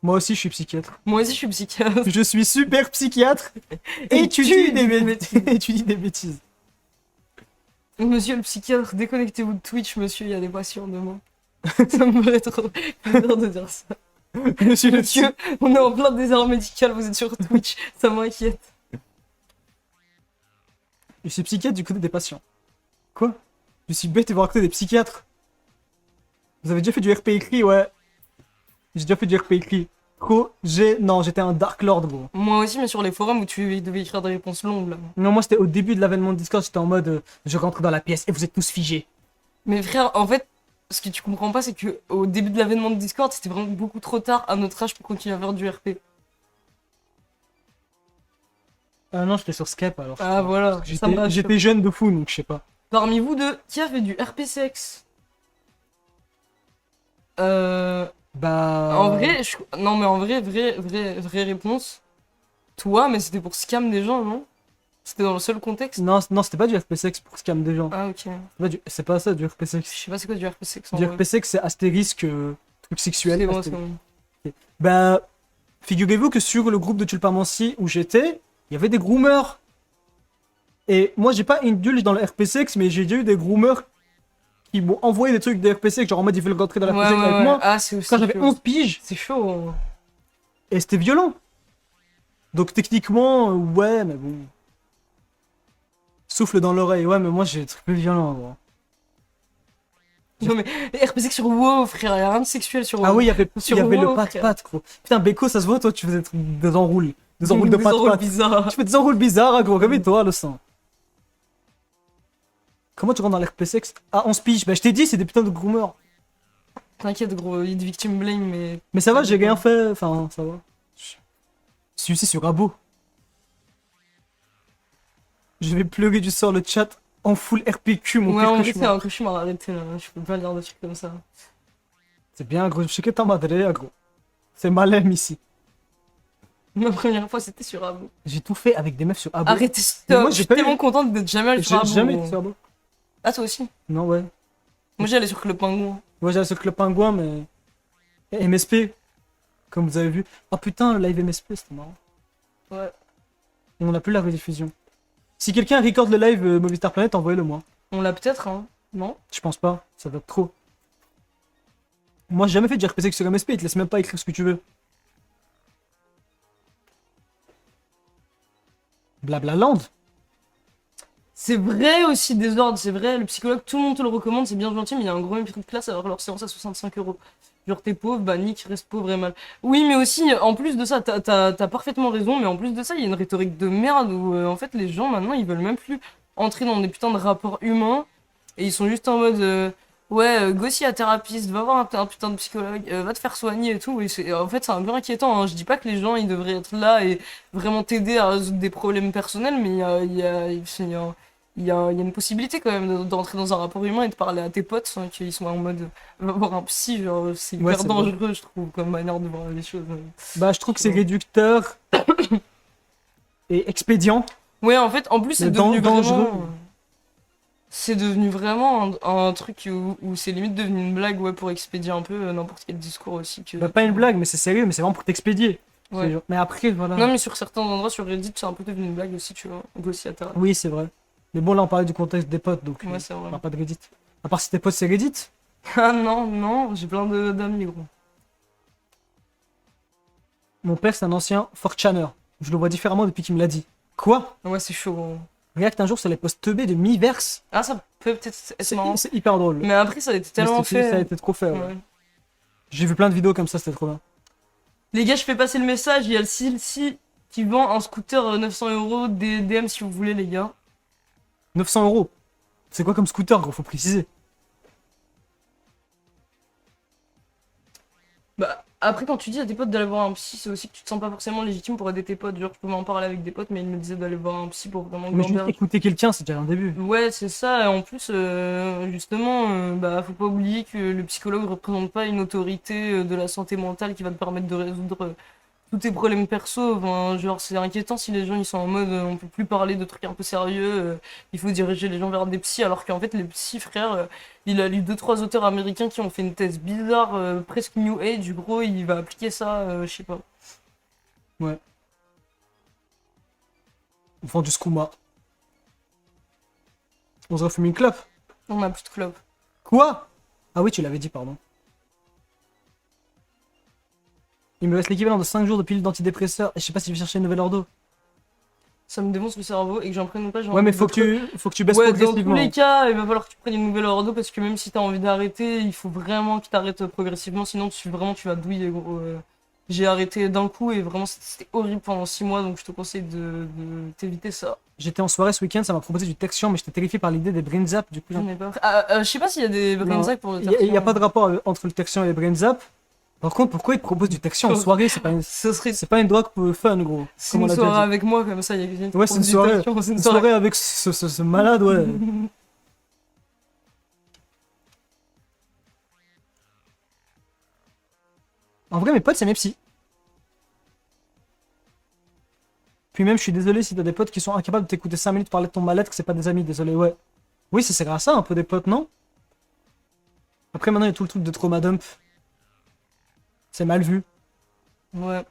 Moi aussi, je suis psychiatre. Moi aussi je suis psychiatre. Je suis super psychiatre. Et tu dis des bêtises. Et tu dis des bêtises. Monsieur le psychiatre, déconnectez-vous de Twitch, monsieur, il y a des patients demain. Ça me ferait trop plaisir de dire ça. Monsieur le Monsieur, on est en plein désert médical, vous êtes sur Twitch, ça m'inquiète. Je suis psychiatre du côté des patients. Quoi? Je suis bête et vous racontez des psychiatres. Vous avez déjà fait du RP écrit, ouais. J'ai déjà fait du RP écrit. Non, j'étais un Dark Lord, gros. Moi aussi, mais sur les forums où tu devais écrire des réponses longues, là. Non, moi c'était au début de l'avènement de Discord, j'étais en mode je rentre dans la pièce et vous êtes tous figés. Mais frère, en fait, ce que tu comprends pas, c'est que au début de l'avènement de Discord, c'était vraiment beaucoup trop tard à notre âge pour continuer à faire du RP. Ah non, j'étais sur Skype alors. Ah voilà, ça me rassure. J'étais jeune de fou, donc je sais pas. Parmi vous deux, qui a fait du RP sexe? Bah. En vrai, non mais en vrai, vraie réponse. Toi, mais c'était pour scam des gens, non? C'était dans le seul contexte? Non, non, c'était pas du RP6 pour scam des gens. Ah ok. C'est pas ça du Je RP6. sais pas c'est quoi du RP sexe en Du vrai. RP6 c'est astérisque, truc sexuel. C'est bon, c'est astérisque. bon. Bah. Figurez-vous que sur le groupe de Tulpamancy où j'étais, il y avait des groomers. Et moi j'ai pas indulge dans le RP6, mais j'ai déjà eu des groomers qui m'ont envoyé des trucs de RP6, genre en mode ils veulent rentrer dans la Ouais, RP6 ouais, avec ouais. moi. Ah, c'est aussi Quand j'avais chaud. 11 piges. C'est chaud. Hein. Et c'était violent. Donc techniquement, ouais, mais bon. Souffle dans l'oreille, ouais, mais moi j'ai des trucs plus violents, gros. Non mais RP sexe sur WoW, frère, y'a rien de sexuel sur WoW. Ah oui, il Sur y avait le WoW, pat-pat, gros. Putain, Beko, ça se voit, toi, tu faisais des enroules. Des enroules de Des enroules pat-pat. bizarres. Tu fais des enroules bizarres, hein, gros, comme toi, le sang. Comment tu rentres dans l'RP6? Ah, 11 piges, bah je t'ai dit, c'est des putains de groomers. T'inquiète gros, il te victime blame mais... Mais ça va, j'ai rien fait, enfin, ça va. Je suis aussi sur Abo. Je vais pleurer du sort le chat en full RPQ, mon Ouais, pire en vrai c'est cauchemar. un cauchemar, arrêtez là, je peux pas lire des trucs comme ça. C'est bien, gros, je sais que t'as madré, gros. C'est malem ici. Ma première fois c'était sur Abo. J'ai tout fait avec des meufs sur Abo. Arrêtez, Mais stop, moi, je j'ai suis pas tellement eu- contente d'être jamais allé sur J'ai Abo. jamais été sur Abo. Ah toi aussi? Non, ouais. Moi j'allais sur Club Pingouin. Ouais, j'allais sur Club Pingouin, mais. Et MSP, comme vous avez vu. Oh putain, le live MSP, c'était marrant. Ouais. Et on a plus la rediffusion. Si quelqu'un record le live Movistar Planet, envoyez-le moi. On l'a peut-être hein, non? Je pense pas, ça va être trop. Moi, j'ai jamais fait de RPC sur MSP, ils te laissent même pas écrire ce que tu veux. Blabla Land. C'est vrai aussi, désordre, c'est vrai, le psychologue, tout le monde te le recommande, c'est bien gentil, mais il y a un gros mépris de classe à avoir leur séance à 65 €. Genre, t'es pauvre, bah nique, reste pauvre et mal. Oui, mais aussi, en plus de ça, t'as parfaitement raison, mais en plus de ça, il y a une rhétorique de merde où, en fait, les gens, maintenant, ils veulent même plus entrer dans des putains de rapports humains, et ils sont juste en mode, ouais, go si à thérapeute, va voir un putain de psychologue, va te faire soigner et tout, et en fait, c'est un peu inquiétant, hein. Je dis pas que les gens, ils devraient être là et vraiment t'aider à résoudre des problèmes personnels, mais il y a une possibilité quand même d'entrer dans un rapport humain et de parler à tes potes sans qu'ils soient en mode va voir un psy, genre c'est Ouais, hyper c'est vrai. dangereux, je trouve, comme manière de voir les choses. Bah, je trouve que c'est Ouais. réducteur et expédient, Ouais, en fait, en plus, mais dangereux. c'est devenu vraiment un truc où c'est limite devenu une blague, ouais, pour expédier un peu n'importe quel discours aussi Bah, pas que- une blague, mais c'est sérieux, mais c'est vraiment pour t'expédier. Ouais. Mais après, voilà. Non, mais sur certains endroits, sur Reddit, c'est un peu devenu une blague aussi, tu vois. Aussi à Terra. Oui, c'est vrai. Mais bon, là, on parlait du contexte des potes, donc Ouais, c'est on vrai. parle pas de Reddit. À part si tes potes, c'est Reddit. Ah non, non, j'ai plein d'amis, gros. Mon père, c'est un ancien 4chaner. Je le vois différemment depuis qu'il me l'a dit. Quoi? Ouais, c'est chaud, gros. React un jour sur les posts teubés de Miiverse. Ah, ça peut peut-être être C'est marrant. c'est hyper drôle. Mais après, ça a été Mais tellement fait. ça a été trop fait, ouais. Ouais. J'ai vu plein de vidéos comme ça, c'était trop bien. Les gars, je fais passer le message. Il y a le Silsi qui vend un scooter 900 €. DM si vous voulez, les gars. 900 €. C'est quoi comme scooter, gros? Faut préciser. Bah, après, quand tu dis à tes potes d'aller voir un psy, c'est aussi que tu te sens pas forcément légitime pour aider tes potes. Genre, je pouvais en parler avec des potes, mais ils me disaient d'aller voir un psy pour vraiment Mais juste grandir. écouter quelqu'un, c'est déjà un début. Ouais, c'est ça. Et en plus, justement, bah, faut pas oublier que le psychologue représente pas une autorité de la santé mentale qui va te permettre de résoudre tous tes problèmes perso. Enfin, genre, c'est inquiétant si les gens ils sont en mode on peut plus parler de trucs un peu sérieux, il faut diriger les gens vers des psys, alors qu'en fait, les psys, frère, il a lu deux, trois auteurs américains qui ont fait une thèse bizarre, presque New Age, gros, il va appliquer ça, je sais pas. Ouais. On vend du skouma. On se refume une clope. On a plus de club. Quoi? Ah oui, tu l'avais dit, pardon. Il me reste l'équivalent de 5 jours de pilules d'antidépresseurs et je sais pas si je vais chercher une nouvelle ordo. Ça me défonce le cerveau et que j'en prenne ou pas, j'ai Ouais, mais envie faut que tu baisses Ouais, dans tous progressivement. les cas, il va falloir que tu prennes une nouvelle ordo parce que même si t'as envie d'arrêter, il faut vraiment que t'arrêtes progressivement, sinon tu vas douiller, gros. J'ai arrêté d'un coup et vraiment c'était horrible pendant 6 mois, donc je te conseille de t'éviter ça. J'étais en soirée ce week-end, ça m'a proposé du Texian, mais j'étais terrifié par l'idée des brain zap, du coup. J'en ai pas. Je sais pas s'il y a des Non, brain pour le il y a pas de tertiaire. rapport entre le Texian et les brain zap. Par contre, pourquoi ils te proposent du Texian en soirée? Ce serait C'est pas une drogue pour fun, gros. c'est Comme on une l'a déjà soirée dit. avec moi comme ça, il y a quelqu'un qui Ouais, prend c'est une du soirée. tertiaire, c'est une Une soirée. soirée avec ce malade, ouais. En vrai, mes potes, c'est mes psys. Puis même, je suis désolé si t'as des potes qui sont incapables de t'écouter 5 minutes parler de ton mal-être, que c'est pas des amis, désolé, ouais. Oui, ça sert à ça, un peu des potes, non? Après, maintenant, il y a tout le truc de trauma dump. C'est mal vu. Ouais.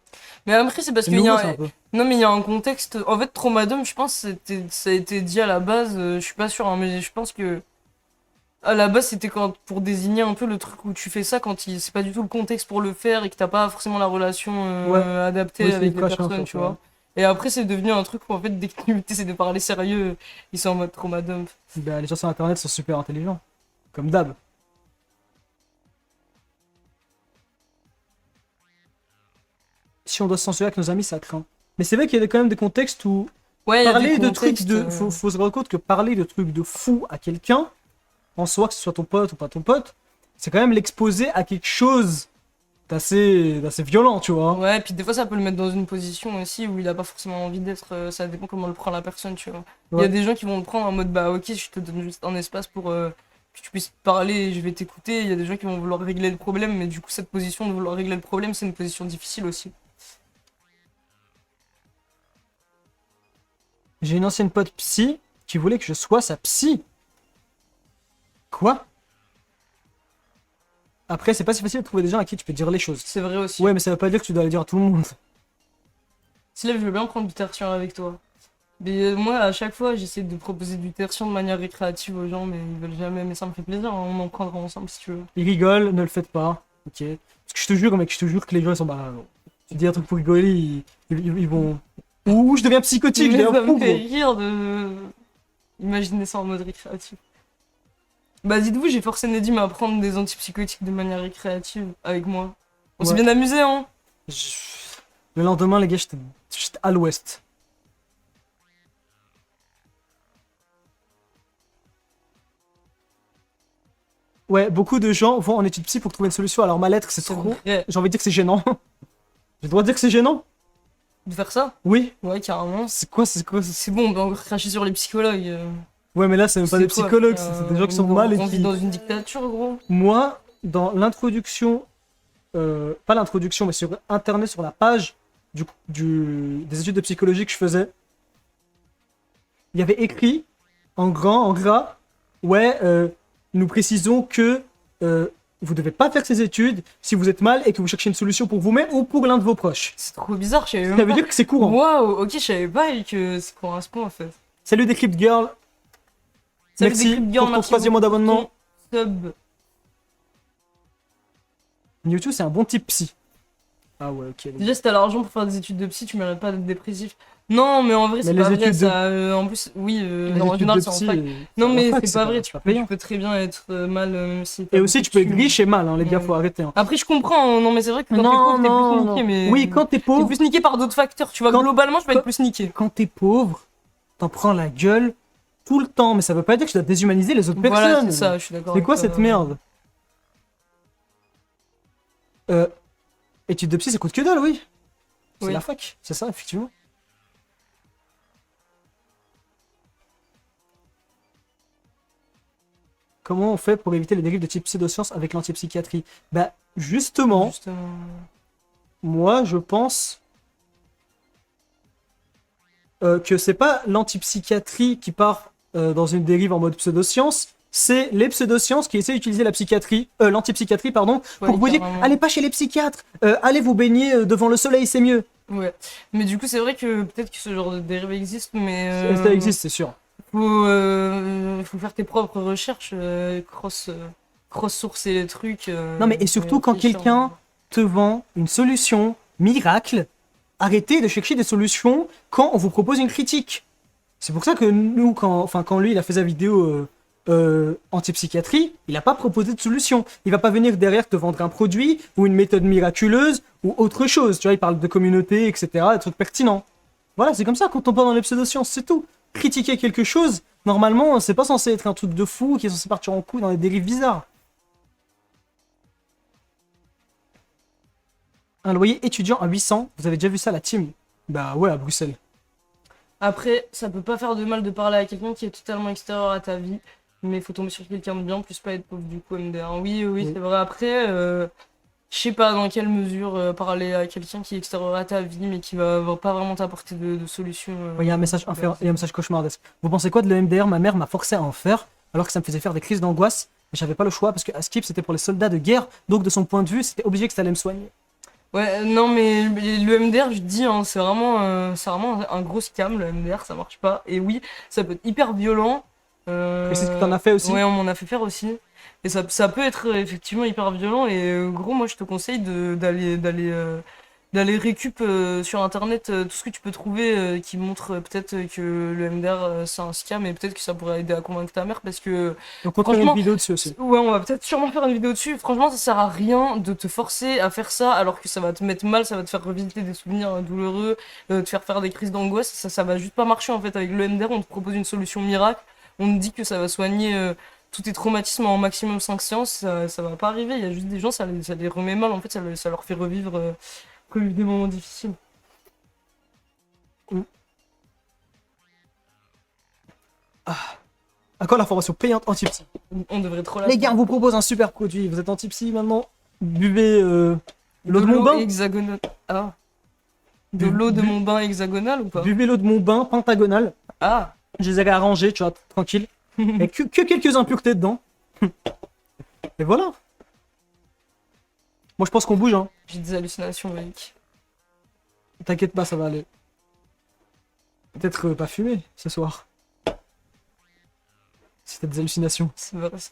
Mais après, c'est parce C'est qu'il y nouveau, a ça, un peu. non, mais il y a un contexte. En fait, Traumadome, je pense ça a été dit à la base. Je suis pas sûr, hein, mais je pense que à la base, c'était quand pour désigner un peu le truc où tu fais ça quand c'est pas du tout le contexte pour le faire et que t'as pas forcément la relation Ouais. adaptée Oui, c'est avec une les crache, hein, personnes, ça, tu ouais. vois. Et après, c'est devenu un truc où en fait, dès que tu essaies de parler sérieux, ils sont en mode Traumadome. Bah, les gens sur internet sont super intelligents. Comme d'hab. Si on doit se censurer avec nos amis, ça craint. Mais c'est vrai qu'il y a quand même des contextes où Ouais, il y a parler des de trucs contextes. de. Faut se rendre compte que parler de trucs de fou à quelqu'un, en soi, que ce soit ton pote ou pas ton pote, c'est quand même l'exposer à quelque chose d'assez violent, tu vois. Ouais, puis des fois, ça peut le mettre dans une position aussi où il a pas forcément envie d'être. Ça dépend comment le prend la personne, tu vois. Il y a Ouais. des gens qui vont le prendre en mode bah ok, je te donne juste un espace pour que tu puisses parler et je vais t'écouter. Il y a des gens qui vont vouloir régler le problème, mais du coup, cette position de vouloir régler le problème, c'est une position difficile aussi. J'ai une ancienne pote psy qui voulait que je sois sa psy. Quoi? Après, c'est pas si facile de trouver des gens à qui tu peux dire les choses. C'est vrai aussi. Ouais, mais ça veut pas dire que tu dois le dire à tout le monde. Slave, je veux bien prendre du tertiaire avec toi. Mais moi, à chaque fois, j'essaie de proposer du tertiaire de manière récréative aux gens, mais ils veulent jamais. Mais ça me fait plaisir, hein, on en prendra ensemble si tu veux. Ils rigolent, ne le faites pas. Ok. Parce que je te jure, mec, je te jure que les gens ils sont bah. Tu dis un truc pour rigoler, ils vont. Ouh, je deviens psychotique, je Mais deviens ça fou, me fait gros. rire de. Imaginez ça en mode récréatif. Bah dites-vous, j'ai forcé Nedim à prendre des antipsychotiques de manière récréative avec moi. On s'est Ouais. bien amusé, hein. Je- Le lendemain, les gars, j'étais à l'ouest. Ouais, beaucoup de gens vont en études psy pour trouver une solution à leur mal-être, c'est C'est trop. vrai. J'ai envie de dire que c'est gênant. J'ai le droit de dire que c'est gênant? De faire ça? Oui. Ouais, carrément. C'est quoi, C'est bon, on va encore cracher sur les psychologues. Ouais, mais là, c'est même pas des C'est quoi, psychologues, frère, c'est des gens qui sont mal et on vit qui. dans une dictature, gros. Moi, dans l'introduction, pas l'introduction, mais sur internet, sur la page des études de psychologie que je faisais, il y avait écrit en grand, en gras, ouais, nous précisons que vous devez pas faire ces études si vous êtes mal et que vous cherchez une solution pour vous-même ou pour l'un de vos proches. C'est trop bizarre, je savais Ça même veut pas. dire que c'est courant. Waouh, ok, je savais pas et que c'est pour un point en fait. Salut Decrypt Girl, Salut, merci Decrypt Girl, pour ton merci troisième mois beaucoup pour d'abonnement. ton Sub. YouTube, c'est un bon type psy. Ah ouais, ok. Déjà, si t'as l'argent pour faire des études de psy, tu mérites pas d'être dépressif. Non, mais en vrai, c'est Mais pas les vrai études de- ça. En plus, oui, Les en études général, de c'est en psy, fac. c'est Non, en mais fac, c'est pas vrai, c'est tu pas peux, payant. tu peux très bien être mal même si t'as Et aussi, beaucoup tu peux de être thunes. riche et mal, hein, les gars, Ouais. faut arrêter. Hein. Après, je comprends, non, mais c'est vrai que quand t'es pauvre, t'es plus niqué, mais. Oui, quand t'es T'es pauvre, plus niqué par d'autres facteurs, tu vois. Quand- Globalement, je peux quand- être plus niqué. quand t'es pauvre, t'en prends la gueule tout le temps, mais ça veut pas dire que tu dois déshumaniser les autres Voilà, personnes. c'est ça, je suis d'accord. C'est avec quoi toi. cette merde? Études de psy, ça coûte que dalle, oui. C'est Oui. la fac, c'est ça, effectivement. Comment on fait pour éviter les dérives de type pseudosciences avec l'antipsychiatrie? Bah, justement, Justement. moi, je pense que c'est pas l'antipsychiatrie qui part dans une dérive en mode pseudoscience, c'est les pseudosciences qui essaient d'utiliser la psychiatrie, l'antipsychiatrie, pardon, Ouais, pour vous dire, carrément. allez pas chez les psychiatres, allez vous baigner devant le soleil, c'est mieux. Ouais. Mais du coup, c'est vrai que peut-être que ce genre de dérive existe, mais. Ça existe, c'est sûr. Faut faire tes propres recherches, cross-sourcer les trucs. Non, mais et surtout quand réfléchir. quelqu'un te vend une solution miracle, arrêtez de chercher des solutions quand on vous propose une critique. C'est pour ça que nous, quand lui, il a fait sa vidéo anti-psychiatrie, il n'a pas proposé de solution. Il va pas venir derrière te vendre un produit ou une méthode miraculeuse ou autre chose. Tu vois, il parle de communauté, etc., des trucs pertinents. Voilà, c'est comme ça quand on parle dans les pseudosciences, c'est tout. Critiquer quelque chose, normalement, c'est pas censé être un truc de fou qui est censé partir en couille dans des dérives bizarres. Un loyer étudiant à 800, vous avez déjà vu ça à la team? Bah ouais, à Bruxelles. Après, ça peut pas faire de mal de parler à quelqu'un qui est totalement extérieur à ta vie, mais faut tomber sur quelqu'un de bien, plus pas être pauvre du coup MDR. Oui, Oui. c'est vrai. Après, je sais pas dans quelle mesure parler à quelqu'un qui est extérieur à ta vie, mais qui va pas vraiment t'apporter de solution. Il y a un message il y a un message cauchemardesque. Vous pensez quoi de l'EMDR? Ma mère m'a forcé à en faire, alors que ça me faisait faire des crises d'angoisse, mais j'avais pas le choix parce que Askip c'était pour les soldats de guerre, donc de son point de vue, c'était obligé que ça allait me soigner. Ouais, non, mais le MDR, je te dis, hein, c'est vraiment un gros scam, le MDR, ça marche pas. Et oui, ça peut être hyper violent. Et c'est ce que t'en as fait aussi? Ouais, on m'en a fait faire aussi. Et ça peut être effectivement hyper violent. Et gros, moi, je te conseille d'aller récup sur internet tout ce que tu peux trouver qui montre peut-être que le MDR c'est un scam et peut-être que ça pourrait aider à convaincre ta mère parce que Donc on fera une franchement, vidéo dessus aussi. ouais, on va peut-être sûrement faire une vidéo dessus. Franchement, ça sert à rien de te forcer à faire ça alors que ça va te mettre mal, ça va te faire revisiter des souvenirs douloureux, te faire des crises d'angoisse. Ça va juste pas marcher en fait. Avec le MDR, on te propose une solution miracle. On te dit que ça va soigner tous tes traumatismes en maximum 5 séances. Ça va pas arriver. Il y a juste des gens, ça les remet mal. En fait, ça leur fait revivre des moments difficiles. À quand la formation payante anti-psy? On devrait trop la Les gars, on vous propose un super produit. Vous êtes anti-psy maintenant? Buvez l'eau de mon bain. hexagonale. Ah. De Bu- l'eau de bu- mon bain hexagonale ou pas? Buvez l'eau de mon bain pentagonale. Ah. Je les avais arrangés, tu vois, tranquille. Et que quelques impuretés dedans. Et voilà. Moi je pense qu'on bouge, hein. J'ai des hallucinations, mec. T'inquiète pas, ça va aller. Peut-être pas fumer ce soir. Si t'as des hallucinations, C'est vrai ça.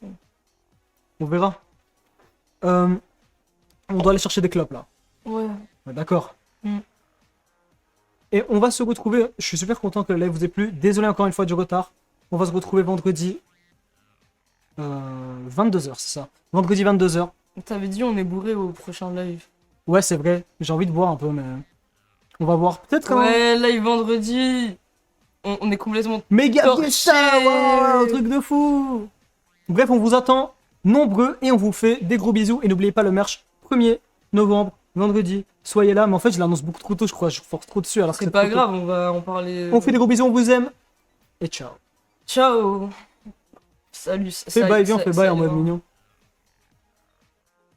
on verra. On doit aller chercher des clopes là. Ouais. Ouais, d'accord. Mm. Et on va se retrouver. Je suis super content que le live vous ait plu. Désolé encore une fois du retard. On va se retrouver vendredi 22h, c'est ça. Vendredi 22h. T'avais dit on est bourré au prochain live. Ouais, c'est vrai. J'ai envie de boire un peu, mais on va voir. Peut-être quand Ouais, live vendredi. On est complètement méga torché. fiesta, wow, un truc de fou. Bref, on vous attend nombreux et on vous fait des gros bisous. Et n'oubliez pas le merch 1er novembre, vendredi. Soyez là, mais en fait, je l'annonce beaucoup trop tôt, je crois. Je force trop dessus alors que C'est pas trop tôt. grave, on va en parler. On fait des gros bisous, on vous aime. Et ciao. Ciao. Salut. Fais bye, viens, fais bye en mode mignon.